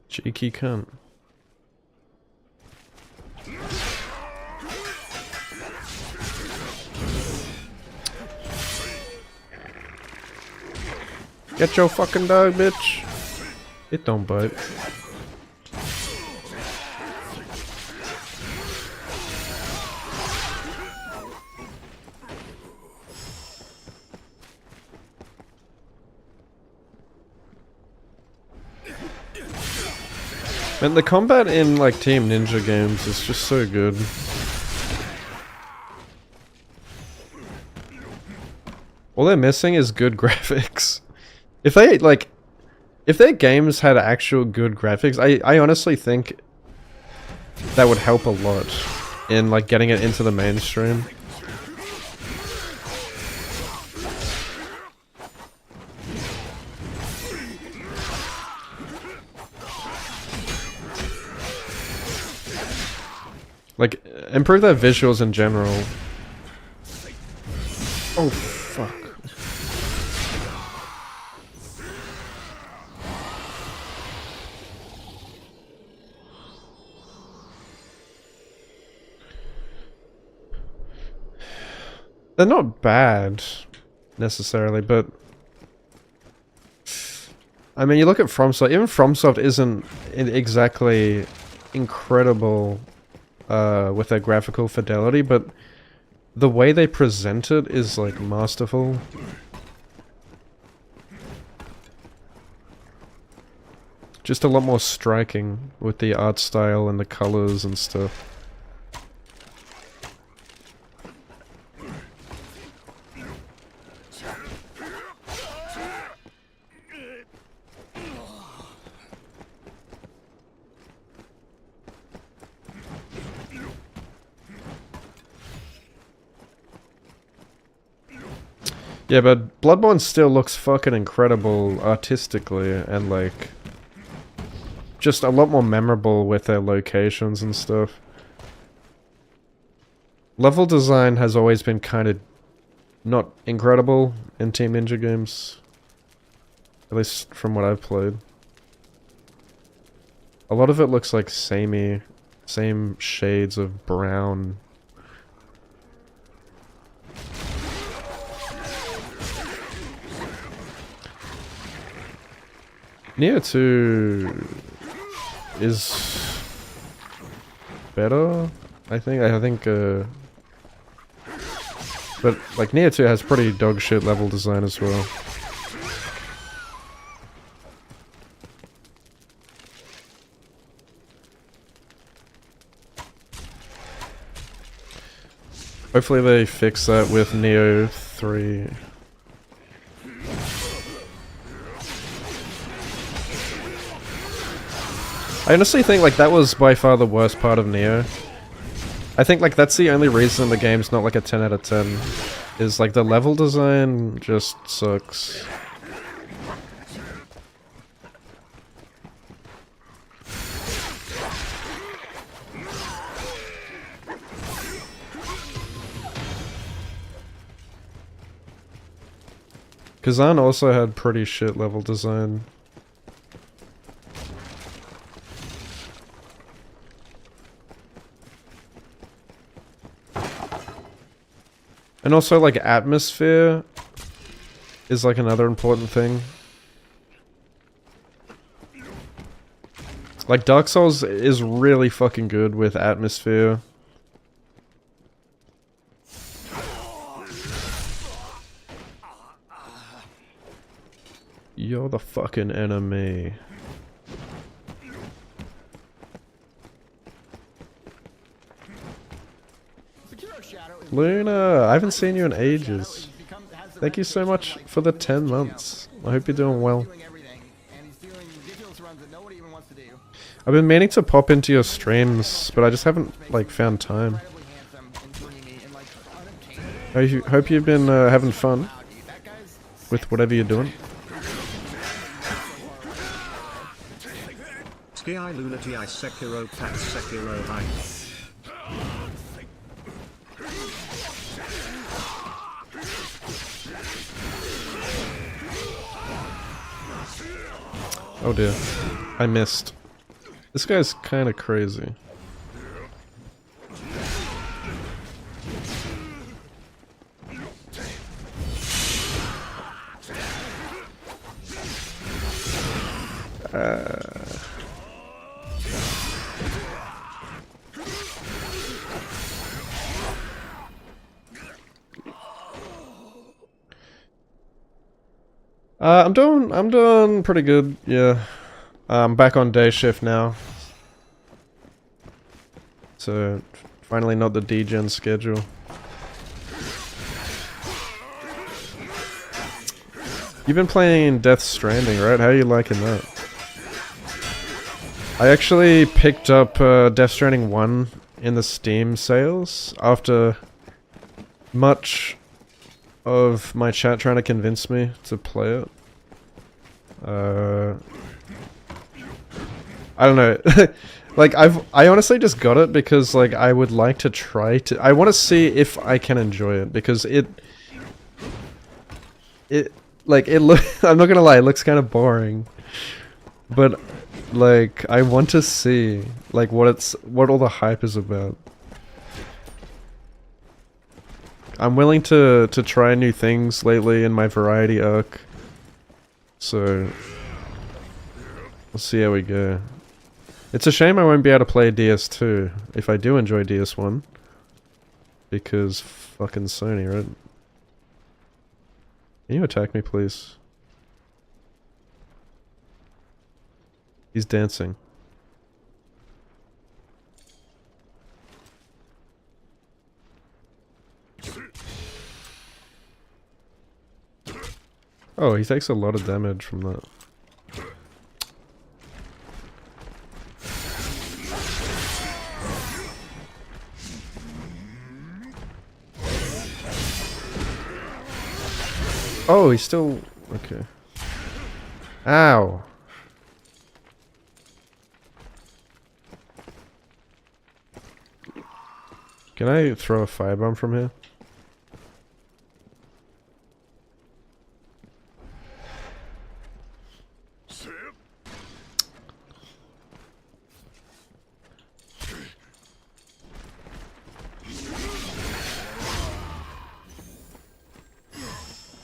Cheeky cunt. Get your fucking dog, bitch. It don't bite. And the combat in like Team Ninja games is just so good. All they're missing is good graphics. If they like, if their games had actual good graphics, I honestly think that would help a lot in like getting it into the mainstream. Like, improve their visuals in general. Oh, fuck. They're not bad, necessarily, but... I mean, you look at FromSoft, even FromSoft isn't exactly incredible with their graphical fidelity, but the way they present it is, like, masterful. Just a lot more striking with the art style and the colors and stuff. Yeah, but Bloodborne still looks fucking incredible artistically and like just a lot more memorable with their locations and stuff. Level design has always been kind of not incredible in Team Ninja games. At least from what I've played. A lot of it looks like samey, same shades of brown. Neo 2 is better, I think, but like Neo 2 has pretty dog shit level design as well. Hopefully they fix that with Neo 3. I honestly think like that was by far the worst part of Neo. I think like that's the only reason the game's not like a 10 out of 10. Is like the level design just sucks. Kazan also had pretty shit level design. And also, like, atmosphere is, like, another important thing. Like, Dark Souls is really fucking good with atmosphere. You're the fucking enemy. Luna, I haven't seen you in ages. Thank you so much for the 10 months. I hope you're doing well. I've been meaning to pop into your streams, but I just haven't, like, found time. I hope you've been having fun with whatever you're doing. Ski Lunati I Sekiro Pat Sekiro I. Oh dear. I missed. This guy's kinda crazy. I'm doing pretty good, yeah. I'm back on day shift now. So, finally not the degen schedule. You've been playing Death Stranding, right? How are you liking that? I actually picked up Death Stranding 1 in the Steam sales after much of my chat trying to convince me to play it. I don't know. Like, I honestly just got it because, like, I would like to try to... I want to see if I can enjoy it, because it like it look. I'm not gonna lie, it looks kind of boring, but like I want to see like what all the hype is about. I'm willing to try new things lately in my variety arc, so we'll see how we go. It's a shame I won't be able to play DS2 if I do enjoy DS1, because fucking Sony, right? Can you attack me, please? He's dancing. Oh, he takes a lot of damage from that. Oh, he's still... okay. Ow! Can I throw a firebomb from here?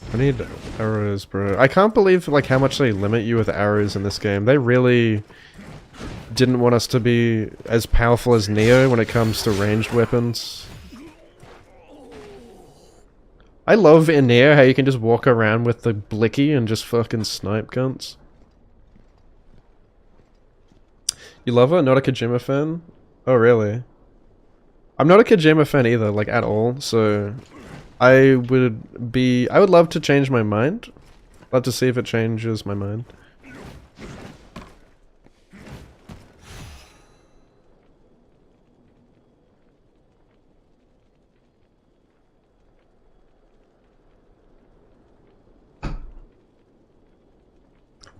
I need arrows, bro. I can't believe like how much they limit you with arrows in this game. They really didn't want us to be as powerful as Neo when it comes to ranged weapons. I love in Neo how you can just walk around with the blicky and just fucking snipe guns. You love her? Not a Kojima fan? Oh really? I'm not a Kojima fan either, like at all, so... I would love to change my mind. Love to see if it changes my mind.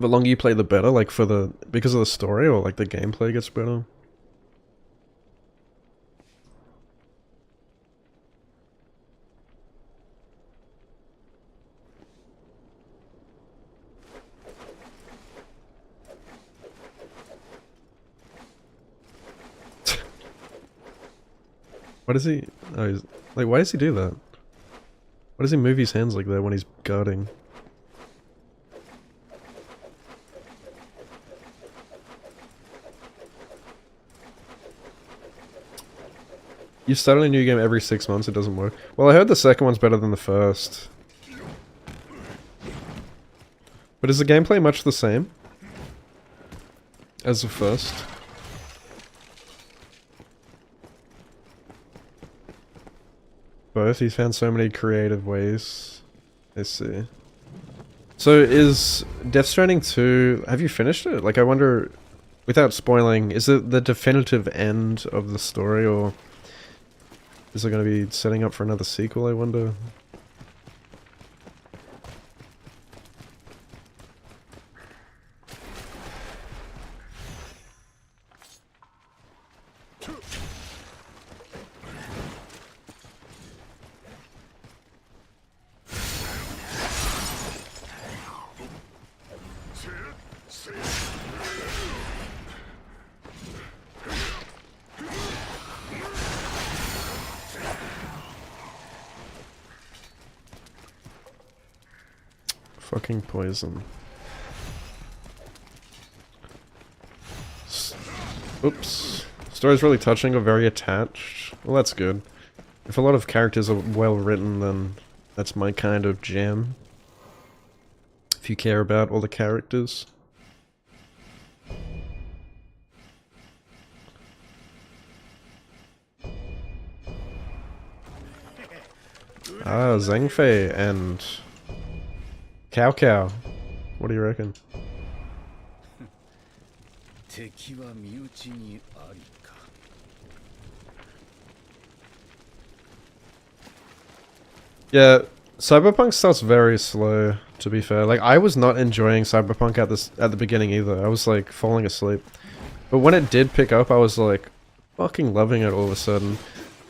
The longer you play the better, like because of the story or like the gameplay gets better. What does he... oh, he's, like, why does he do that? Why does he move his hands like that when he's guarding? You start a new game every 6 months, it doesn't work. Well, I heard the second one's better than the first. But is the gameplay much the same as the first? Both. He's found so many creative ways. I see. So is Death Stranding 2... have you finished it? Like I wonder, without spoiling, is it the definitive end of the story, or is it going to be setting up for another sequel, I wonder? Fucking poison. Oops. Story's really touching or very attached. Well, that's good. If a lot of characters are well written, then that's my kind of jam. If you care about all the characters. Ah, Zhang Fei and Cao Cao. What do you reckon? Yeah, Cyberpunk starts very slow, to be fair. Like, I was not enjoying Cyberpunk at the beginning either. I was like falling asleep. But when it did pick up, I was like fucking loving it all of a sudden.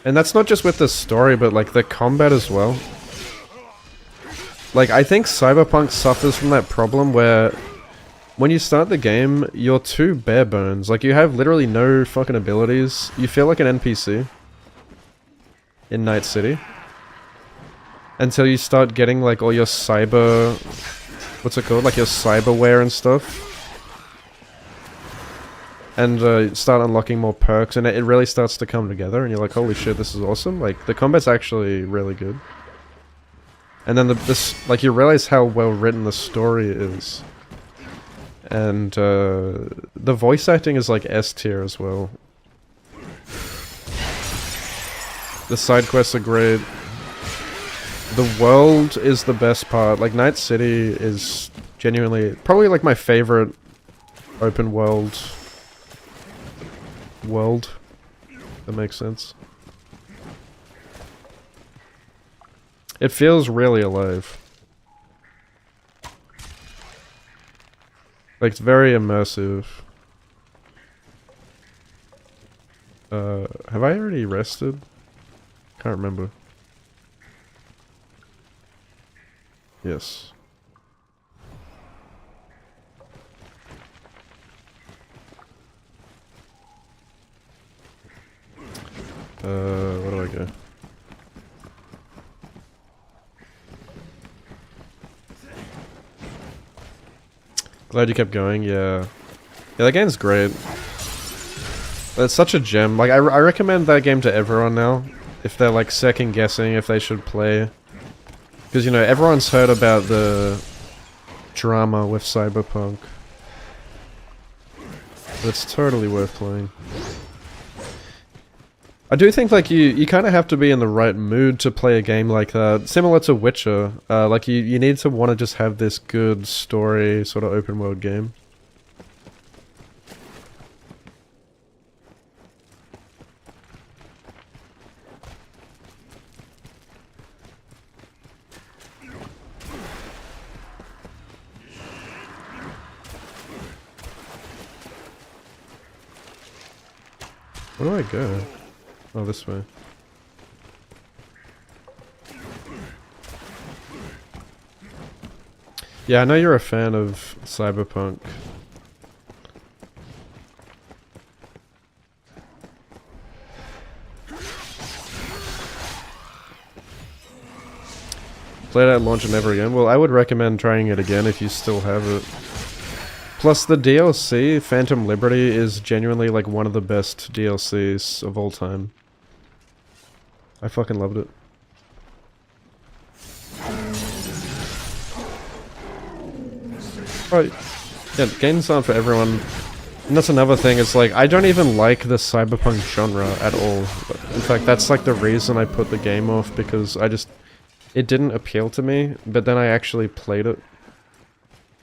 And that's not just with the story, but like the combat as well. Like, I think Cyberpunk suffers from that problem where when you start the game, you're too bare bones. Like, you have literally no fucking abilities. You feel like an NPC in Night City. Until you start getting, like, all your cyber... What's it called? Like, your cyberware and stuff. And start unlocking more perks, and it really starts to come together, and you're like, holy shit, this is awesome. Like, the combat's actually really good. And then like, you realize how well written the story is. And the voice acting is like S tier as well. The side quests are great. The world is the best part. Like, Night City is genuinely probably like my favorite open world. That makes sense. It feels really alive. Like, it's very immersive. Have I already rested? Can't remember. Yes. Where do I go? Glad you kept going, yeah. Yeah, that game's great. It's such a gem. Like, I recommend that game to everyone now. If they're, like, second guessing if they should play. Because, you know, everyone's heard about the drama with Cyberpunk. But it's totally worth playing. I do think, like, you kind of have to be in the right mood to play a game like that. Similar to Witcher. Like, you need to want to just have this good story, sort of open world game. Where do I go? Oh, this way. Yeah, I know you're a fan of Cyberpunk. Played at launch and never again. Well, I would recommend trying it again if you still have it. Plus, the DLC, Phantom Liberty, is genuinely like one of the best DLCs of all time. I fucking loved it. Right. Yeah, games aren't for everyone. And that's another thing, it's like, I don't even like the Cyberpunk genre at all. In fact, that's like the reason I put the game off, because it didn't appeal to me, but then I actually played it.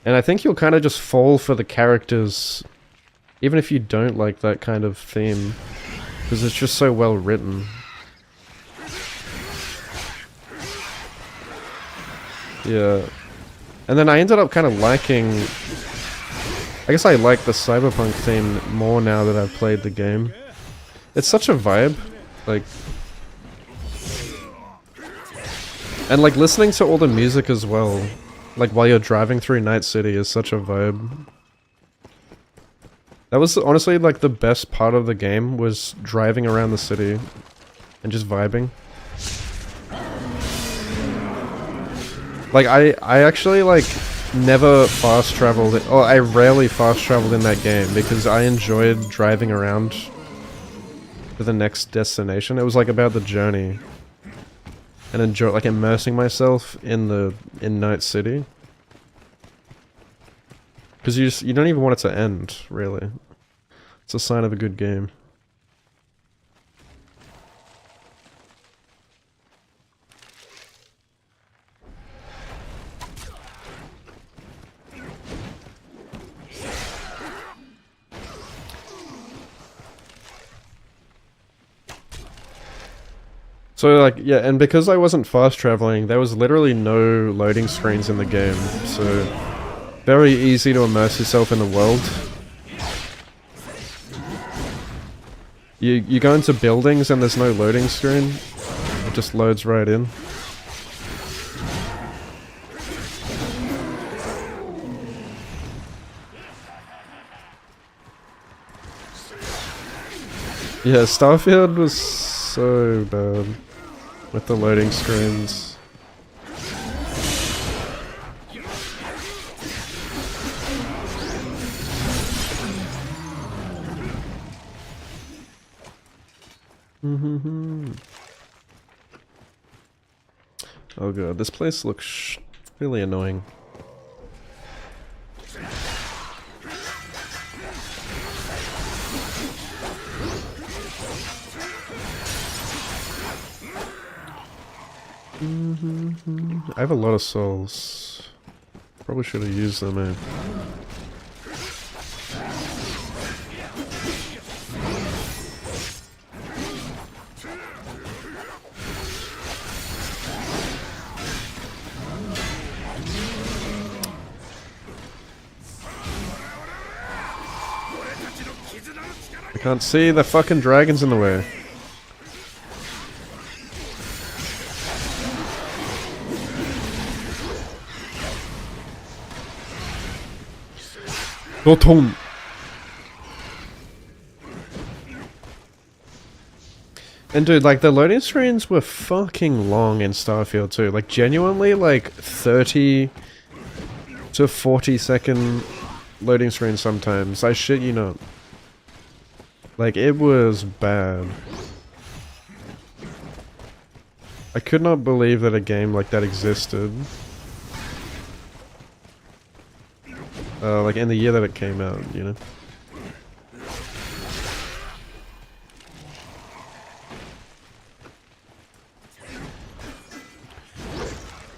And I think you'll kind of just fall for the characters, even if you don't like that kind of theme, because it's just so well written. Yeah. And then I ended up kind of liking... I guess I like the Cyberpunk theme more now that I've played the game. It's such a vibe. Like... And like listening to all the music as well, like while you're driving through Night City, is such a vibe. That was honestly like the best part of the game, was driving around the city and just vibing. Like I actually like never fast traveled, or I rarely fast traveled in that game, because I enjoyed driving around to the next destination. It was like about the journey. And enjoy, like, immersing myself in Night City. Because you don't even want it to end, really. It's a sign of a good game. So, like, yeah, and because I wasn't fast traveling, there was literally no loading screens in the game, so very easy to immerse yourself in the world. You go into buildings and there's no loading screen, it just loads right in. Yeah, Starfield was so bad with the loading screens. Oh god, this place looks really annoying. I have a lot of souls. Probably should have used them, eh? I can't see, the fucking dragon's in the way. Doton. And dude, like, the loading screens were fucking long in Starfield too. Like, genuinely, like, 30 to 40 second loading screens sometimes. I shit you not. Like, it was bad. I could not believe that a game like that existed. Like, in the year that it came out, you know?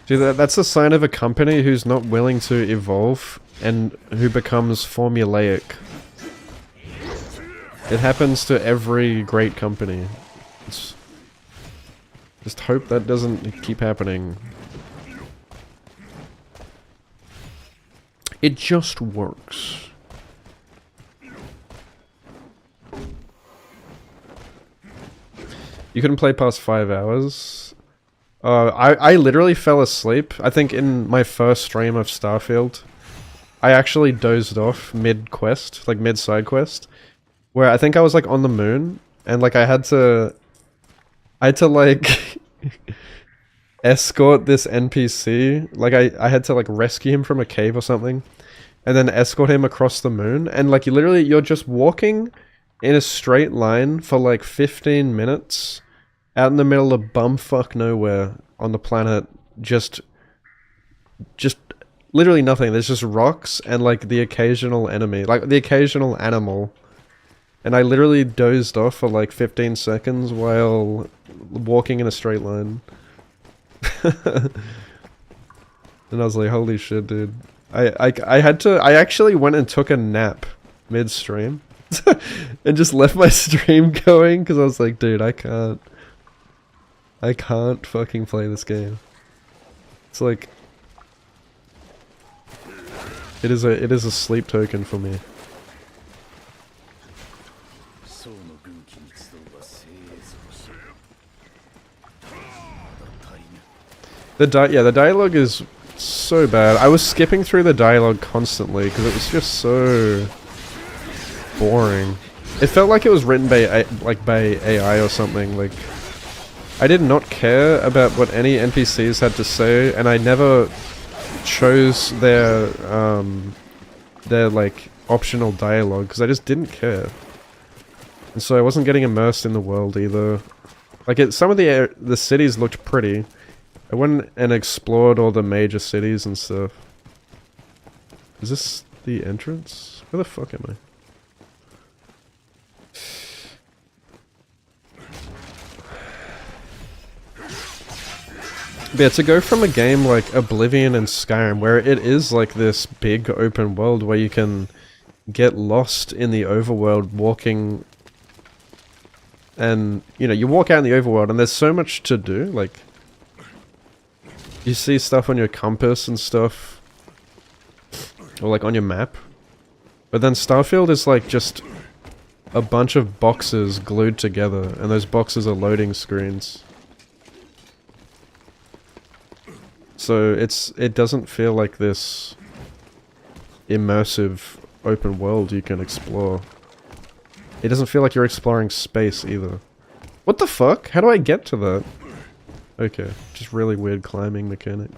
Dude, that's a sign of a company who's not willing to evolve and who becomes formulaic. It happens to every great company. Just hope that doesn't keep happening. It just works. You couldn't play past 5 hours? I literally fell asleep. I think in my first stream of Starfield, I actually dozed off mid-quest, like mid-side quest, where I think I was like on the moon, and like I had to like escort this NPC. Like I had to like rescue him from a cave or something, and then escort him across the moon. And like you're just walking in a straight line for like 15 minutes out in the middle of bumfuck nowhere on the planet. Just literally nothing. There's just rocks and like the occasional enemy, like the occasional animal. And I literally dozed off for like 15 seconds while walking in a straight line. And I was like, holy shit, dude. I actually went and took a nap mid-stream. And just left my stream going because I was like, dude, I can't fucking play this game. It's like, it is a sleep token for me. The dialogue is so bad. I was skipping through the dialogue constantly because it was just so boring. It felt like it was written by AI or something. Like, I did not care about what any NPCs had to say, and I never chose their like optional dialogue because I just didn't care. And so I wasn't getting immersed in the world either. Like, some of the cities looked pretty. I went and explored all the major cities and stuff. Is this the entrance? Where the fuck am I? But yeah, to go from a game like Oblivion and Skyrim, where it is like this big open world where you can get lost in the overworld walking, and you know, you walk out in the overworld and there's so much to do. Like, you see stuff on your compass and stuff, or like on your map. But then Starfield is like just a bunch of boxes glued together, and those boxes are loading screens. So it doesn't feel like this immersive open world you can explore. it doesn't feel like you're exploring space either. What the fuck? How do I get to that? Okay, just really weird climbing mechanics.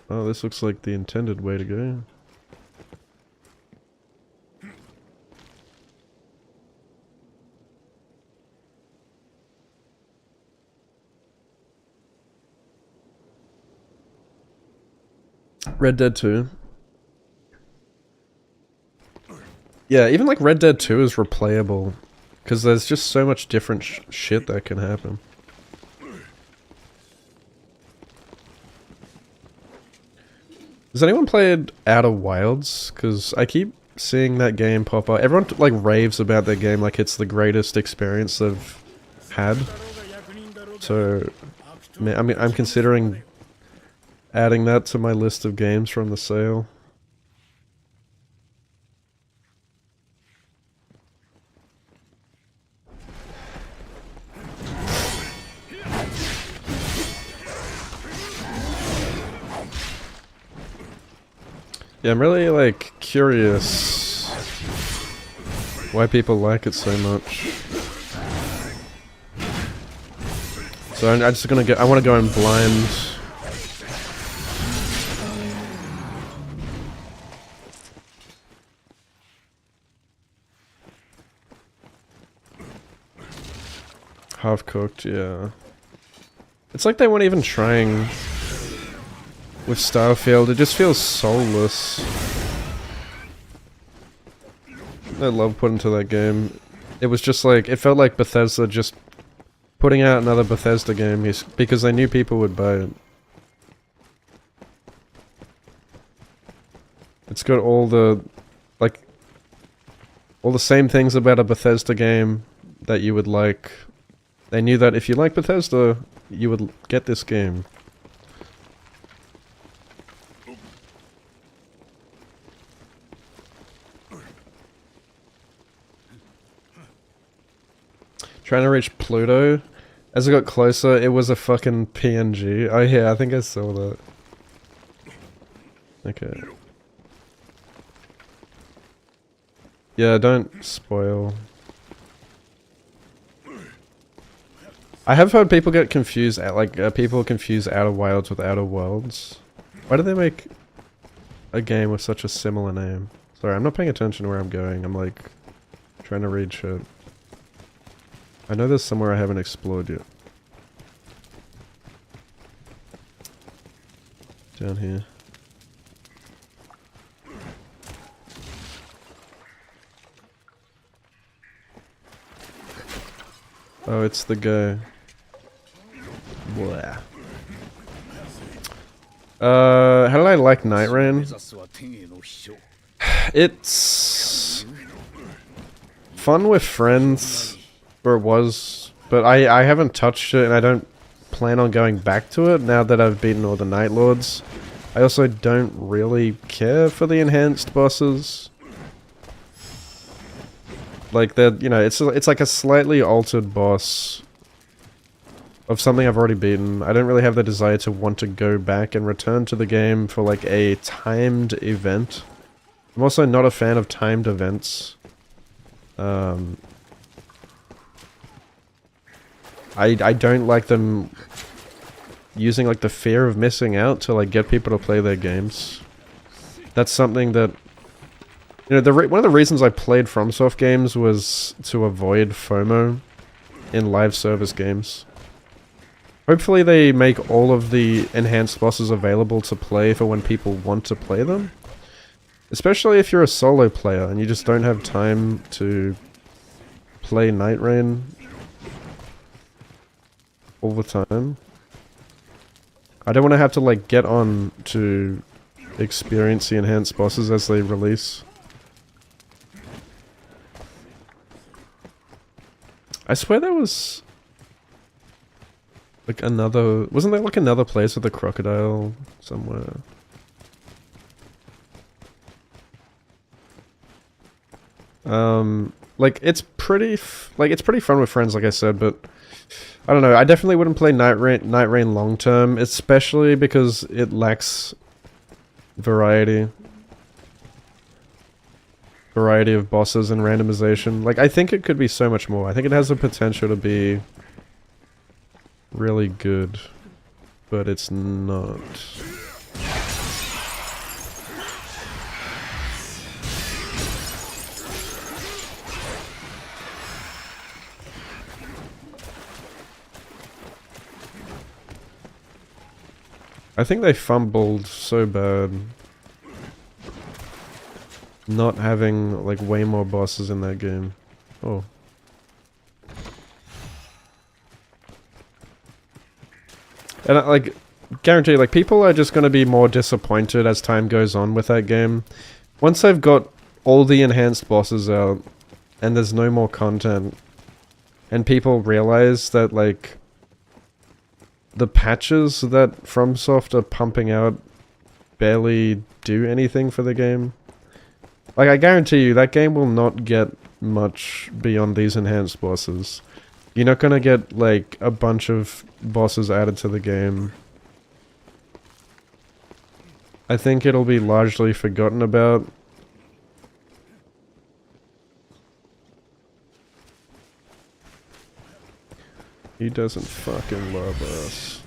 Oh, this looks like the intended way to go. Red Dead 2. Yeah, even like Red Dead 2 is replayable. Because there's just so much different shit that can happen. Has anyone played Outer Wilds? Because I keep seeing that game pop up. Everyone like raves about that game like it's the greatest experience they've had. So, I mean, I'm considering adding that to my list of games from the sale. Yeah, I'm really like curious why people like it so much. So I'm just gonna I want to go in blind. Half cooked, yeah. It's like they weren't even trying with Starfield. It just feels soulless. I love put into that game. It was just like, it felt like Bethesda just putting out another Bethesda game because they knew people would buy it. It's got all the, like, all the same things about a Bethesda game that you would like. They knew that if you like Bethesda, you would get this game. Trying to reach Pluto. As I got closer, it was a fucking PNG. Oh yeah, I think I saw that. Okay. Yeah, don't spoil. I have heard people get confused, people confuse Outer Wilds with Outer Worlds. Why do they make a game with such a similar name? Sorry, I'm not paying attention to where I'm going. I'm like, trying to read shit. I know there's somewhere I haven't explored yet. Down here. Oh, it's the guy. Blah. How did I like Night Rain? It's fun with friends, or it was, but I haven't touched it and I don't plan on going back to it now that I've beaten all the Night Lords. I also don't really care for the enhanced bosses. Like that, you know, it's like a slightly altered boss of something I've already beaten. I don't really have the desire to want to go back and return to the game for like a timed event. I'm also not a fan of timed events. I don't like them using like the fear of missing out to like get people to play their games. That's something that, you know, one of the reasons I played FromSoft games was to avoid FOMO in live service games. Hopefully they make all of the enhanced bosses available to play for when people want to play them. Especially if you're a solo player and you just don't have time to play Night Rain all the time. I don't want to have to like get on to experience the enhanced bosses as they release. I swear there was like another, wasn't there like another place with a crocodile somewhere? Like it's pretty fun with friends, like I said, but I don't know, I definitely wouldn't play Night Rain long term, especially because it lacks variety. variety of bosses and randomization. Like, I think it could be so much more. I think it has the potential to be really good, but it's not. I think they fumbled so bad not having like way more bosses in that game. Oh. And like, guarantee, like, people are just gonna be more disappointed as time goes on with that game. Once they've got all the enhanced bosses out, and there's no more content, and people realize that, like, the patches that FromSoft are pumping out barely do anything for the game. Like, I guarantee you, that game will not get much beyond these enhanced bosses. You're not gonna get, like, a bunch of bosses added to the game. I think it'll be largely forgotten about. He doesn't fucking love us.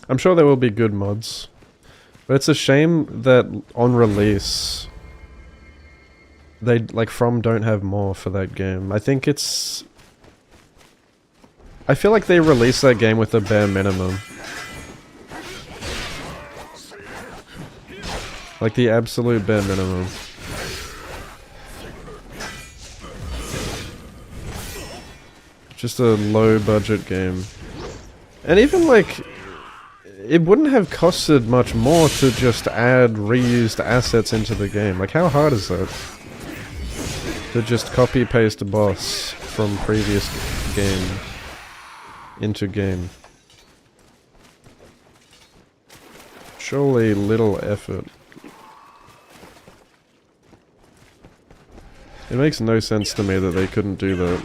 I'm sure there will be good mods. But it's a shame that on release they, like, From don't have more for that game. I think it's... I feel like they released that game with a bare minimum. Like the absolute bare minimum. Just a low budget game. And even like, it wouldn't have costed much more to just add reused assets into the game. Like, how hard is that? To just copy paste a boss from previous game into game. Surely little effort. It makes no sense to me that they couldn't do that.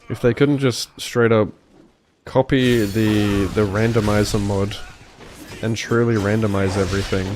If they couldn't just straight up copy the randomizer mod and truly randomize everything.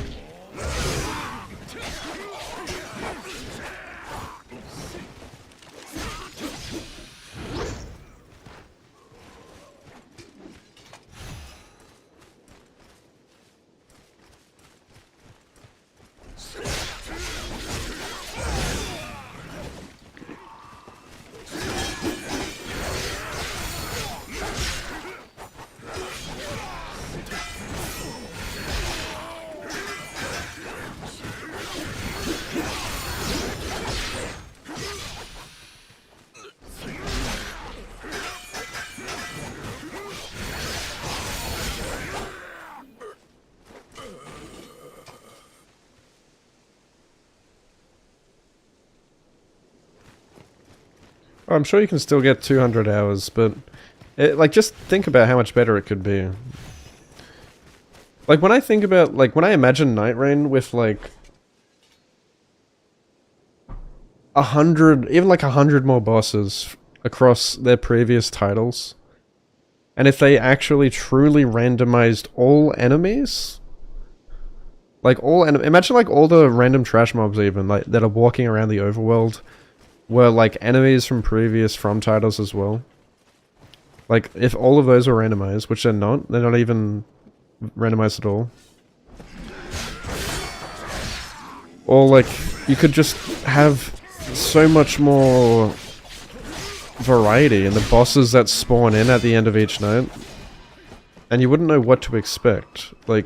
I'm sure you can still get 200 hours, but like, just think about how much better it could be. Like, when I think about, like, when I imagine Night Rain with, like, 100, even like 100 more bosses across their previous titles, and if they actually truly randomized all enemies, like, imagine, like, all the random trash mobs even, like, that are walking around the overworld, were like enemies from previous From titles as well. Like, if all of those were randomized, which they're not even randomized at all. Or like, you could just have so much more variety in the bosses that spawn in at the end of each night. And you wouldn't know what to expect. Like,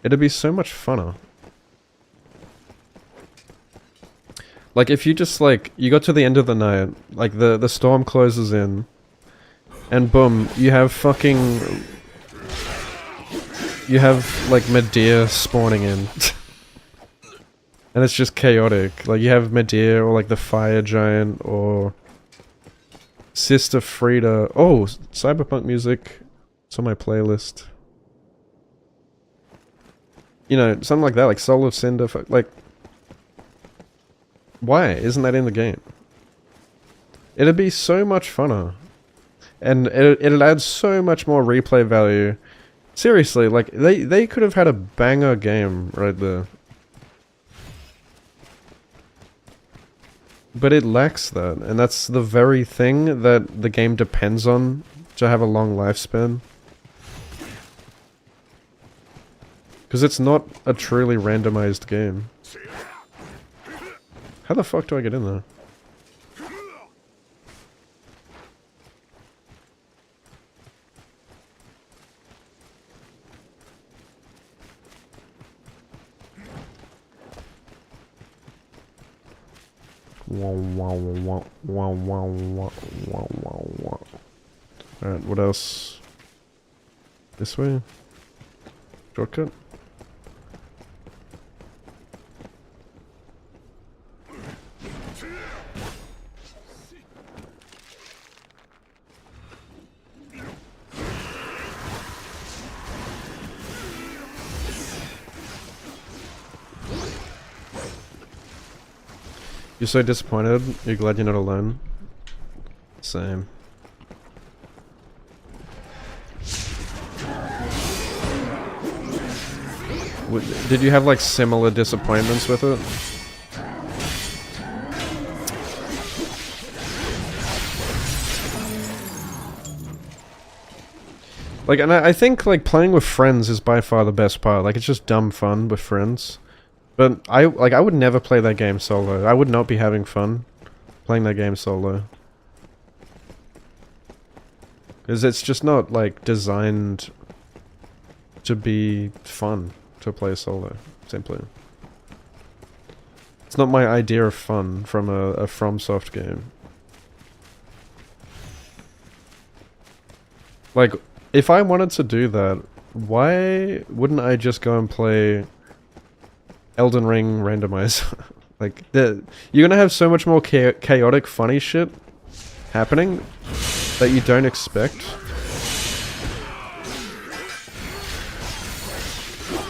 it'd be so much funner. Like, if you just, like, you got to the end of the night, like, the storm closes in, and boom, you have fucking... You have, like, Medea spawning in. And it's just chaotic. Like, you have Medea, or, like, the Fire Giant, or... Sister Frida. Oh, Cyberpunk music. It's on my playlist. You know, something like that, like Soul of Cinder, like... Why isn't that in the game? It'd be so much funner. And it'll add so much more replay value. Seriously, like, they could have had a banger game right there. But it lacks that, and that's the very thing that the game depends on to have a long lifespan. Because it's not a truly randomized game. How the fuck do I get in there? Alright, what else? This way? Shortcut? You're so disappointed? You're glad you're not alone? Same. Did you have like similar disappointments with it? Like, and I think like playing with friends is by far the best part. Like, it's just dumb fun with friends. But I would never play that game solo. I would not be having fun playing that game solo. Because it's just not like designed to be fun to play solo, simply. It's not my idea of fun from a FromSoft game. Like, if I wanted to do that, why wouldn't I just go and play Elden Ring Randomizer? Like, you're gonna have so much more chaotic, funny shit happening that you don't expect.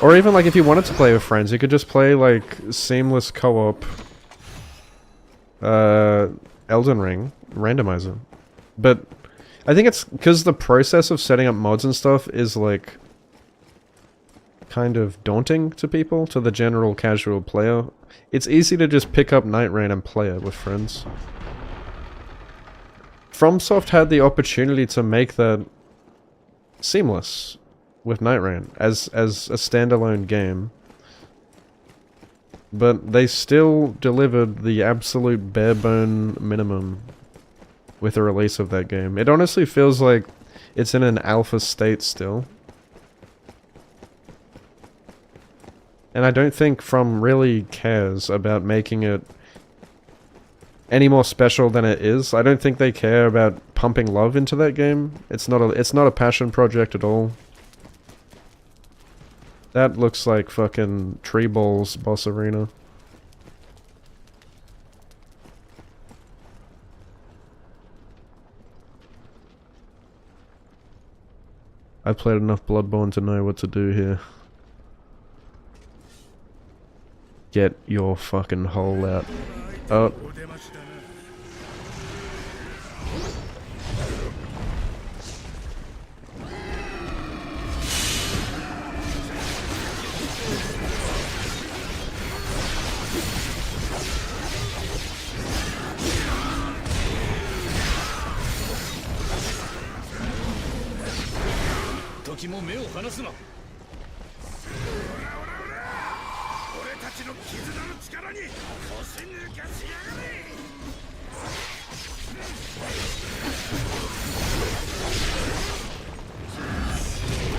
Or even, like, if you wanted to play with friends, you could just play, like, seamless co-op Elden Ring Randomizer. But I think it's because the process of setting up mods and stuff is, like, kind of daunting to people, to the general casual player. It's easy to just pick up Night Rain and play it with friends. FromSoft had the opportunity to make that seamless with Night Rain as a standalone game, but they still delivered the absolute bare bone minimum with the release of that game. It honestly feels like it's in an alpha state still. And I don't think From really cares about making it any more special than it is. I don't think they care about pumping love into that game. It's not a passion project at all. That looks like fucking Tree Balls Boss Arena. I've played enough Bloodborne to know what to do here. Get your fucking hole out. Oh.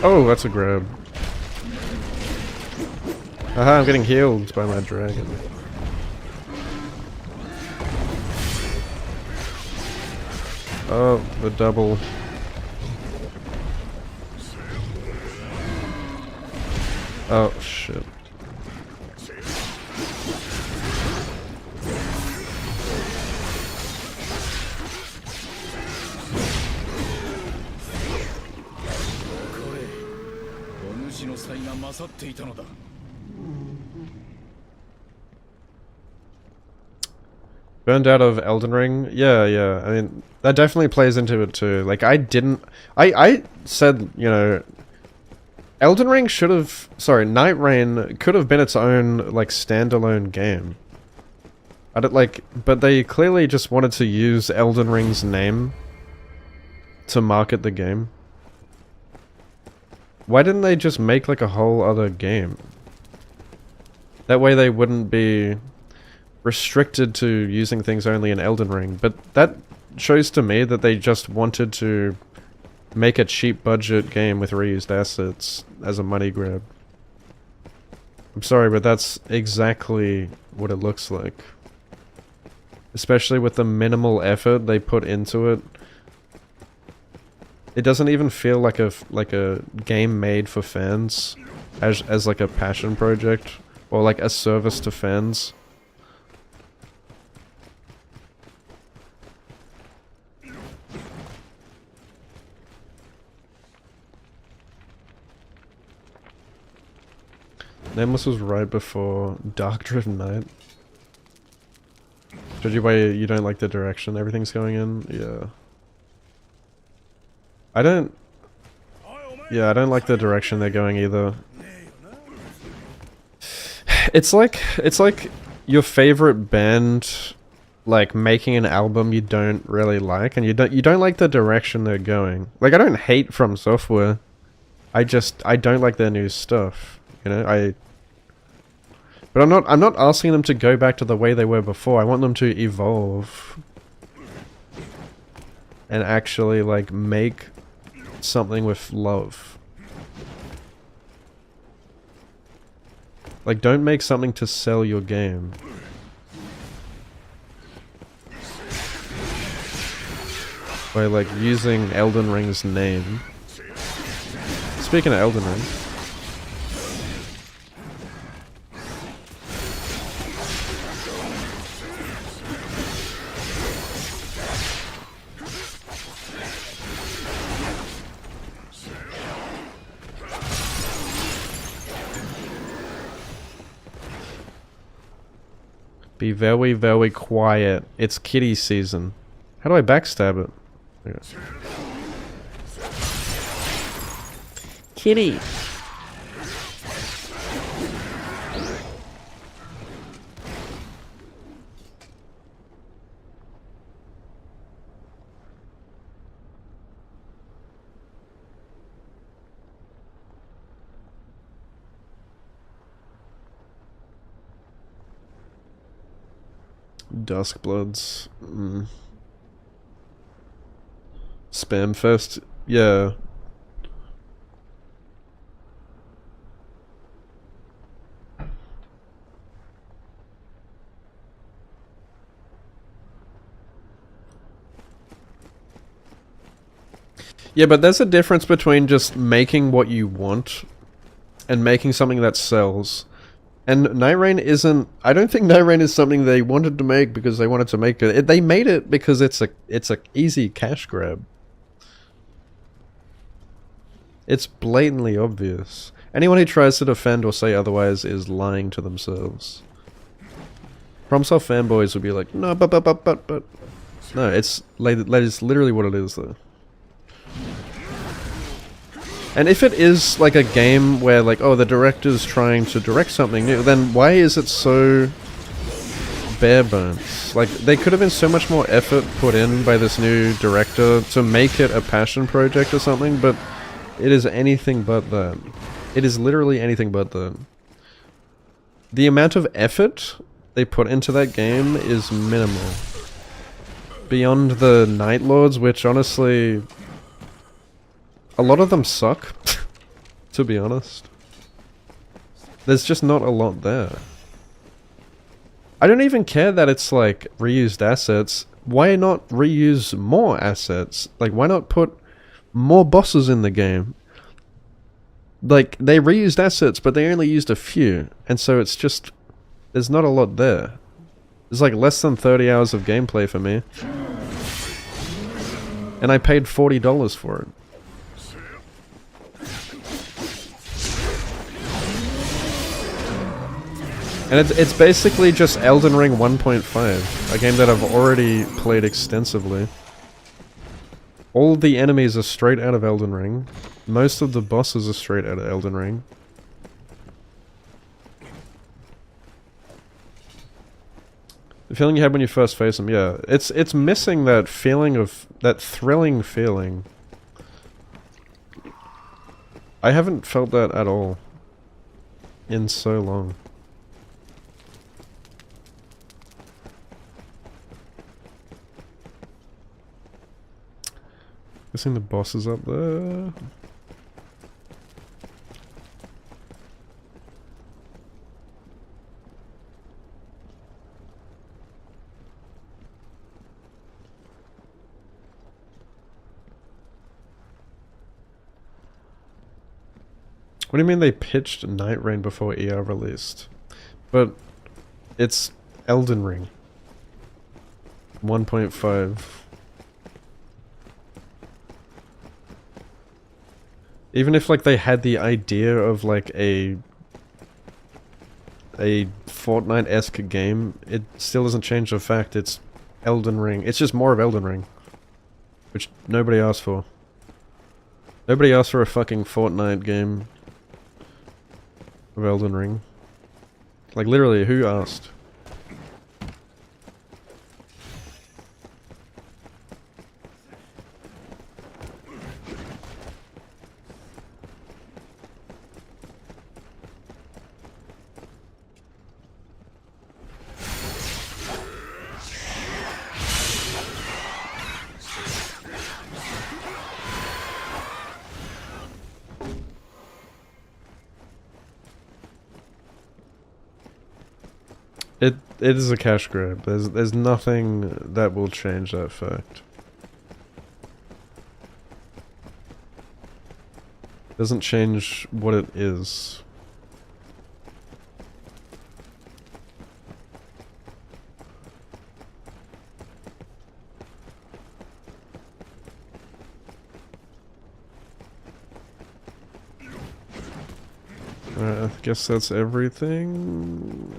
Oh, that's a grab. Aha, I'm getting healed by my dragon. Oh, the double. Oh, shit. Burned out of Elden Ring? Yeah, yeah. I mean, that definitely plays into it too. Like, I said, you know, Elden Ring should have... Sorry, Night Rain could have been its own, like, standalone game. I don't, like... But they clearly just wanted to use Elden Ring's name to market the game. Why didn't they just make, like, a whole other game? That way they wouldn't be restricted to using things only in Elden Ring. But that shows to me that they just wanted to make a cheap budget game with reused assets as a money grab. I'm sorry, but that's exactly what it looks like. Especially with the minimal effort they put into it. It doesn't even feel like a game made for fans as like a passion project or like a service to fans. Nameless was right before Dark Driven Night. Judging by you don't like the direction everything's going in, yeah. I don't like the direction they're going either. It's like your favorite band like making an album you don't really like and you don't like the direction they're going. Like, I don't hate From Software. I don't like their new stuff. You know, but I'm not asking them to go back to the way they were before. I want them to evolve and actually like make something with love. Like, don't make something to sell your game. By like using Elden Ring's name. Speaking of Elden Ring. Be very, very quiet. It's kitty season. How do I backstab it? Okay. Kitty! Duskbloods. Spamfest. Yeah. Yeah, but there's a difference between just making what you want and making something that sells. And Night Rain isn't... I don't think Night Rain is something they wanted to make because they wanted to make it. They made it because it's a easy cash grab. It's blatantly obvious. Anyone who tries to defend or say otherwise is lying to themselves. FromSoft fanboys would be like, no, but. No, it's literally what it is, though. And if it is like a game where like, oh, the director's trying to direct something new, then why is it so bare bones? Like, there could have been so much more effort put in by this new director to make it a passion project or something, but it is anything but that. It is literally anything but that. The amount of effort they put into that game is minimal. Beyond the Night Lords, which honestly... a lot of them suck, to be honest. There's just not a lot there. I don't even care that it's like reused assets. Why not reuse more assets? Like, why not put more bosses in the game? Like, they reused assets, but they only used a few. And so it's just... there's not a lot there. There's like less than 30 hours of gameplay for me. And I paid $40 for it. And it's basically just Elden Ring 1.5, a game that I've already played extensively. All the enemies are straight out of Elden Ring. Most of the bosses are straight out of Elden Ring. The feeling you had when you first faced them, yeah. It's missing that feeling of... that thrilling feeling. I haven't felt that at all. In so long. Guessing the boss is up there. What do you mean they pitched Night Rain before ER released? But it's Elden Ring 1.5. Even if like they had the idea of like a Fortnite-esque game, it still doesn't change the fact it's Elden Ring. It's just more of Elden Ring, which nobody asked for. Nobody asked for a fucking Fortnite game of Elden Ring. Like literally, who asked? It is a cash grab. There's nothing that will change that fact. Doesn't change what it is. Alright, I guess that's everything.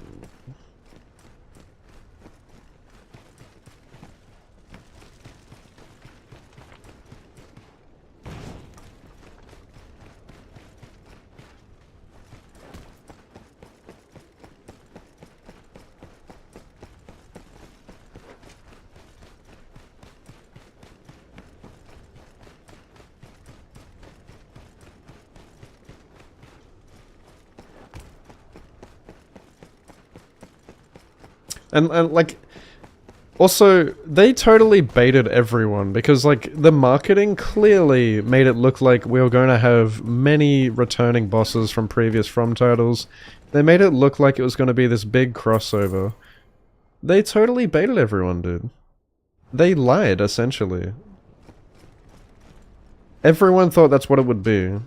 And like, also, they totally baited everyone because like the marketing clearly made it look like we were going to have many returning bosses from previous From titles. They made it look like it was going to be this big crossover. They totally baited everyone, dude. They lied, essentially. Everyone thought that's what it would be.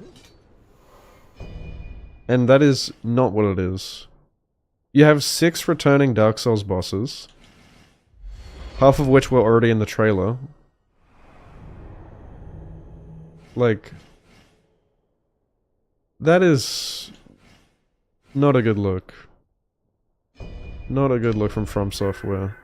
And that is not what it is. You have 6 returning Dark Souls bosses, half of which were already in the trailer. Like, that is not a good look. Not a good look from Software.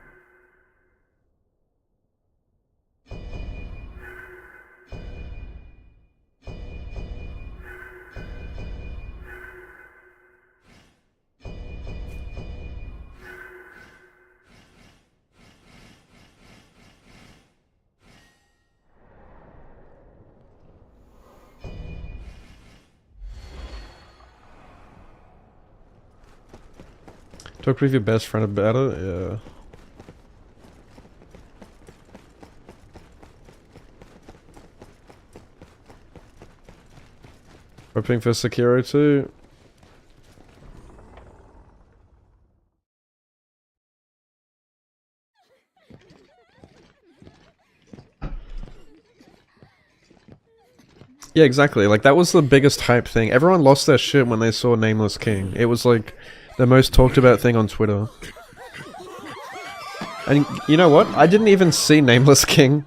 Talk with your best friend about it? Yeah. Hoping for Sekiro too. Yeah, exactly. Like, that was the biggest hype thing. Everyone lost their shit when they saw Nameless King. It was like the most talked about thing on Twitter. And you know what? I didn't even see Nameless King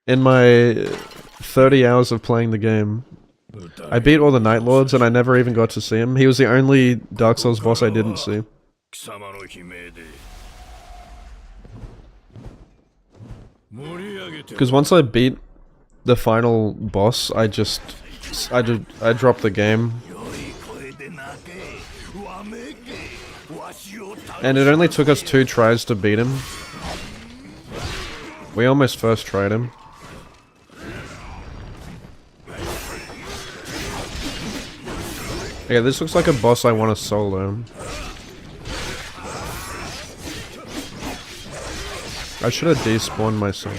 in my 30 hours of playing the game. I beat all the Night Lords and I never even got to see him. He was the only Dark Souls boss I didn't see. 貴様の悲鳴で盛り上げて Because once I beat the final boss, I dropped the game. 良い声で泣けわめけわしを倒 And it only took us 2 tries to beat him. We almost first tried him. Okay, this looks like a boss I want to solo. I should have despawned my summon.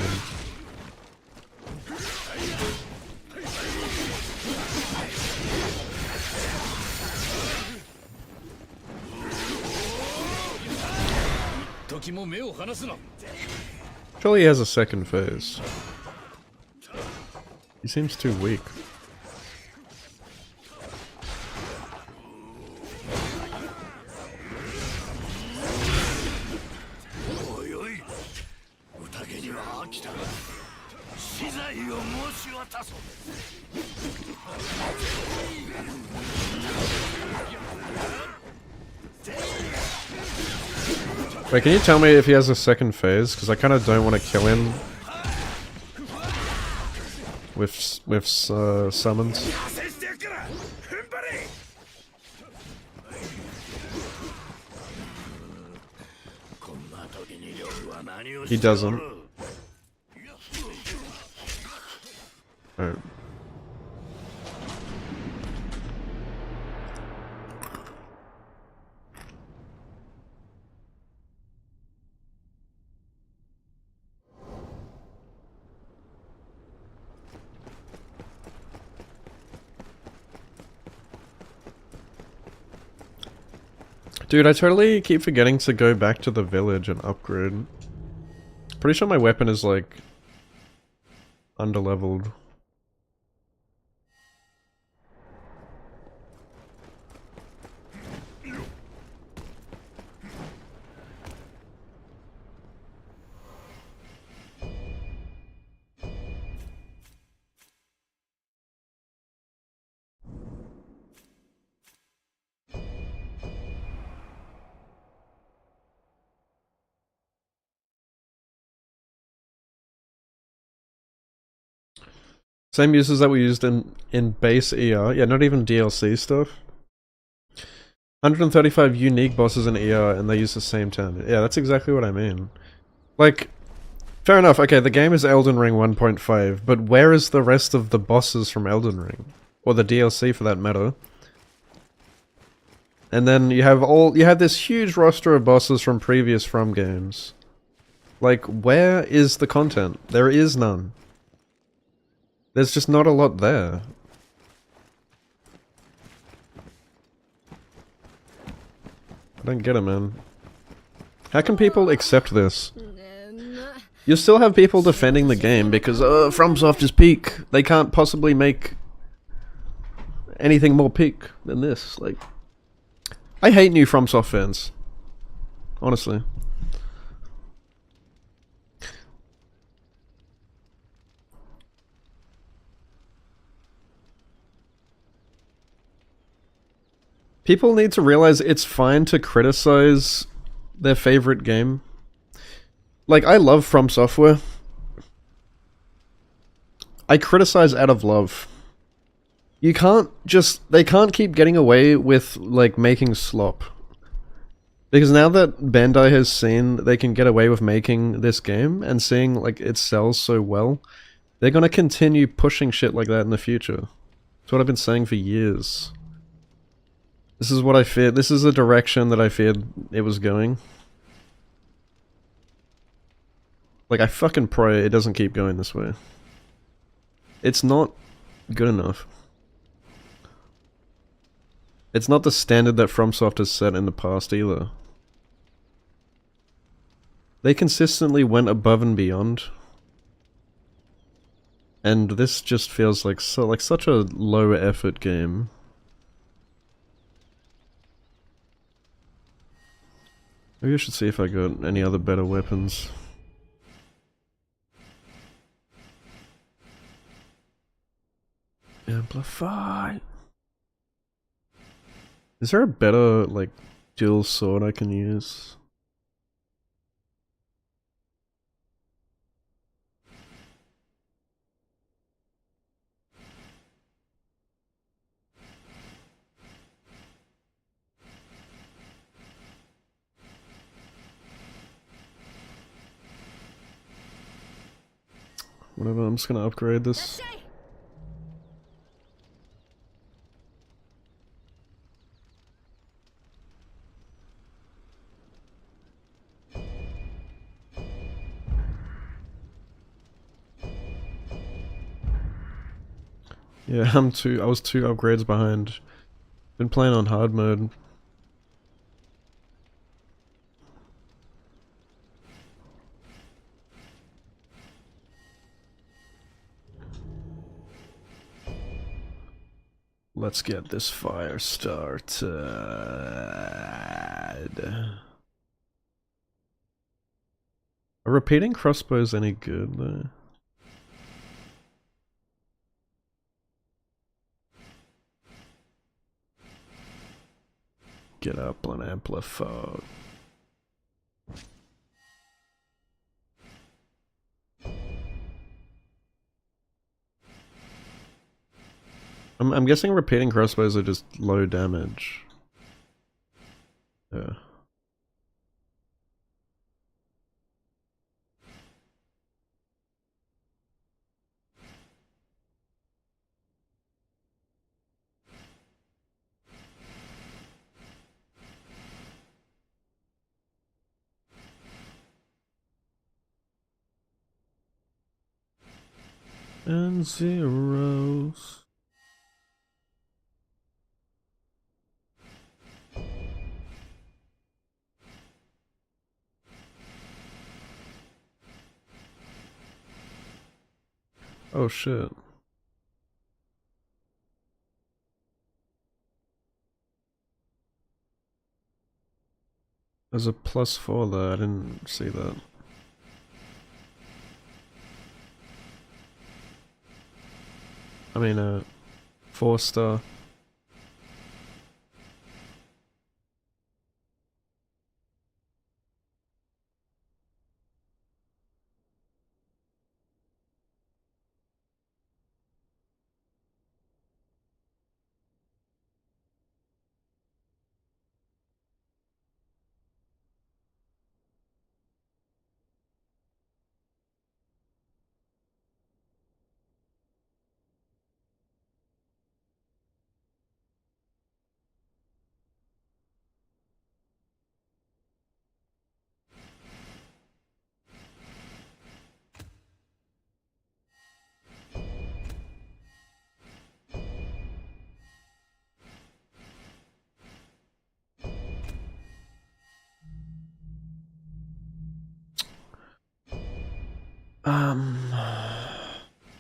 Surely he has a second phase. He seems too weak. Wait, can you tell me if he has a second phase? Because I kind of don't want to kill him with summons. させてやるから踏ん張れ He doesn't. Alright. Dude, I totally keep forgetting to go back to the village and upgrade. Pretty sure my weapon is like underleveled. Same uses that we used in base ER. Yeah, not even DLC stuff. 135 unique bosses in ER and they use the same term. Yeah, that's exactly what I mean. Like, fair enough, okay, the game is Elden Ring 1.5, but where is the rest of the bosses from Elden Ring? Or the DLC for that matter? And then you have this huge roster of bosses from previous From games. Like, where is the content? There is none. There's just not a lot there. I don't get it, man. How can people accept this? You still have people defending the game because, FromSoft is peak. They can't possibly make anything more peak than this. Like, I hate new FromSoft fans. Honestly. People need to realize it's fine to criticize their favorite game. Like, I love From Software. I criticize out of love. You can't just... They can't keep getting away with, like, making slop. Because now that Bandai has seen they can get away with making this game, and seeing, like, it sells so well, they're gonna continue pushing shit like that in the future. That's what I've been saying for years. This is what I feared. This is the direction that I feared it was going. Like, I fucking pray it doesn't keep going this way. It's not good enough. It's not the standard that FromSoft has set in the past either. They consistently went above and beyond. And this just feels like such a low effort game. Maybe I should see if I got any other better weapons. Amplify. Is there a better, like, dual sword I can use. Whatever, I'm just gonna upgrade this. Yeah, I was 2 upgrades behind. Been playing on hard mode. Let's get this fire started. Are repeating crossbows any good though? Get up and amplify. I'm guessing repeating crossbows are just low damage. Yeah. And zeros. Oh shit. There's a +4 there, I didn't see that. I mean, 4-star.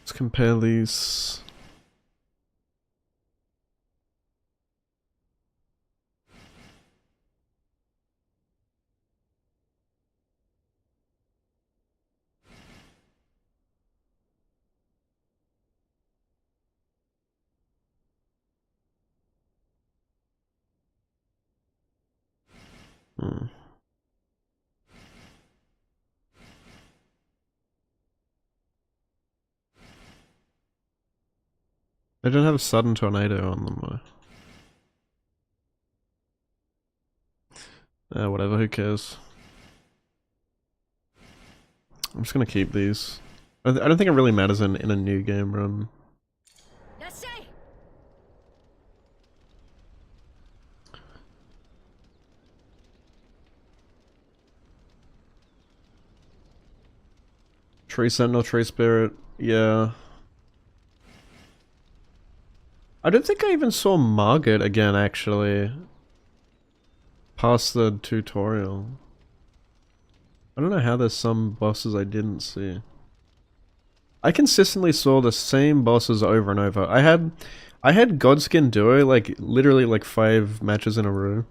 Let's compare these. They don't have a sudden tornado on them though. Whatever, who cares? I'm just gonna keep these. I don't think it really matters in a new game run. Tree Sentinel, Tree Spirit, yeah. I don't think I even saw Margit again, actually. Past the tutorial. I don't know how there's some bosses I didn't see. I consistently saw the same bosses over and over. I had Godskin Duo, like, literally like 5 matches in a row.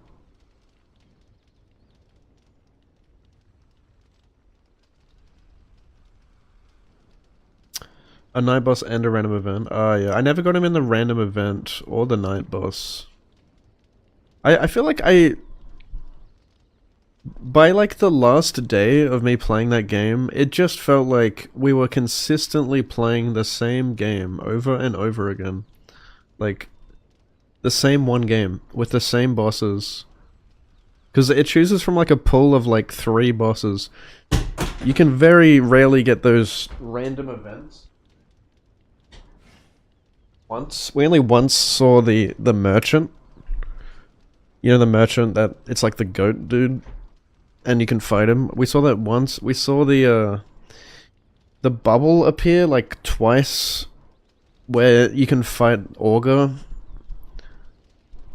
A night boss and a random event. Oh yeah, I never got him in the random event or the night boss. I feel like by like the last day of me playing that game, it just felt like we were consistently playing the same game over and over again. Like, the same one game with the same bosses. Because it chooses from like a pool of like 3 bosses. You can very rarely get those random events. We only once saw the merchant. You know the merchant that it's like the goat dude, and you can fight him. We saw that once. We saw the bubble appear like twice, where you can fight Augur.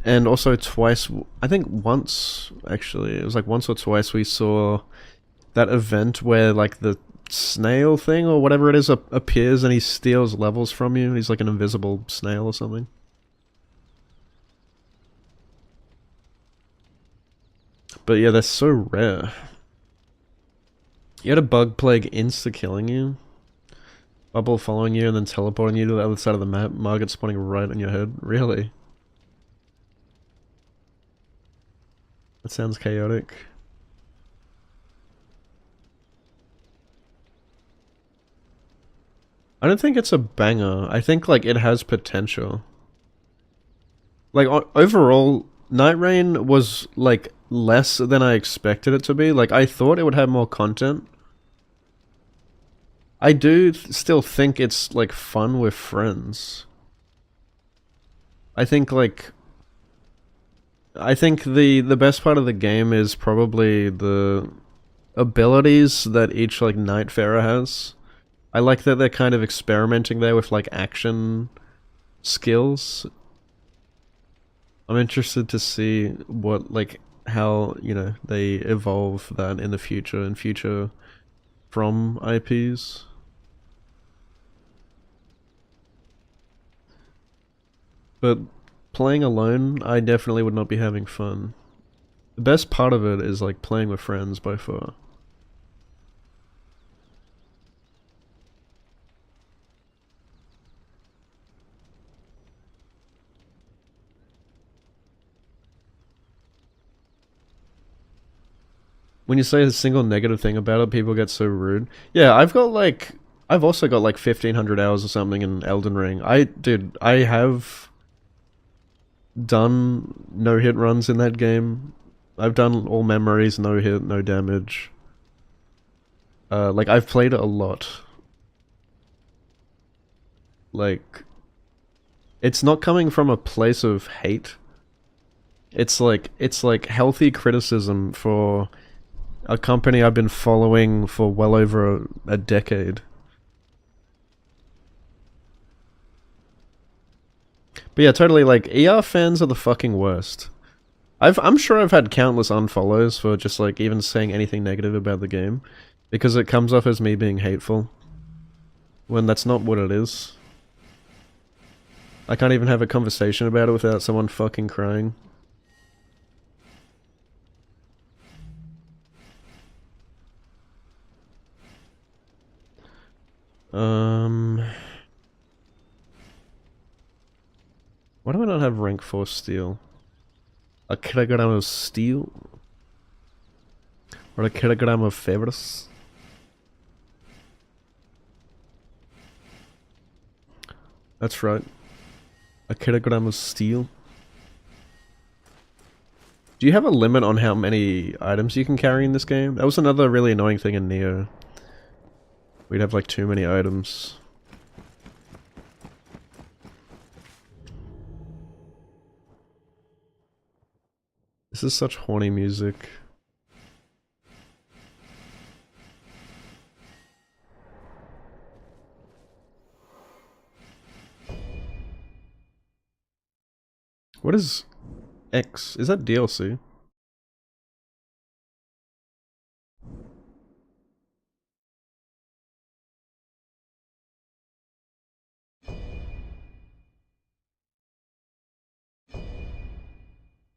And also twice, I think once, actually, it was like once or twice we saw that event where like the snail thing or whatever it is appears and he steals levels from you. He's like an invisible snail or something. But yeah, they're so rare. You had a bug plague insta-killing you, bubble following you and then teleporting you to the other side of the map, Margit spawning right on your head. Really? That sounds chaotic. I don't think it's a banger. I think like it has potential. Like overall, Night Rain was like less than I expected it to be. Like I thought it would have more content. I do still think it's like fun with friends. I think like the best part of the game is probably the abilities that each like Nightfarer has. I like that they're kind of experimenting there with like action skills. I'm interested to see what like how, you know, they evolve that in the future and future From IPs. But playing alone, I definitely would not be having fun. The best part of it is like playing with friends by far. When you say a single negative thing about it, people get so rude. Yeah, I've also got like 1,500 hours or something in Elden Ring. Dude, I have done no-hit runs in that game. I've done all memories, no hit, no damage. Like, I've played it a lot. Like, it's not coming from a place of hate. It's like healthy criticism for a company I've been following for well over a decade. But yeah, totally, like, ER fans are the fucking worst. I'm sure I've had countless unfollows for just, like, even saying anything negative about the game. Because it comes off as me being hateful. When that's not what it is. I can't even have a conversation about it without someone fucking crying. Why do I not have rank 4 steel? A kilogram of steel? Or a kilogram of fibers? That's right. A kilogram of steel. Do you have a limit on how many items you can carry in this game? That was another really annoying thing in Neo. We'd have like too many items. This is such horny music. What is X? Is that DLC?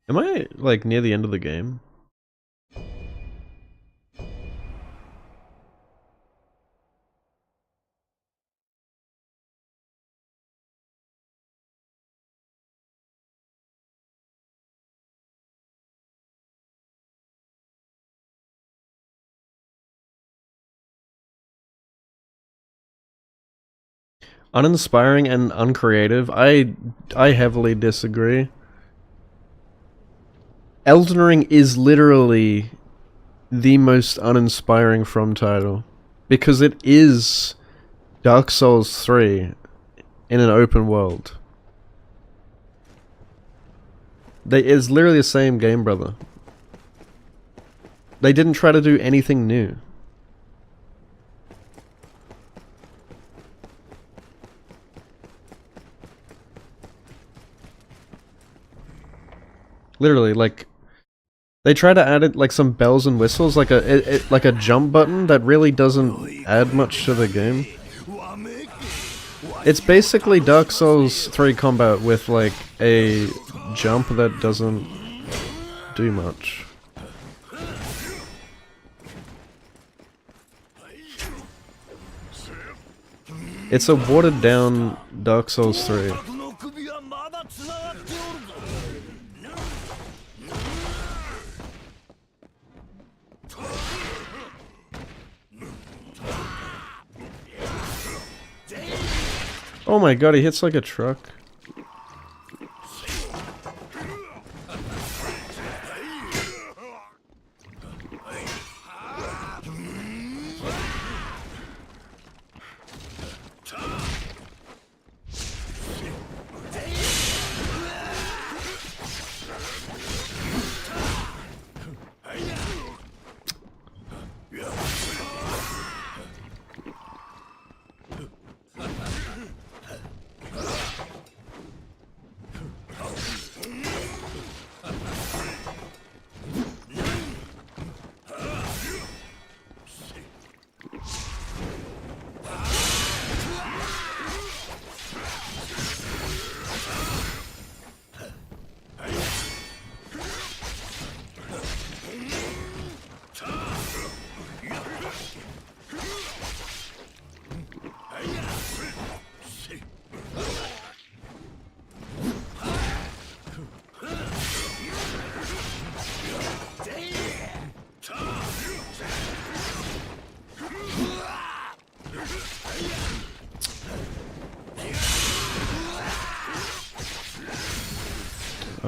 Am I like near the end of the game? Uninspiring and uncreative. I heavily disagree. Elden Ring is literally the most uninspiring From title because it is Dark Souls 3 in an open world. It's literally the same game, brother. They didn't try to do anything new. Literally, like, they try to add it like some bells and whistles, like a jump button that really doesn't add much to the game. It's basically Dark Souls 3 combat with like a jump that doesn't do much. It's a watered down Dark Souls 3. Oh my god, he hits like a truck.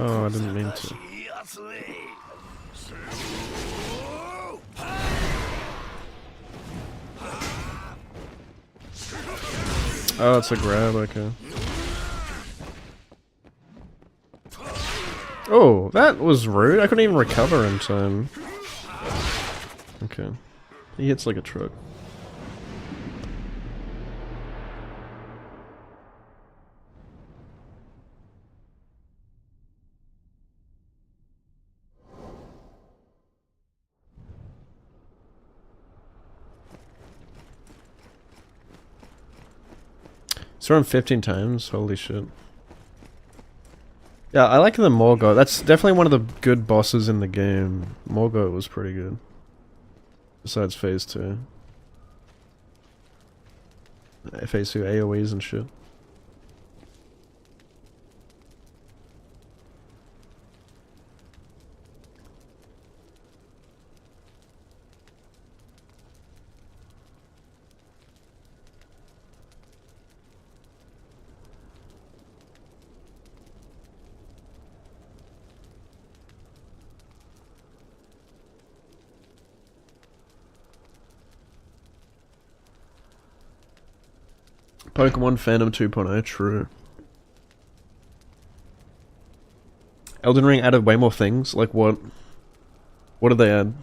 Oh, I didn't mean to. Oh, it's a grab, okay. Oh, that was rude. I couldn't even recover in time. Okay. He hits like a truck. It's run 15 times? Holy shit. Yeah, I like the Morgoth. That's definitely one of the good bosses in the game. Morgoth was pretty good. Besides Phase 2. Phase 2 AoEs and shit. Pokemon Phantom 2.0, true. Elden Ring added way more things, like what? What did they add?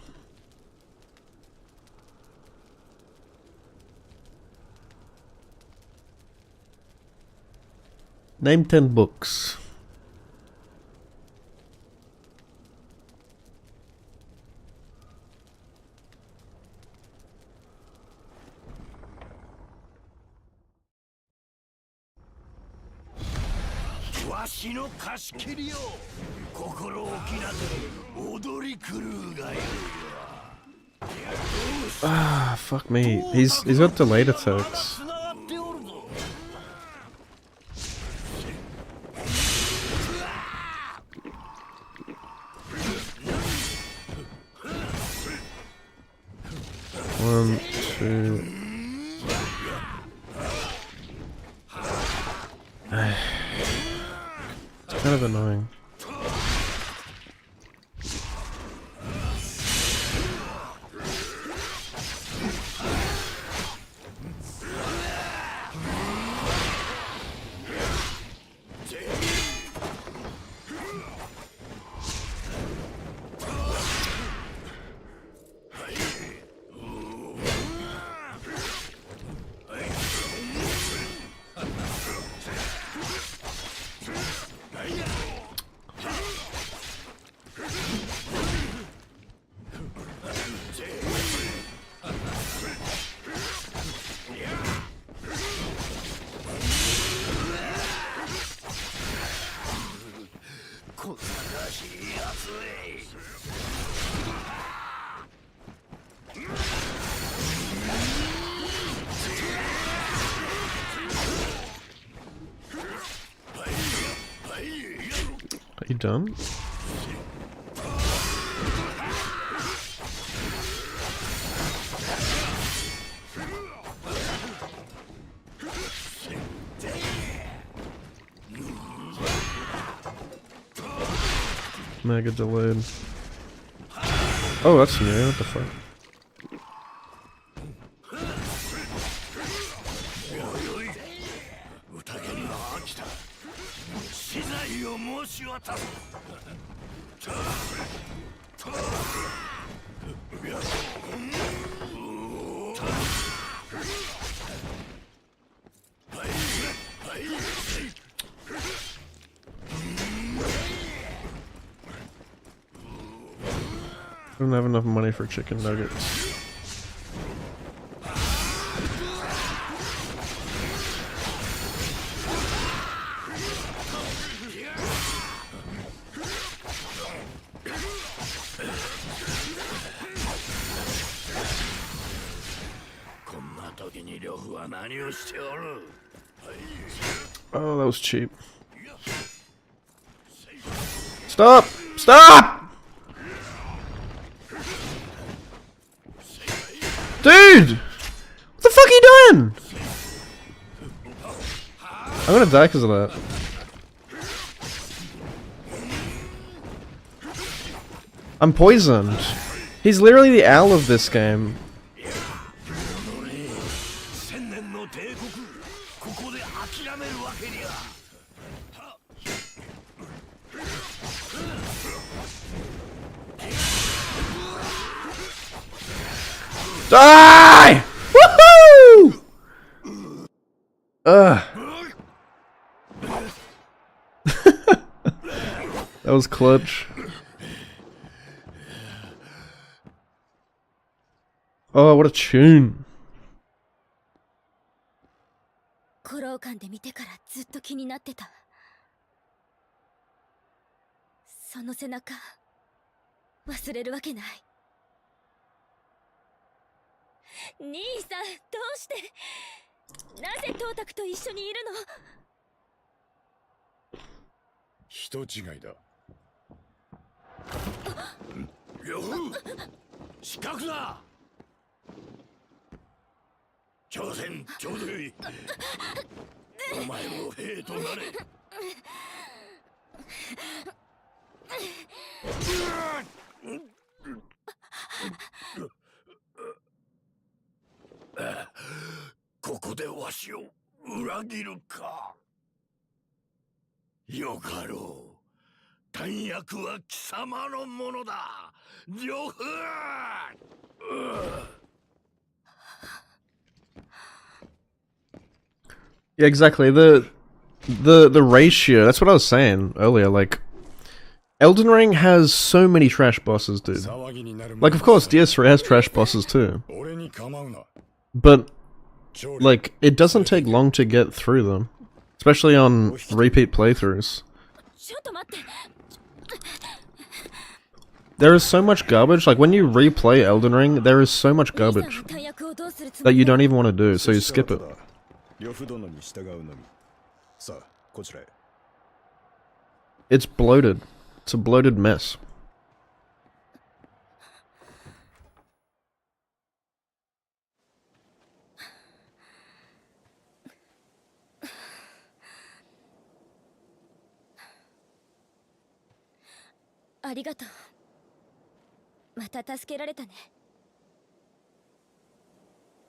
Name 10 books. Ah, fuck me. He's got delayed attacks. One, two. It's kind of annoying. Are you done? Mega delayed. Oh, that's new. What the fuck? 'I don't have enough money for chicken nuggets. Oh, that was cheap. Stop! Stop! Dude! What the fuck are you doing? I'm gonna die because of that. I'm poisoned. He's literally the owl of this game. Die! Woohoo! Ugh. That was clutch. Oh, what a tune. 古老館で見てからずっと気になってた。その背中忘れるわけない。兄さん、どうしてなぜトータクと一緒にいるの？人違いだ。よふ失格だ。挑戦ちょうどいい。お前も兵となれ。ここでわしを裏切るか。よかろう。弾薬は貴様のものだ。呂布。Yeah, exactly. The ratio. That's what I was saying earlier. Like, Elden Ring has so many trash bosses, dude. Like, of course, DS3 has trash bosses too. But, like, it doesn't take long to get through them. Especially on repeat playthroughs. There is so much garbage. Like, when you replay Elden Ring, there is so much garbage that you don't even want to do, so you skip it. It's bloated. It's a bloated mess. ありがとう。また助けられたね。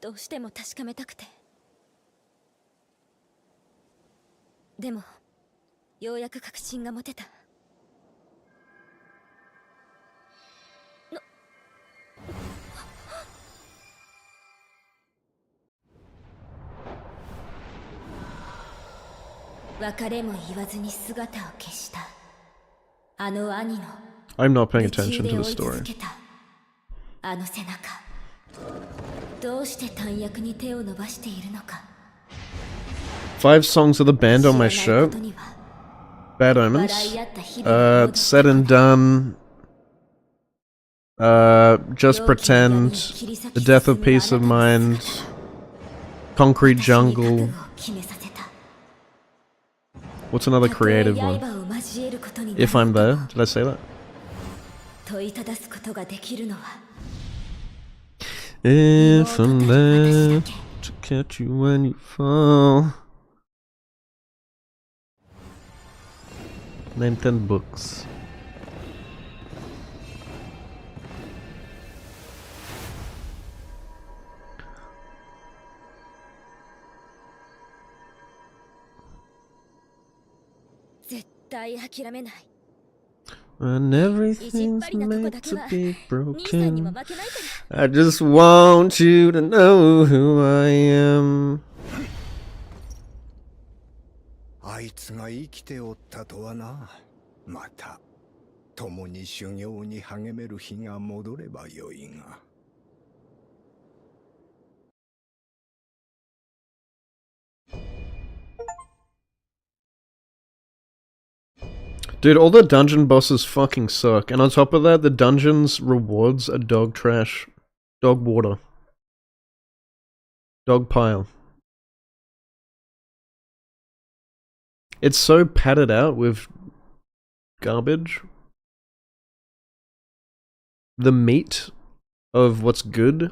どうしても確かめたくて。でもようやく確信が持てた。別れも言わずに姿を消したあの兄の I'm not paying 夢中 attention で to 追 the い続 story. けたあの背中、どうして短訳に手を伸ばしているのか。 5 songs of the band on my 知らない shirt. ことには Bad 笑 Omens. い合った日々が戻って Said and done. Just Pretend. The Death of Peace of Mind. Concrete 私に覚 Jungle. 悟を決めさせた。 What's another たとえ creative one? 刃を交えることにな If ろ I'm うと there? Did I say that? 問いただすことができるのは If I'm 妹たる there 私だけ。 to catch you when you fall. Name 10 books.「絶対諦めない。 When 意地っ everything's 張りなとこ made だけ to は be 兄さんにも broken. 負けないから。 I just want you to know who I am. あいつが生きておったとはな。また共に修行に励める日が戻ればよいが。 Dude, all the dungeon bosses fucking suck. And on top of that, the dungeon's rewards are dog trash. Dog water. Dog pile. It's so padded out with garbage. The meat of what's good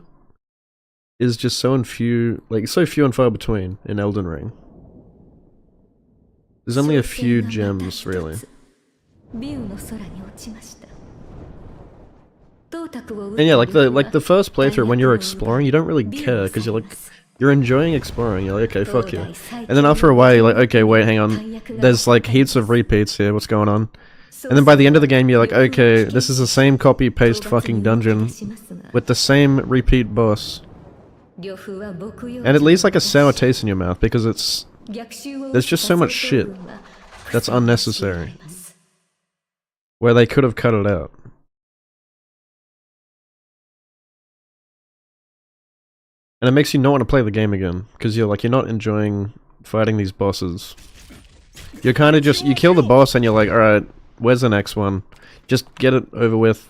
is just so few and far between in Elden Ring. There's only a few gems, really. ビューの空に落ちました。 And yeah, like the first playthrough when you're exploring, you don't really care because you're enjoying exploring. You're like, okay, fuck you. And then after a while, you're like, okay, wait, hang on. There's like heaps of repeats here. What's going on? And then by the end of the game, you're like, okay, this is the same copy paste fucking dungeon with the same repeat boss, and it leaves like a sour taste in your mouth because there's just so much shit that's unnecessary where they could have cut it out. And it makes you not want to play the game again, because you're not enjoying fighting these bosses. You're kind of just, you kill the boss and you're like, alright, where's the next one? Just get it over with.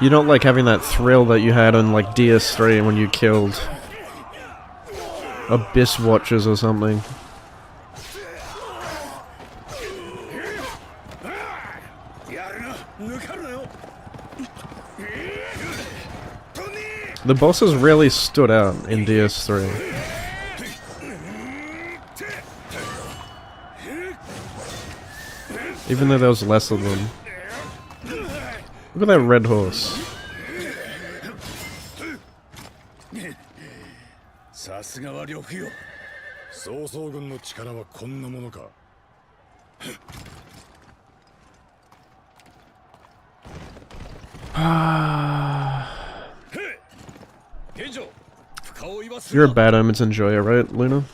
You're not like having that thrill that you had on like DS3 when you killed Abyss Watchers or something. The bosses really stood out in DS3. Even though there was less of them. Look at that red horse. さすがは呂布よ。曹操軍の力はこんなものか。You're a Bad Omens enjoyer, right, Luna?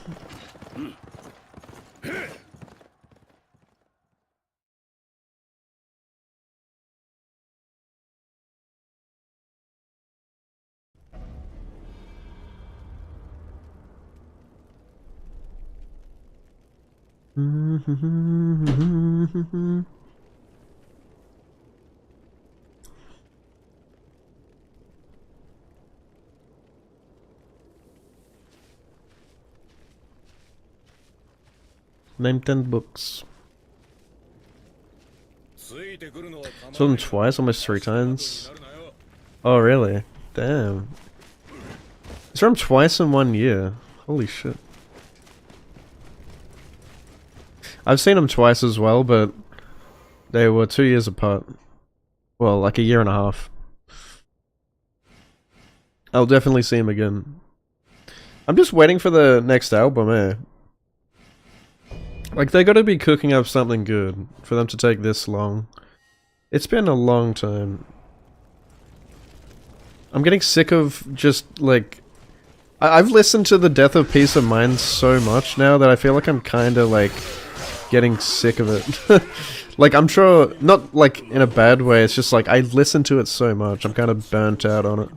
Name 10 books. Saw them twice, almost 3 times. Oh, really? Damn. I saw them twice in 1 year. Holy shit. I've seen them twice as well, but they were 2 years apart. Well, like a year and a half. I'll definitely see him again. I'm just waiting for the next album, eh? Like, they gotta be cooking up something good for them to take this long. It's been a long time. I'm getting sick of just, like... I've listened to the Death of Peace of Mind so much now that I feel like I'm kinda, like, getting sick of it. Like, I'm sure... Not, like, in a bad way, it's just, like, I listen to it so much, I'm kinda burnt out on it.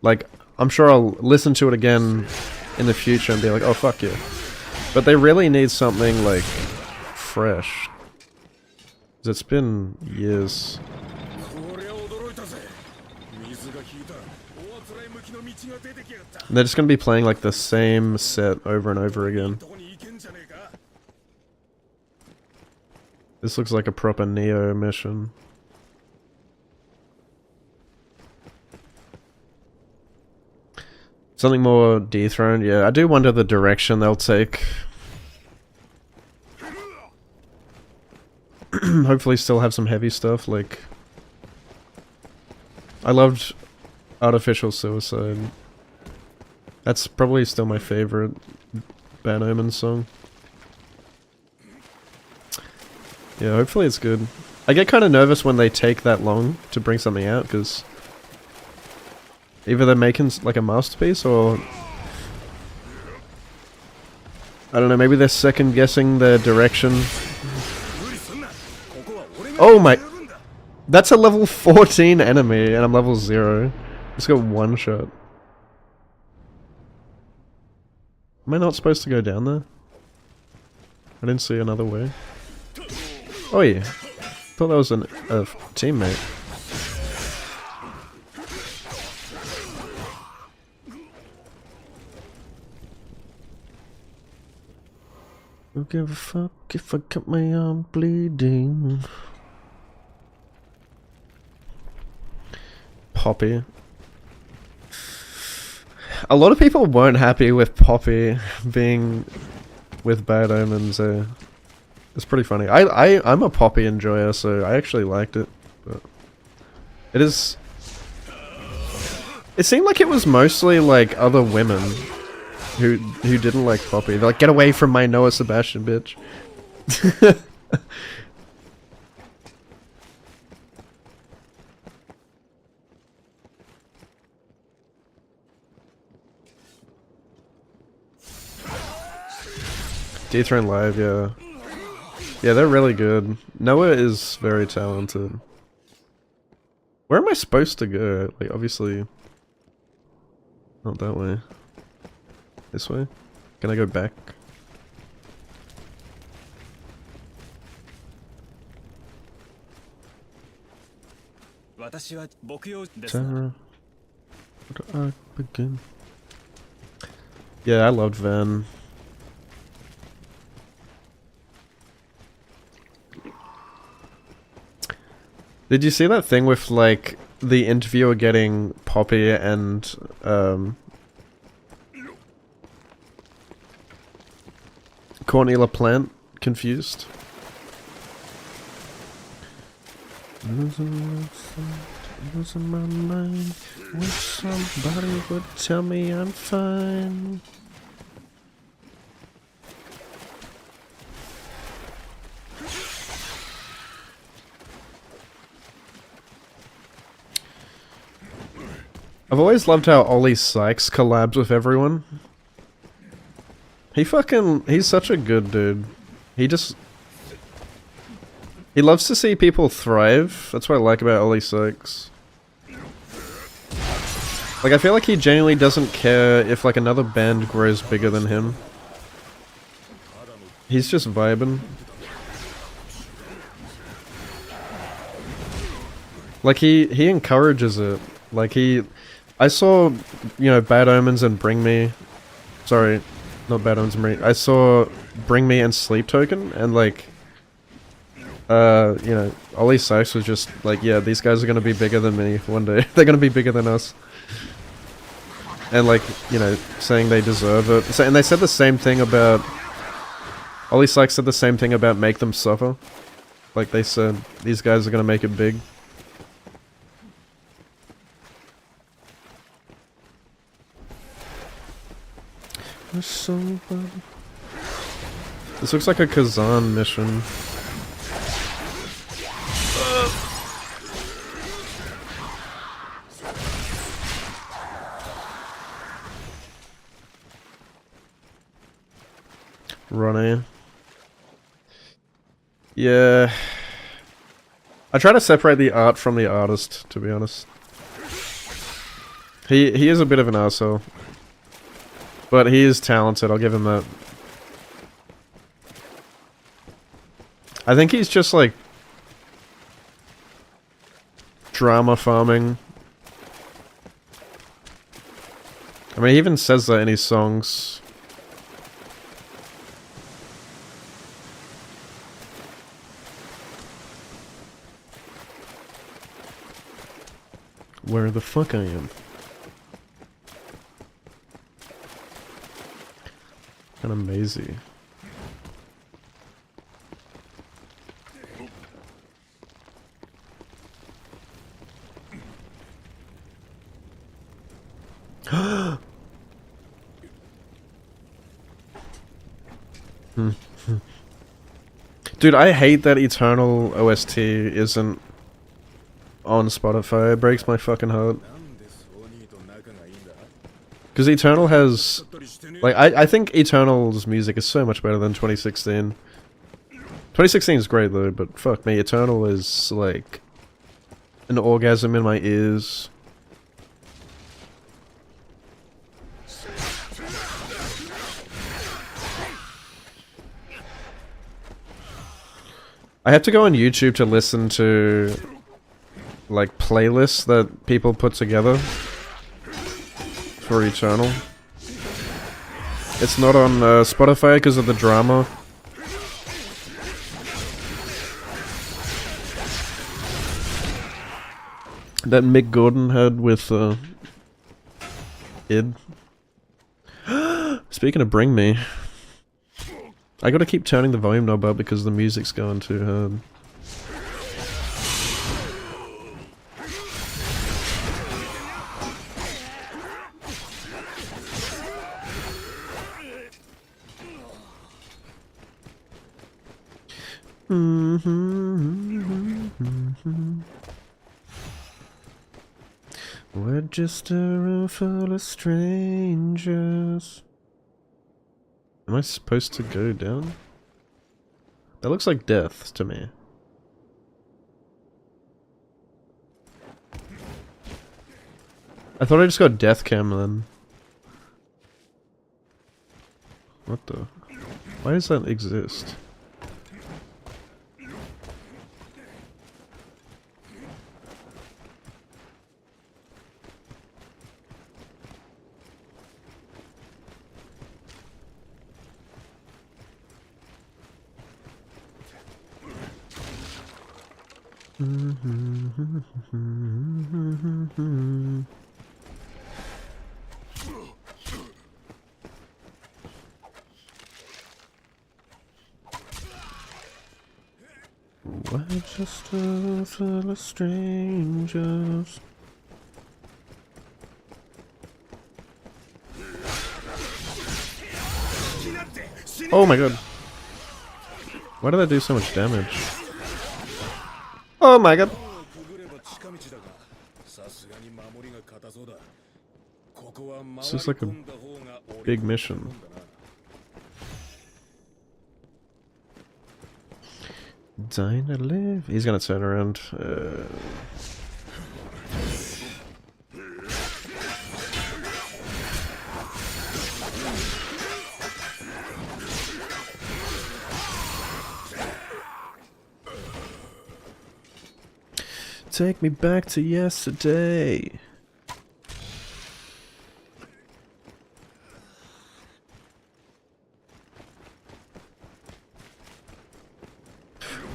Like, I'm sure I'll listen to it again in the future and be like, oh, fuck yeah. But they really need something, like, fresh. 'Cause it's been years. And they're just gonna be playing, like, the same set over and over again. This looks like a proper Neo mission. Something more dethroned, yeah. I do wonder the direction they'll take. Hopefully still have some heavy stuff, like... I loved Artificial Suicide. That's probably still my favorite Bad Omens song. Yeah, hopefully it's good. I get kind of nervous when they take that long to bring something out, because... either they're making like a masterpiece, or I don't know, maybe they're second guessing their direction. Oh my, that's a level 14 enemy and I'm level 0. Just got one shot. Am I not supposed to go down there? I didn't see another way. Oh yeah, thought that was a teammate. Don't give a fuck if I cut my arm bleeding. Poppy. A lot of people weren't happy with Poppy being with Bad Omens. It's pretty funny. I'm a Poppy enjoyer, so I actually liked it. But it is... It seemed like it was mostly like other women who didn't like Poppy. They're like, get away from my Noah Sebastian, bitch. Dethrone Live, yeah. Yeah, they're really good. Noah is very talented. Where am I supposed to go? Like, obviously... not that way. This way? Can I go back? Tara, where do I begin? Yeah, I loved Van. Did you see that thing with, like, the interviewer getting Poppy and, Courtney LaPlante confused? Losing my mind. Wish somebody would tell me I'm fine. I've always loved how Ollie Sykes collabs with everyone. He's such a good dude. He loves to see people thrive. That's what I like about Ollie Sykes. Like, I feel like he genuinely doesn't care if, like, another band grows bigger than him. He's just vibing. Like, he encourages it. Like, I saw, you know, Bad Omens and Bring Me. Sorry, not Bad Omens and Bring Me. I saw Bring Me and Sleep Token, and, like, you know, Ollie Sykes was just like, yeah, these guys are gonna be bigger than me one day. They're gonna be bigger than us. And, like, you know, saying they deserve it. And they said the same thing about Oli Sykes said the same thing about Make Them Suffer. Like they said, these guys are gonna make it big. This looks like a Kazan mission. Ronnie. Yeah. I try to separate the art from the artist, to be honest. He is a bit of an arsehole. But he is talented, I'll give him that. I think he's just like drama farming. I mean, he even says that in his songs. Where the fuck I am. Kinda mazy. Dude, I hate that Eternal OST isn't on Spotify. It breaks my fucking heart. Because Eternal has... Like, I think Eternal's music is so much better than 2016. 2016 is great though, but fuck me, Eternal is like an orgasm in my ears. I have to go on YouTube to listen to like playlists that people put together for Eternal. It's not on Spotify because of the drama. That Mick Gordon had with id. Speaking of Bring Me, I gotta keep turning the volume knob up because the music's going too hard. We're just a room full of strangers. Am I supposed to go down? That looks like death to me. I thought I just got death cam then. What the? Why does that exist? We're just a room full of strangers. Oh my god. Why did I do so much damage? Oh my god. This is like a big mission. Dying to live. He's gonna turn around. Take me back to yesterday.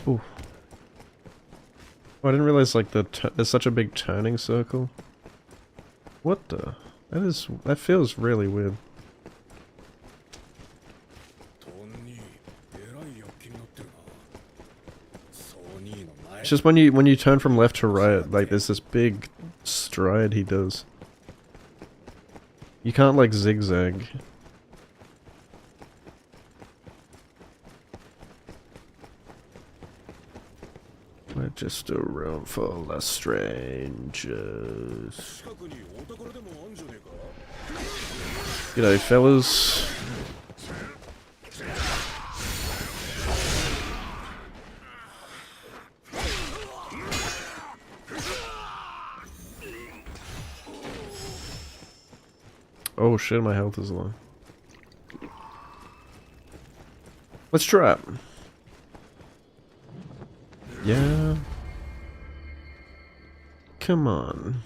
Ooh. Oh, I didn't realize like there's such a big turning circle. What the? That feels really weird. It's just when you turn from left to right, like there's this big stride he does. You can't like zigzag. We're just a room full of strangers. G'day, fellas. Oh shit, my health is low. Let's try it. Yeah. Come on.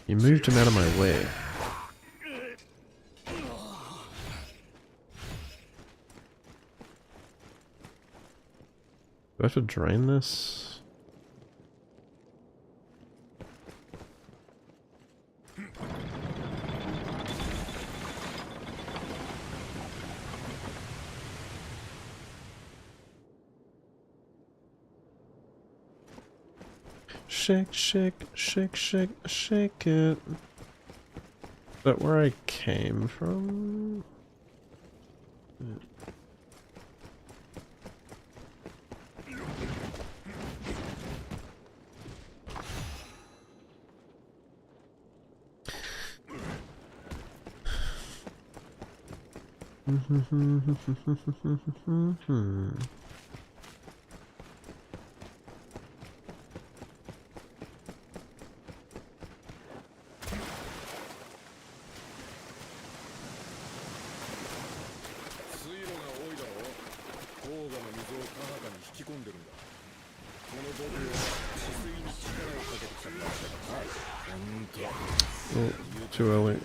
You moved him out of my way. Do I have to drain this? Shake, shake, shake, shake, shake it. Is that where I came from? Oh, too early.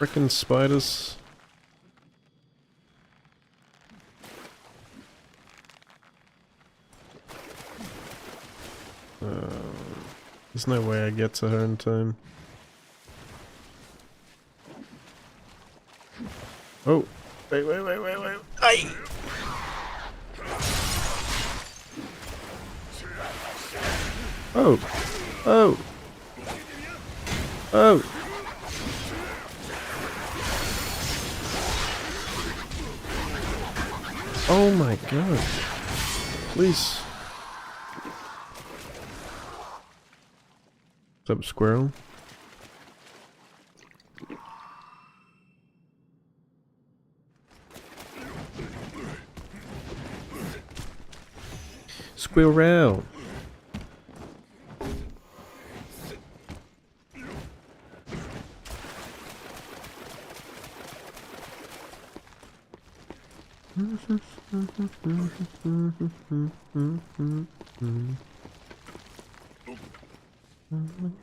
Frickin' spiders. There's no way I get to her in time. Oh, wait. Aye! Oh! Oh my god. Please. What's up, squirrel? Squirrel.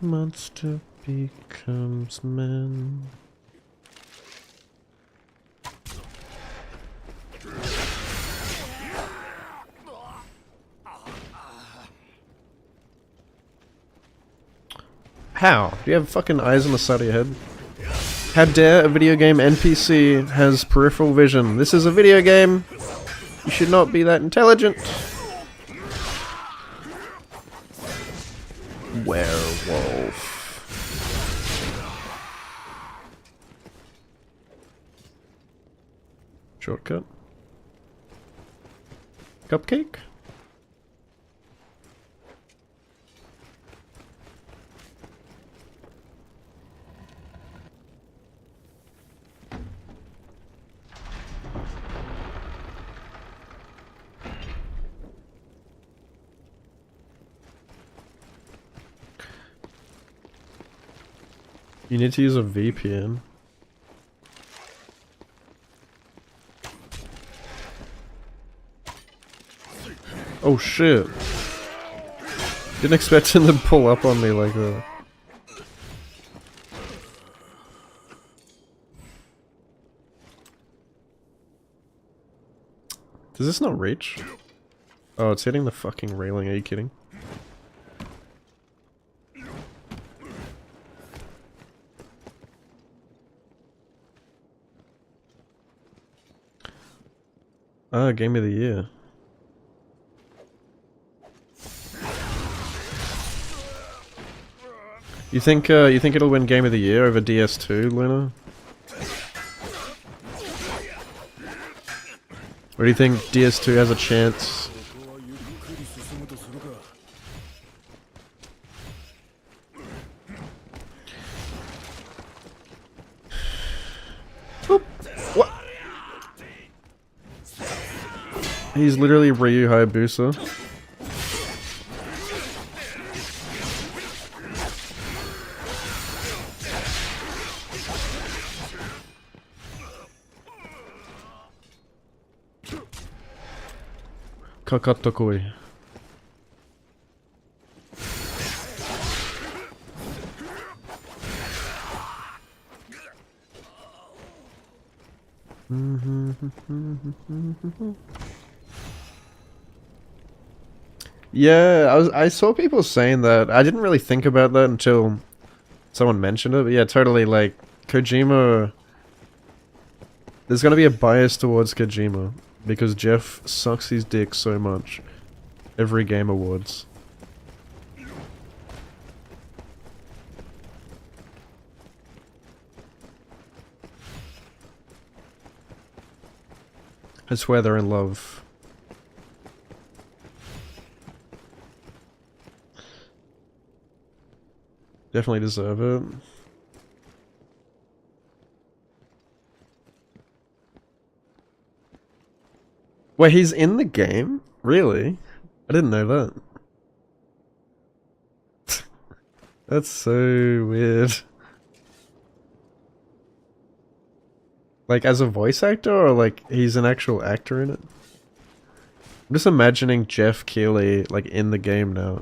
Monster becomes man. How? Do you have fucking eyes on the side of your head? How dare a video game NPC has peripheral vision? This is a video game. You should not be that intelligent. Werewolf. Shortcut. Cupcake? You need to use a VPN. Oh shit. Didn't expect him to pull up on me like that. Does this not reach? Oh, it's hitting the fucking railing, are you kidding? Ah, Game of the Year. You think it'll win Game of the Year over DS2, Luna? Or do you think DS2 has a chance? Oop. What? He's literally Ryu Hayabusa. Kakatakoi. Yeah, I saw people saying that. I didn't really think about that until someone mentioned it. But yeah, totally, like, Kojima... There's gonna be a bias towards Kojima. Because Jeff sucks his dick so much. Every Game Awards. I swear they're in love. Definitely deserve it. Wait, he's in the game? Really? I didn't know that. That's so weird. Like, as a voice actor, or like, he's an actual actor in it? I'm just imagining Jeff Keighley, like, in the game now.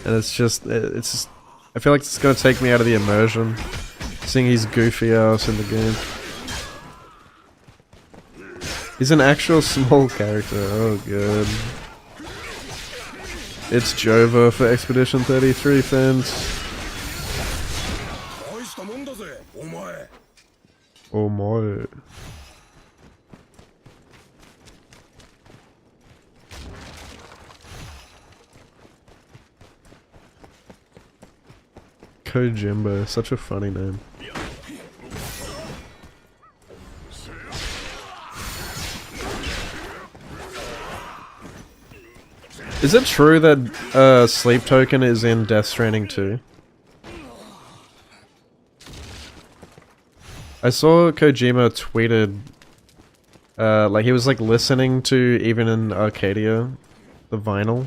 And it's just, I feel like it's gonna take me out of the immersion. Seeing his goofy ass in the game. He's an actual small character, oh good. It's Jova for Expedition 33 fans. Oh my. Kojimbo, such a funny name. Is it true that Sleep Token is in Death Stranding 2? I saw Kojima tweeted, like he was like listening to Even in Arcadia, the vinyl.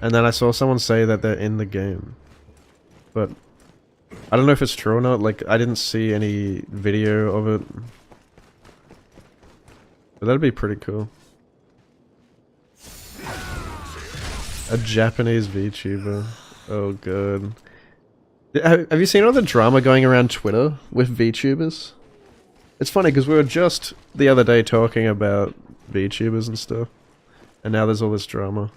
And then I saw someone say that they're in the game. But I don't know if it's true or not, like I didn't see any video of it. But that'd be pretty cool. A Japanese VTuber. Oh god. Have you seen all the drama going around Twitter with VTubers? It's funny because we were just the other day talking about VTubers and stuff. And now there's all this drama.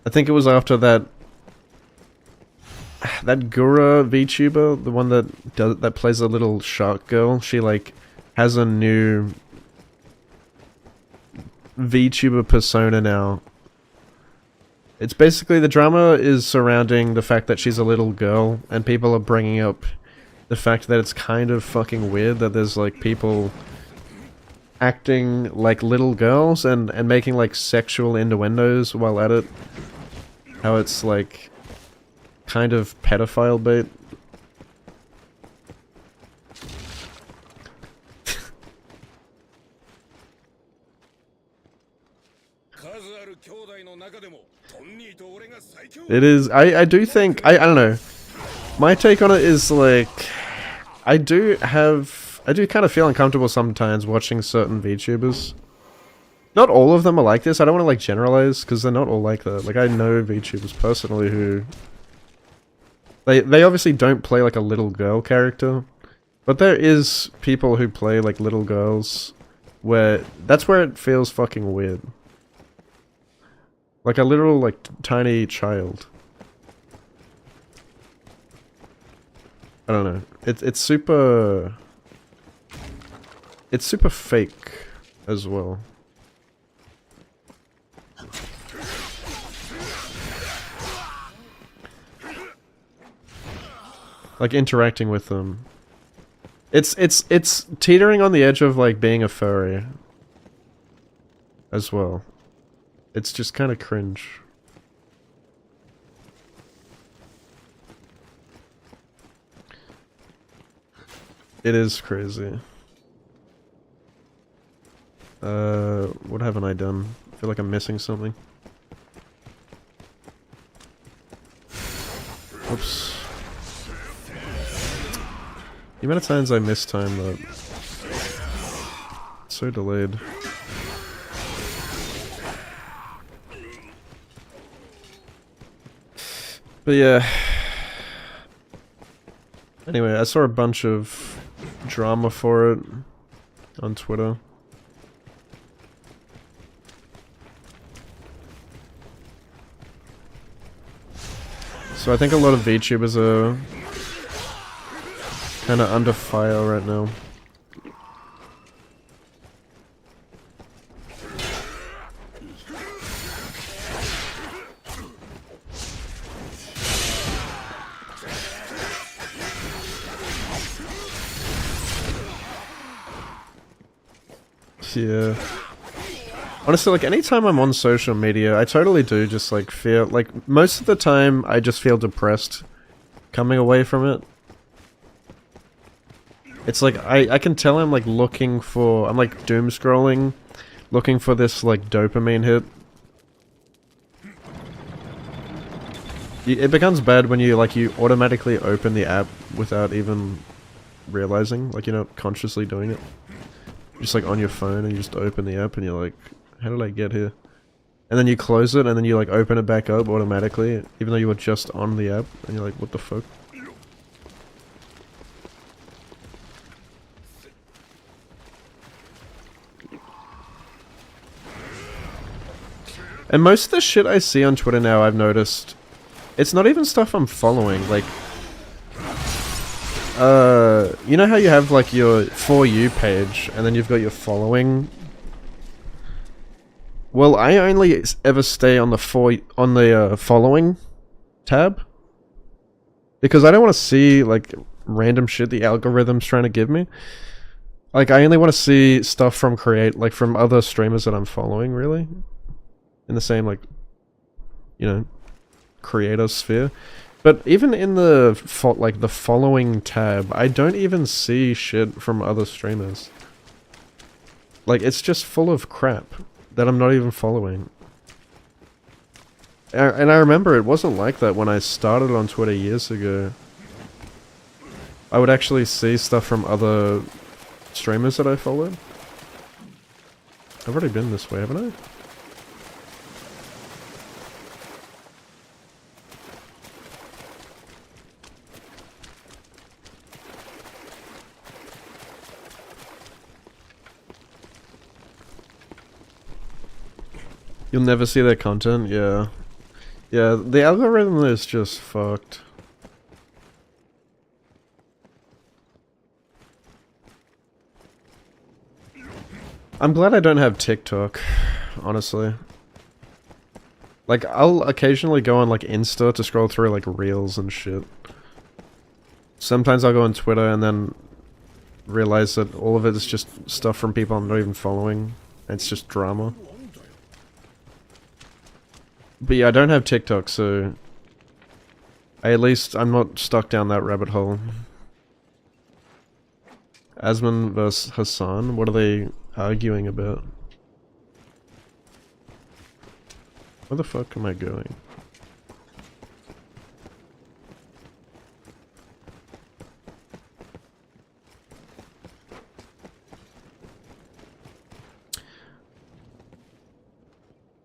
I think it was after that Gura VTuber, the one that plays a little shark girl. She like has a new VTuber persona now. It's basically, the drama is surrounding the fact that she's a little girl, and people are bringing up the fact that it's kind of fucking weird that there's like people acting like little girls and making like sexual innuendos while at it. How it's like kind of pedophile bait. It is. I do think. I don't know. My take on it is like, I do kind of feel uncomfortable sometimes watching certain VTubers. Not all of them are like this. I don't want to like generalize because they're not all like that. Like I know VTubers personally who they obviously don't play like a little girl character, but there is people who play like little girls where that's where it feels fucking weird. Like a literal like tiny child. I don't know. It's super fake as well. Like interacting with them. It's teetering on the edge of like being a furry as well. It's just kind of cringe. It is crazy. What haven't I done? I feel like I'm missing something. Oops. The amount of times I miss time that. It's so delayed. But yeah. Anyway, I saw a bunch of drama for it on Twitter. So I think a lot of VTubers are kind of under fire right now. Yeah. Honestly, like, anytime I'm on social media, I totally do just, like, feel... Like, most of the time, I just feel depressed coming away from it. It's like, I can tell I'm, like, looking for... I'm, like, doom scrolling, looking for this, like, dopamine hit. It becomes bad when you, like, you automatically open the app without even realizing. Like, you're not consciously doing it. Just like on your phone and you just open the app and you're like, how did I get here? And then you close it and then you like open it back up automatically, even though you were just on the app, and you're like, what the fuck? And most of the shit I see on Twitter now, I've noticed, it's not even stuff I'm following, like... you know how you have like your For You page, and then you've got your following? Well, I only ever stay on the following tab. Because I don't want to see like random shit the algorithm's trying to give me. Like, I only want to see stuff from from other streamers that I'm following, really. In the same, like, you know, creator sphere. But even in the following tab, I don't even see shit from other streamers. Like, it's just full of crap that I'm not even following. And I remember it wasn't like that when I started on Twitter years ago. I would actually see stuff from other streamers that I followed. I've already been this way, haven't I? You'll never see their content? Yeah. Yeah, the algorithm is just fucked. I'm glad I don't have TikTok, honestly. Like, I'll occasionally go on, like, Insta to scroll through, like, reels and shit. Sometimes I'll go on Twitter and then realize that all of it is just stuff from people I'm not even following. It's just drama. But yeah, I don't have TikTok, so... at least I'm not stuck down that rabbit hole. Asman vs Hassan? What are they arguing about? Where the fuck am I going?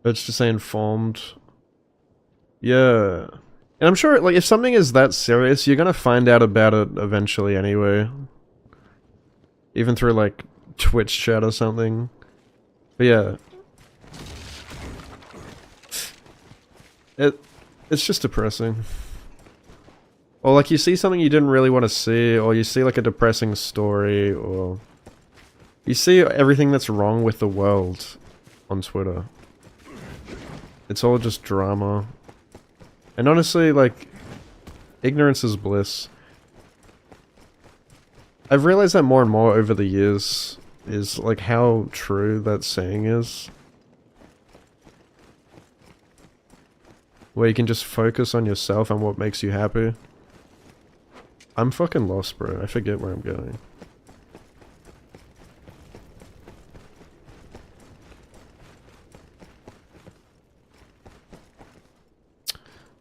It's just say informed. Yeah. And I'm sure, like, if something is that serious, you're gonna find out about it eventually anyway. Even through, like, Twitch chat or something. But yeah. It's just depressing. Or, like, you see something you didn't really want to see, or you see, like, a depressing story, or... You see everything that's wrong with the world on Twitter. It's all just drama. And honestly, like, ignorance is bliss. I've realized that more and more over the years, is like how true that saying is. Where you can just focus on yourself and what makes you happy. I'm fucking lost, bro. I forget where I'm going.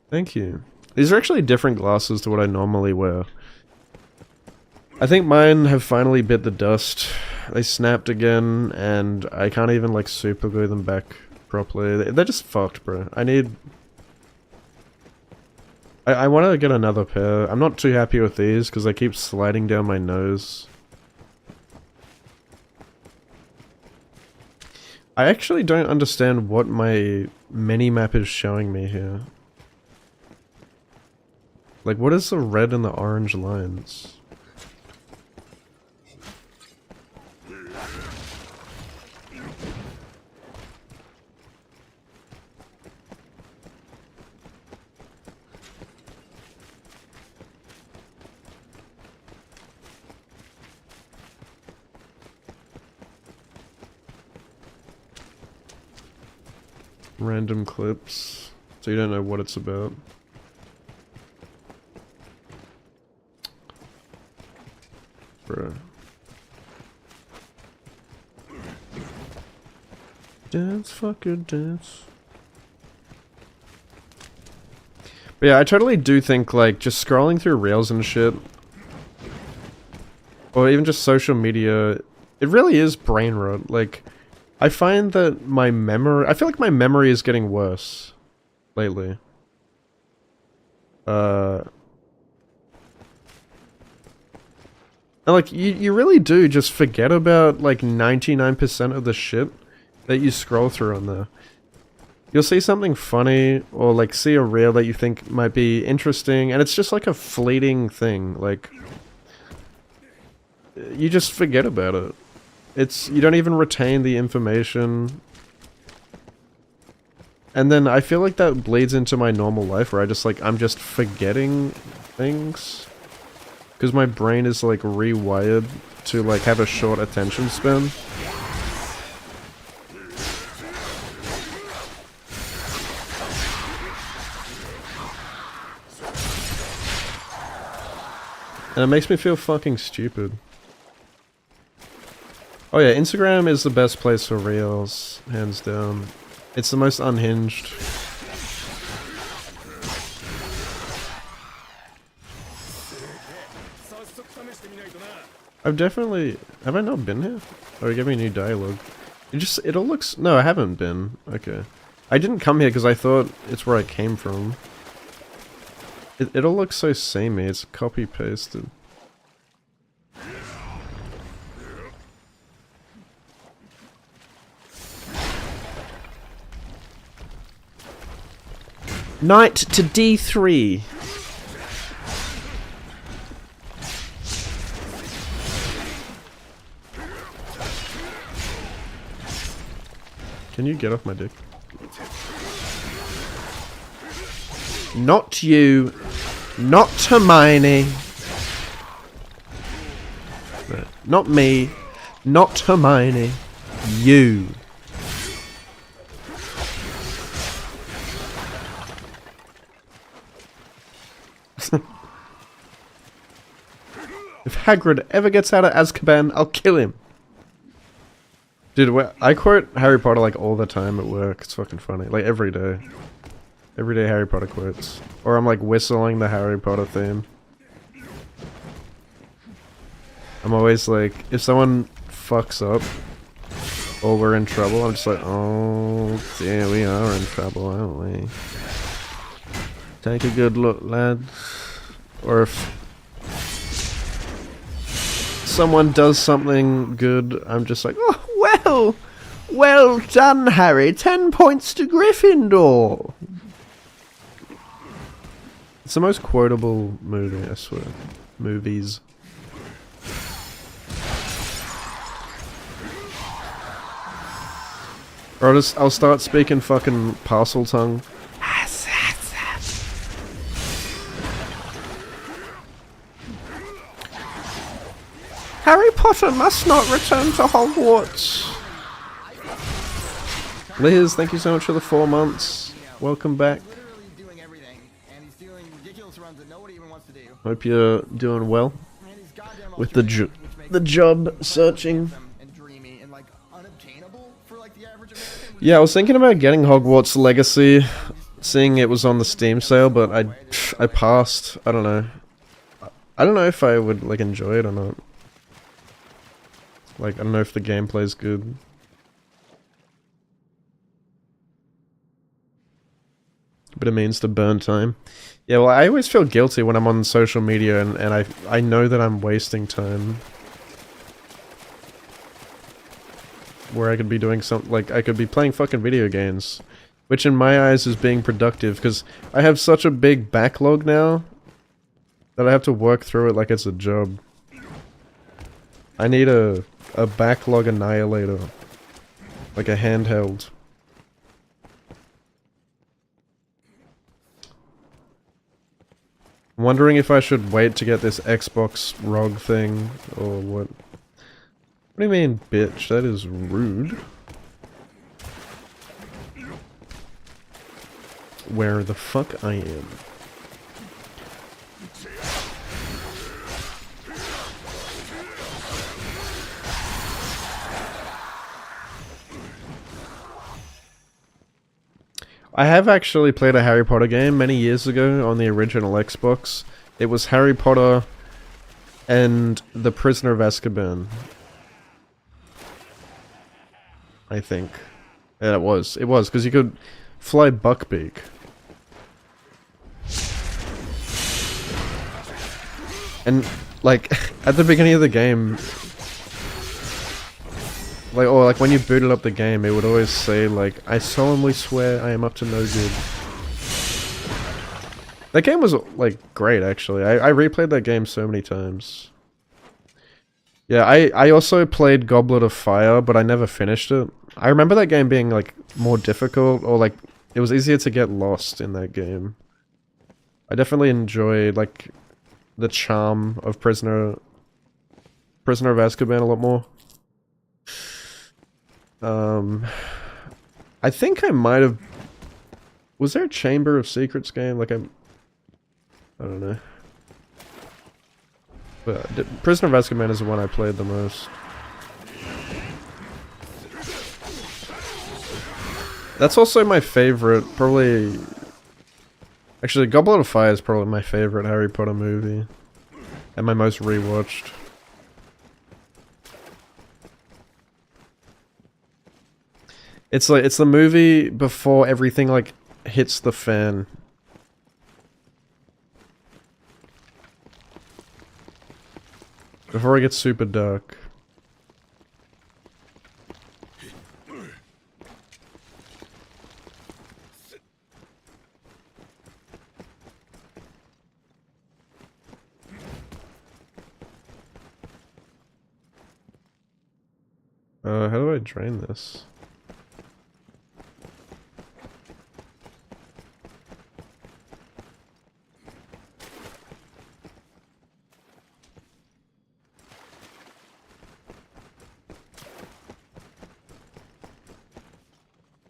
Thank you. These are actually different glasses to what I normally wear. I think mine have finally bit the dust. They snapped again, and I can't even, like, super glue them back properly. They're just fucked, bro. I need... I want to get another pair. I'm not too happy with these, because they keep sliding down my nose. I actually don't understand what my mini-map is showing me here. Like, what is the red and the orange lines? Random clips, so you don't know what it's about. Bro. Dance, fucker, dance. But yeah, I totally do think, like, just scrolling through reels and shit, or even just social media, it really is brain rot. Like, I find that my memory, I feel like my memory is getting worse lately. And like, you really do just forget about, like, 99% of the shit that you scroll through on there. You'll see something funny, or, like, see a reel that you think might be interesting, and it's just, like, a fleeting thing. Like, you just forget about it. You don't even retain the information. And then I feel like that bleeds into my normal life, where I'm just forgetting things. Because my brain is, like, rewired to, like, have a short attention span. And it makes me feel fucking stupid. Oh yeah, Instagram is the best place for reels, hands down. It's the most unhinged. I've definitely... Have I not been here? Oh, you gave me new dialogue. It all looks... No, I haven't been. Okay. I didn't come here because I thought it's where I came from. It all looks so samey, it's copy-pasted. Knight to D3. Can you get off my dick? Not you. Not Hermione. No, not me. Not Hermione. You. If Hagrid ever gets out of Azkaban, I'll kill him. Dude, I quote Harry Potter like all the time at work. It's fucking funny. Like every day. Every day Harry Potter quotes. Or I'm like whistling the Harry Potter theme. I'm always like, if someone fucks up, or we're in trouble, I'm just like, oh dear, we are in trouble, aren't we? Take a good look, lads. Or if someone does something good, I'm just like, oh, well done, Harry. 10 points to Gryffindor. It's the most quotable movie, I swear. Movies. Or I'll start speaking fucking parcel tongue. Harry Potter must not return to Hogwarts. Liz, thank you so much for the 4 months. Welcome back. Literally doing everything, and he's doing ridiculous runs that nobody even wants to do. Hope you're doing well And he's goddamn with the Australian, which makes the him job searching. handsome and dreamy and like unobtainable for like the average American. Yeah, I was thinking about getting Hogwarts Legacy, seeing it was on the Steam sale, but I passed. I don't know. I don't know if I would like enjoy it or not. Like, I don't know if the gameplay's good. But it means to burn time. Yeah, well, I always feel guilty when I'm on social media and I know that I'm wasting time. Where I could be doing something, like, I could be playing fucking video games. Which in my eyes is being productive, because I have such a big backlog now that I have to work through it like it's a job. I need a backlog annihilator. Like a handheld. I'm wondering if I should wait to get this Xbox ROG thing, or what. What do you mean, bitch? That is rude. Where the fuck I am. I have actually played a Harry Potter game many years ago on the original Xbox. It was Harry Potter and The Prisoner of Azkaban. I think. Yeah, it was, because you could fly Buckbeak. And, like, at the beginning of the game... Like, or like when you booted up the game, it would always say like, I solemnly swear I am up to no good. That game was like great actually. I replayed that game so many times. Yeah, I also played Goblet of Fire, but I never finished it. I remember that game being like more difficult, or like it was easier to get lost in that game. I definitely enjoyed like the charm of Prisoner of Azkaban a lot more. I think I might have... Was there a Chamber of Secrets game? Like I don't know. But Prisoner of Azkaban is the one I played the most. That's also my favorite, probably... Actually, Goblet of Fire is probably my favorite Harry Potter movie. And my most rewatched. It's like, it's the movie before everything like hits the fan. Before it gets super dark. How do I drain this?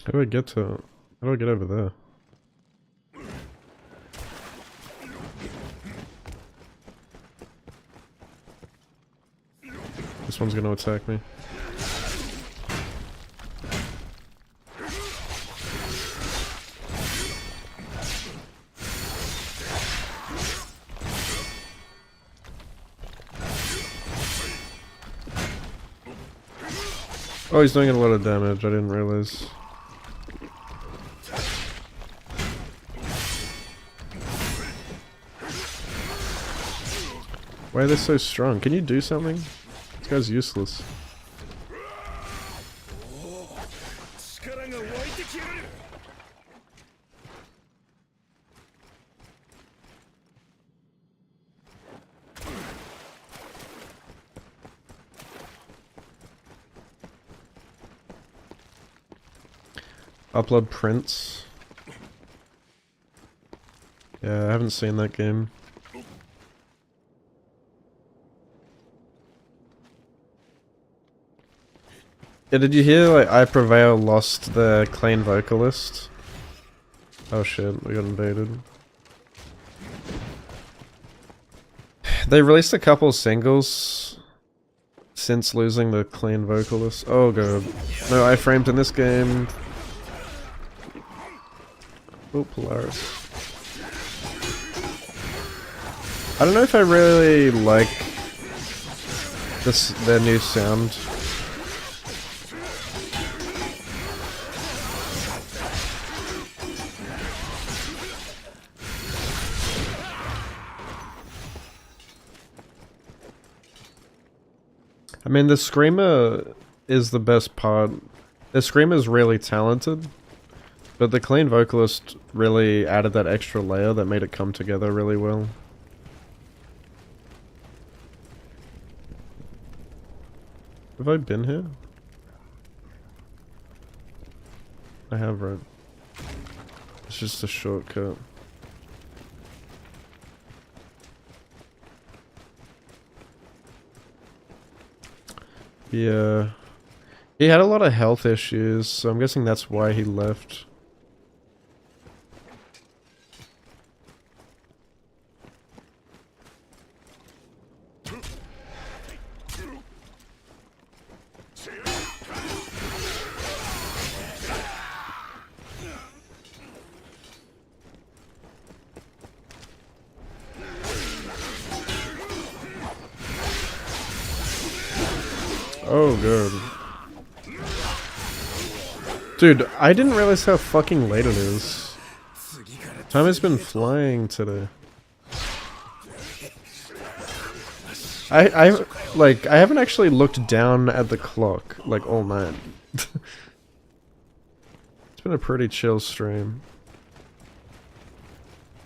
How do I get to... How do I get over there? This one's gonna attack me. Oh, he's doing a lot of damage, I didn't realize. Why are they so strong? Can you do something? This guy's useless. 力が湧いてきやがる Upload Prince. Yeah, I haven't seen that game. Yeah, did you hear like I Prevail lost their clean vocalist? Oh shit, we got invaded. They released a couple singles since losing the clean vocalist. Oh god. No iframes in this game. Oh, Polaris. I don't know if I really like their new sound. I mean, the Screamer is the best part. The Screamer is really talented, but the clean vocalist really added that extra layer that made it come together really well. Have I been here? I have, right? It's just a shortcut. Yeah. He had a lot of health issues, so I'm guessing that's why he left. Oh, good. Dude, I didn't realize how fucking late it is. Time has been flying today. I haven't actually looked down at the clock, like, all night. It's been a pretty chill stream.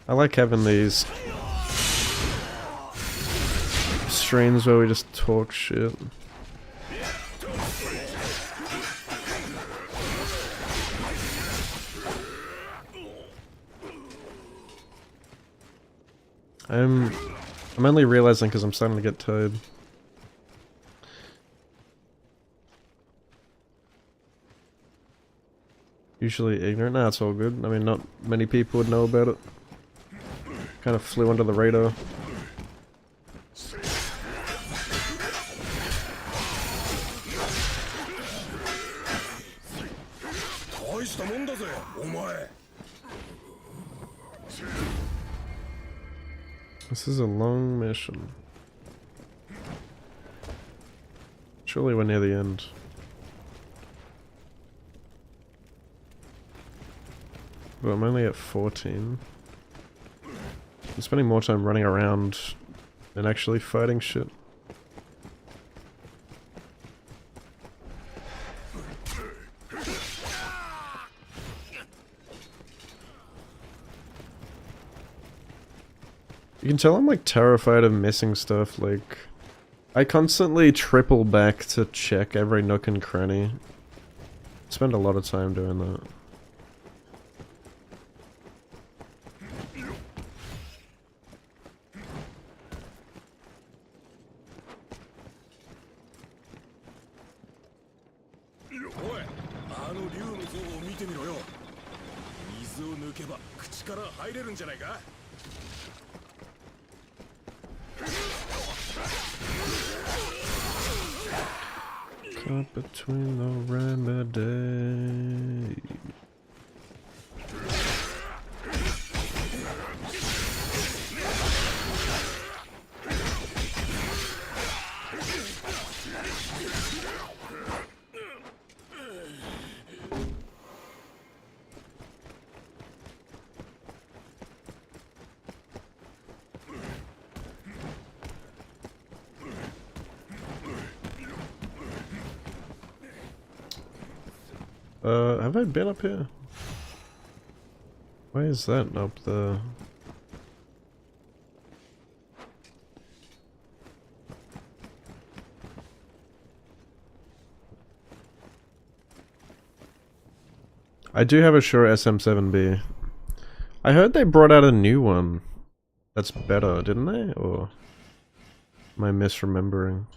I like having these streams where we just talk shit. I'm only realizing because I'm starting to get tired. Usually ignorant. Nah, it's all good. I mean, not many people would know about it. Kind of flew under the radar. This is a long mission. Surely we're near the end. But I'm only at 14. I'm spending more time running around than actually fighting shit. You can tell I'm like terrified of missing stuff, like I constantly triple back to check every nook and cranny. Spend a lot of time doing that. Caught between the remedy. Have I been up here? Why is that up there? I do have a Shure SM7B. I heard they brought out a new one that's better, didn't they? Or am I misremembering?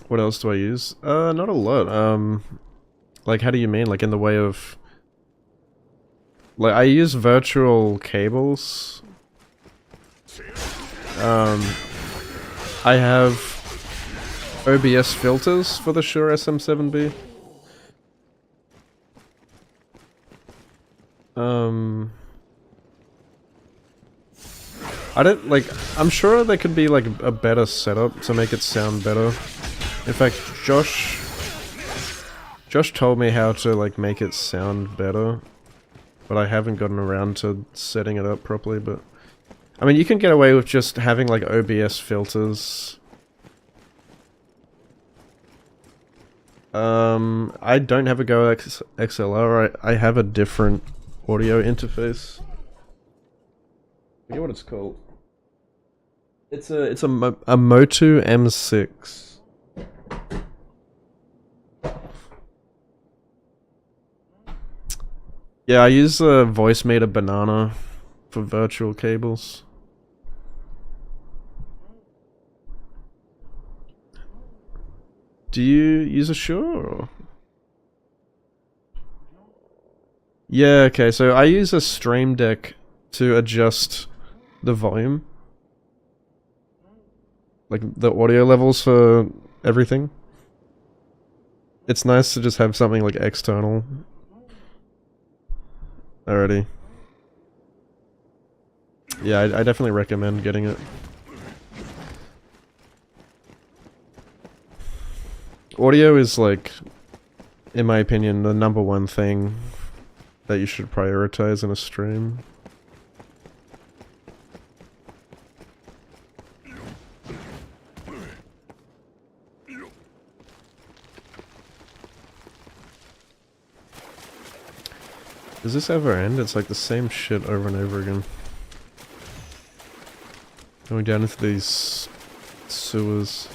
What else do I use? Not a lot. Like, how do you mean? Like, in the way of... Like, I use virtual cables. I have OBS filters for the Shure SM7B. I don't, like, I'm sure there could be, like, a better setup to make it sound better. In fact, Josh told me how to, like, make it sound better, but I haven't gotten around to setting it up properly, but... I mean, you can get away with just having, like, OBS filters. I don't have a Go XLR, I have a different audio interface. I forget what it's called. It's a Motu M6. Yeah, I use a Voicemeeter Banana for virtual cables. Do you use a Shure? Or? Yeah, okay, so I use a Stream Deck to adjust the volume. Like, the audio levels for everything. It's nice to just have something, like, external. Alrighty. Yeah, I definitely recommend getting it. Audio is, like, in my opinion, the #1 thing that you should prioritize in a stream. Does this ever end? It's like the same shit over and over again. Going down into these sewers.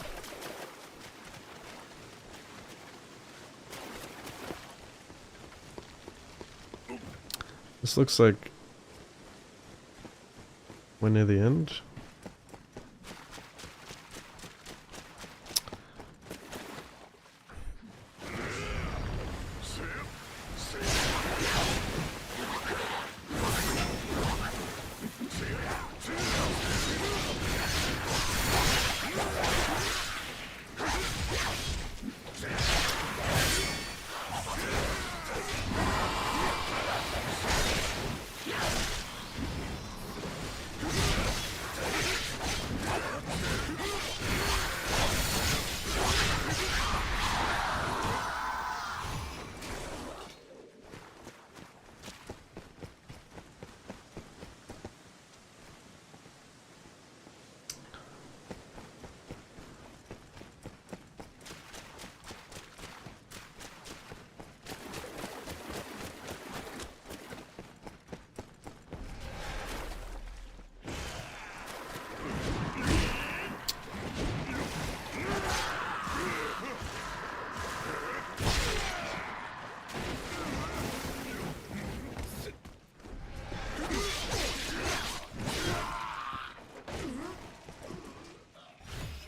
This looks like we're near the end.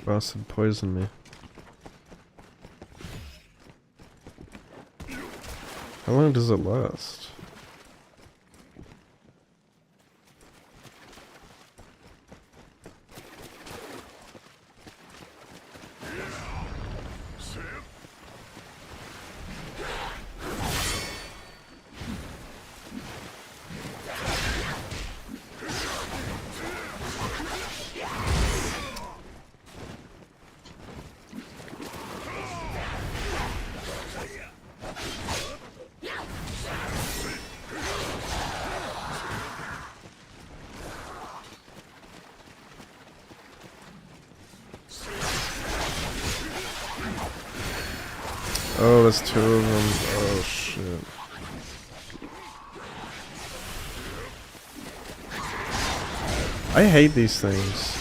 Bastard poisoned me. How long does it last? Oh, there's two of them. Oh shit. I hate these things.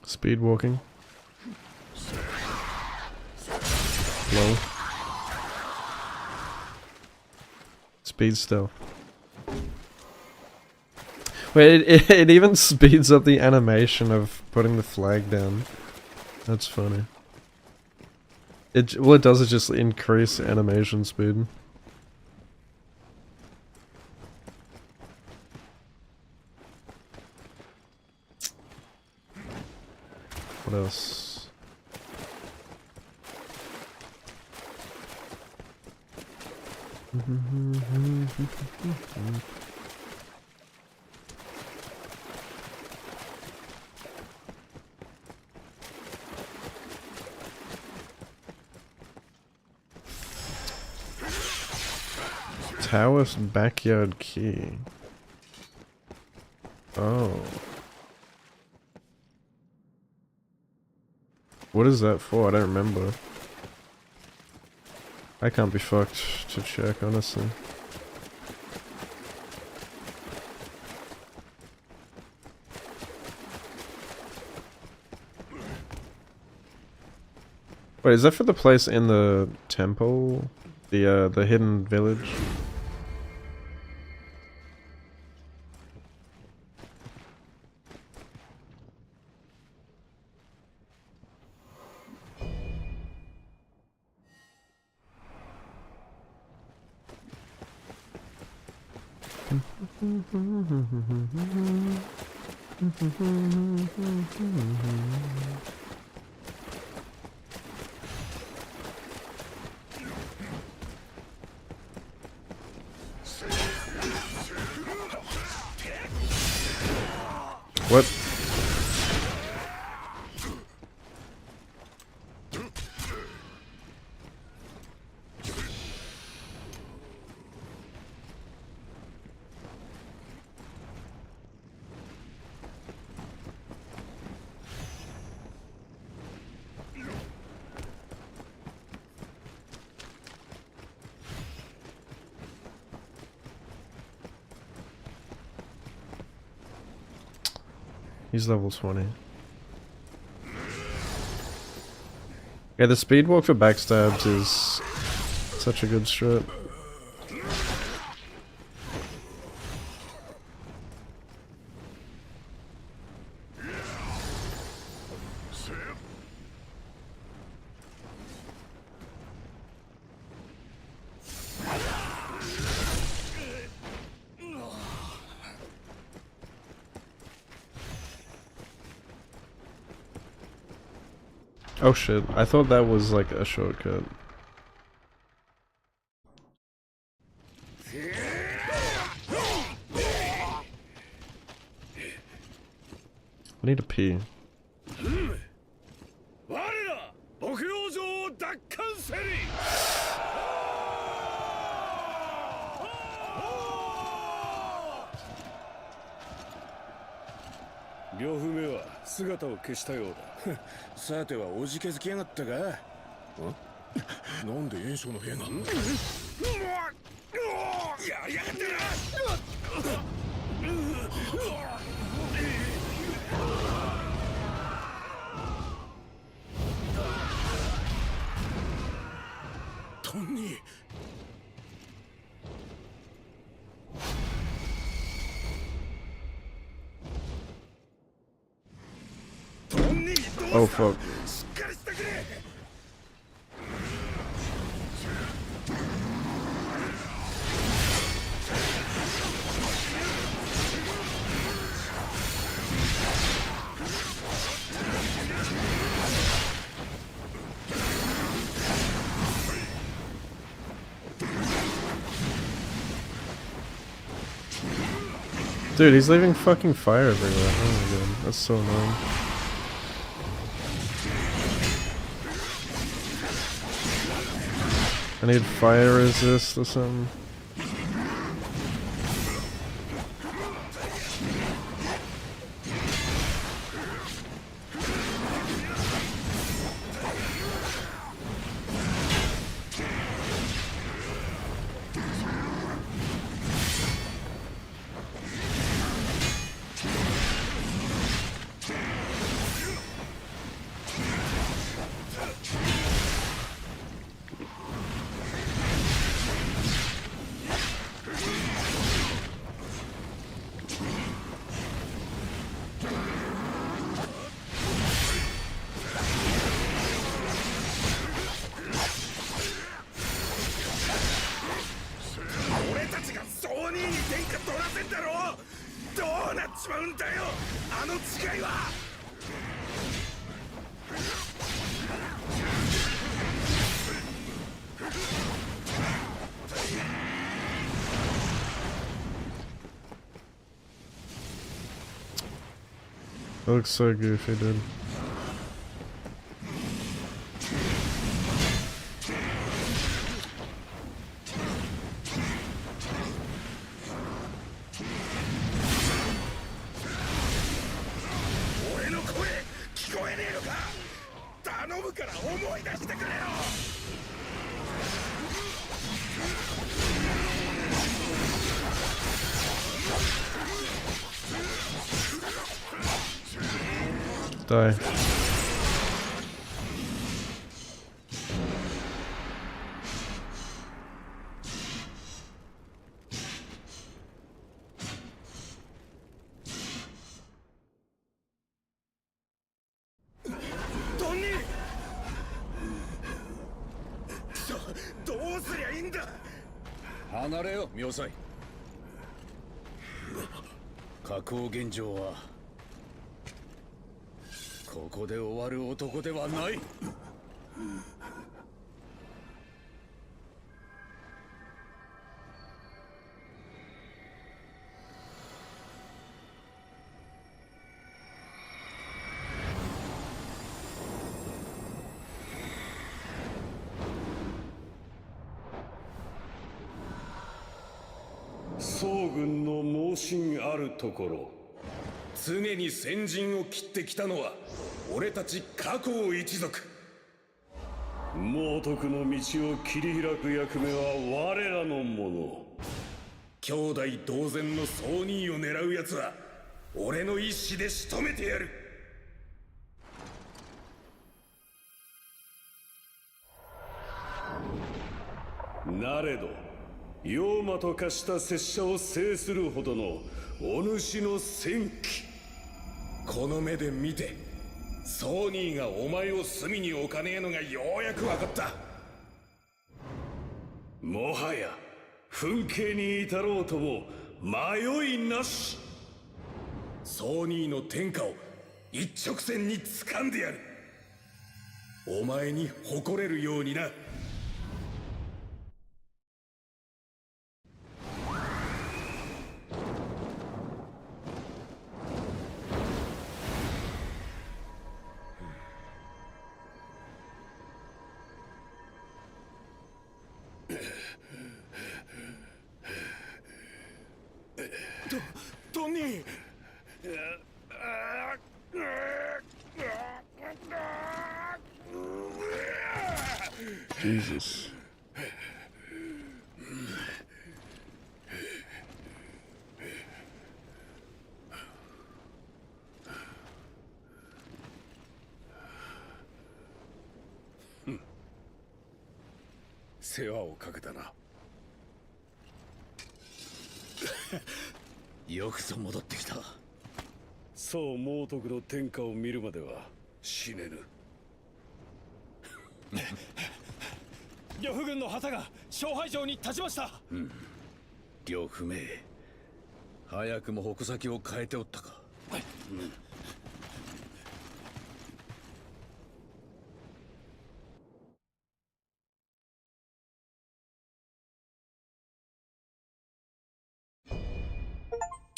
Speed walking. Low. Speed stealth. Wait, it even speeds up the animation of putting the flag down. That's funny. What it does is just increase animation speed. What else? Taoist backyard key. Oh. What is that for? I don't remember. I can't be fucked to check, honestly. Wait, is that for the place in the temple? The hidden village? What? He's level 20. Yeah, the speed walk for backstabs is such a good strat. Oh shit, I thought that was like a shortcut. I need to pee. Oh fuck. Dude, he's leaving fucking fire everywhere. Oh my god, that's so annoying. I need fire resist or something. That looks so goofy, dude. Die.離れよ、妙斎。加工現状はここで終わる男ではない。宋軍の猛進あるところ、常に先陣を切ってきたのは俺たち加工一族。猛徳の道を切り開く役目は我らのもの。兄弟同然の宋兄を狙う奴は俺の一子で仕留めてやる。なれど妖魔と化した拙者を制するほどのお主の戦機。この目で見てソニーがお前を隅に置かねえのがようやく分かった。もはや墳謁に至ろうとも迷いなし。ソニーの天下を一直線に掴んでやる。お前に誇れるようにな。トニー。Jesus. Hmm. 世話をかけたな。よくぞ戻ってきた。宋猛徳の天下を見るまでは死ねぬ。呂布軍の旗が勝敗城に立ちました。呂布め、早くも矛先を変えておったか。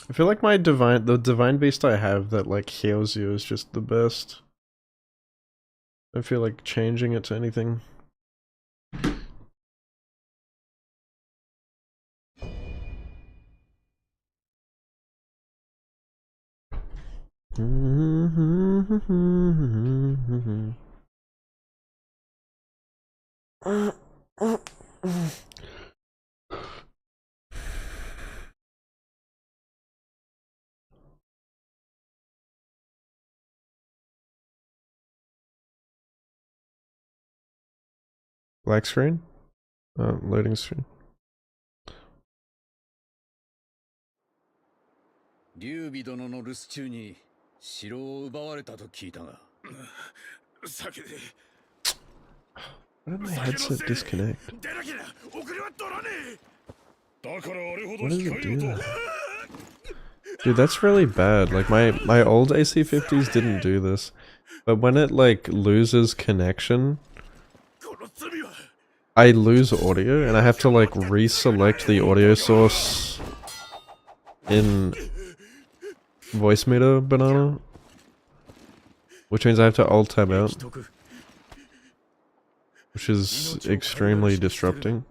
I feel like the divine beast I have that like heals you is just the best. I don't feel like changing it to anything. Black screen? Loading screen. 劉備殿の留守中に城を奪われたと聞いたが。酒で Why did my headset disconnect? 出なきゃ遅れは取らねえ。だからあれほど What does 控 it えよ do うと。 that? Dude, that's really bad. Like my old AC50s didn't do this. But when it like loses connection, この罪は I lose audio and I have to like reselect the audio source in Voicemeeter Banana, which means I have to alt tab out, which is extremely disrupting.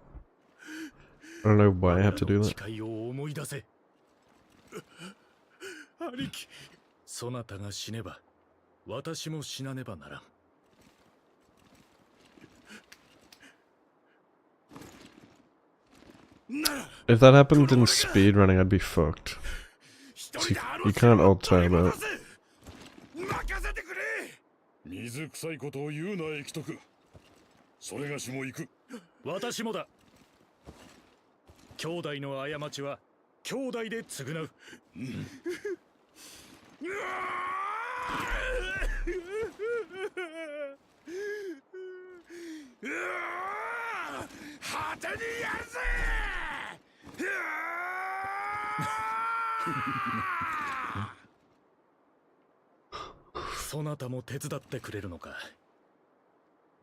I don't know why I have to do that. 誓いを思い出せ。兄貴、そなたが死ねば、私も死なねばならん。 If that happened in speedrunning, I'd be fucked. You can't alt tab out. 任せてくれ。水臭いことを言うな、駅徳。それがしも行く。私もだ。兄弟の過ちは兄弟で償う。果てにやるぜ。そなたも手伝ってくれるのか。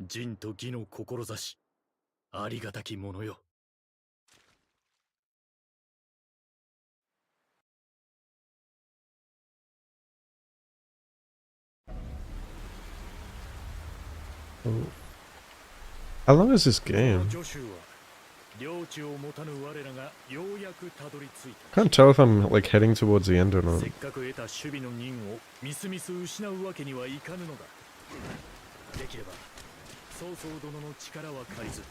仁と義の志、ありがたきものよ。 How long is this game? Can't tell if I'm like heading towards the end or not. せっかく得た守備の任をみすみす失うわけにはいかぬのだ。できれば曹操殿の力は借りず、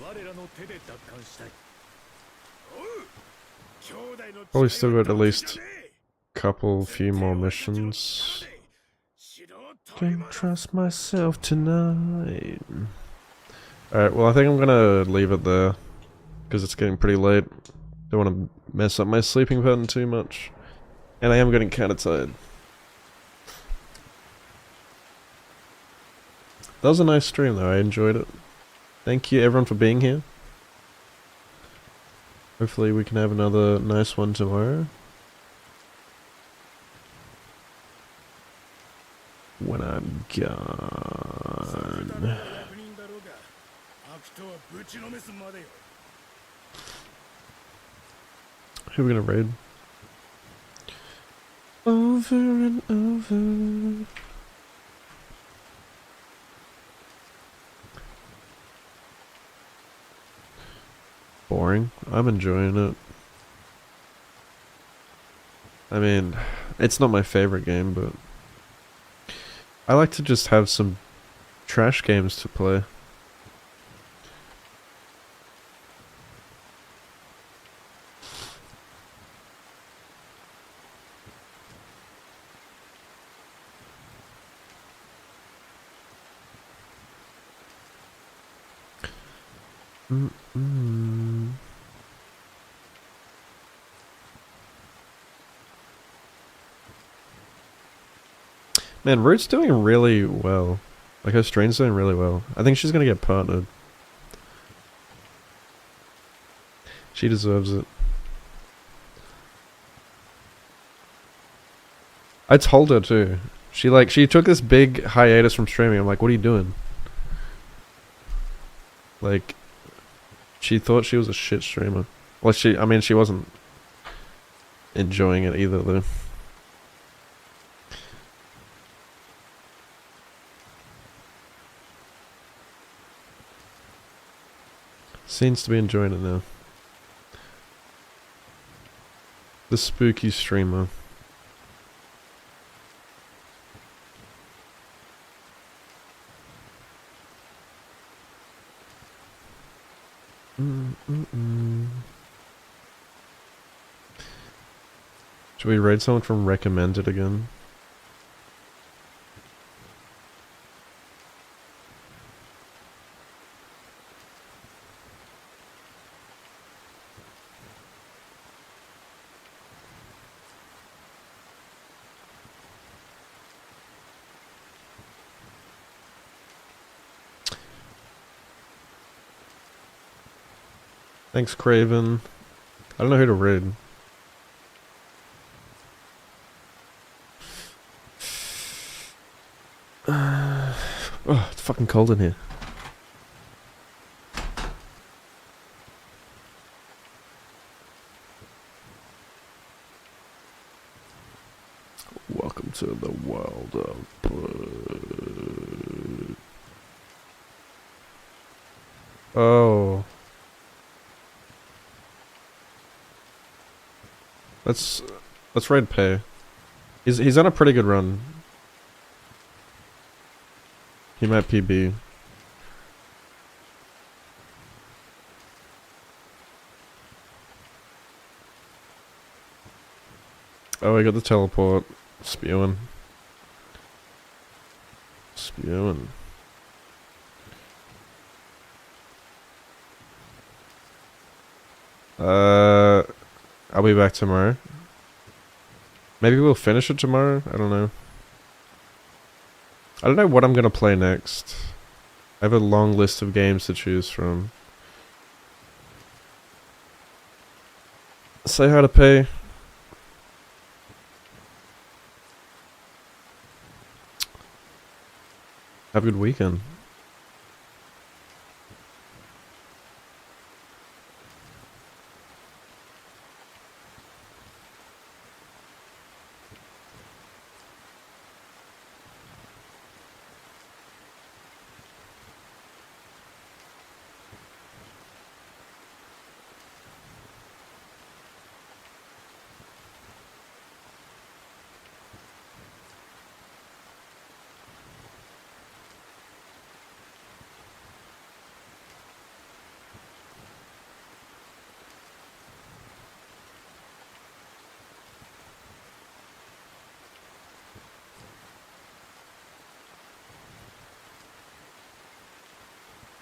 我らの手で奪還したい。 Probably still got at least couple few more missions. Can't trust myself tonight. Alright, well I think I'm gonna leave it there, because it's getting pretty late. Don't want to mess up my sleeping pattern too much. And I am getting kinda tired. That was a nice stream though, I enjoyed it. Thank you everyone for being here. Hopefully we can have another nice one tomorrow. When I'm gone. Who are we gonna raid? Over and over. Boring. I'm enjoying it. I mean, it's not my favorite game, but I like to just have some trash games to play. Man, Root's doing really well. Like, her stream's doing really well. I think she's gonna get partnered. She deserves it. I told her too. She took this big hiatus from streaming. I'm like, what are you doing? Like, she thought she was a shit streamer. Well, I mean, she wasn't. enjoying it either, though. Seems to be enjoying it now. The spooky streamer. Should we raid someone from recommended again? Thanks, Craven. I don't know who to raid. Oh, it's fucking cold in here. Welcome to the world of blood. Oh. Let's raid Pei. He's on a pretty good run. He might PB. Oh, I got the teleport. Spewing. Spewing. I'll be back tomorrow. Maybe we'll finish it tomorrow? I don't know. I don't know what I'm gonna play next. I have a long list of games to choose from. Say hi to Pei. Have a good weekend.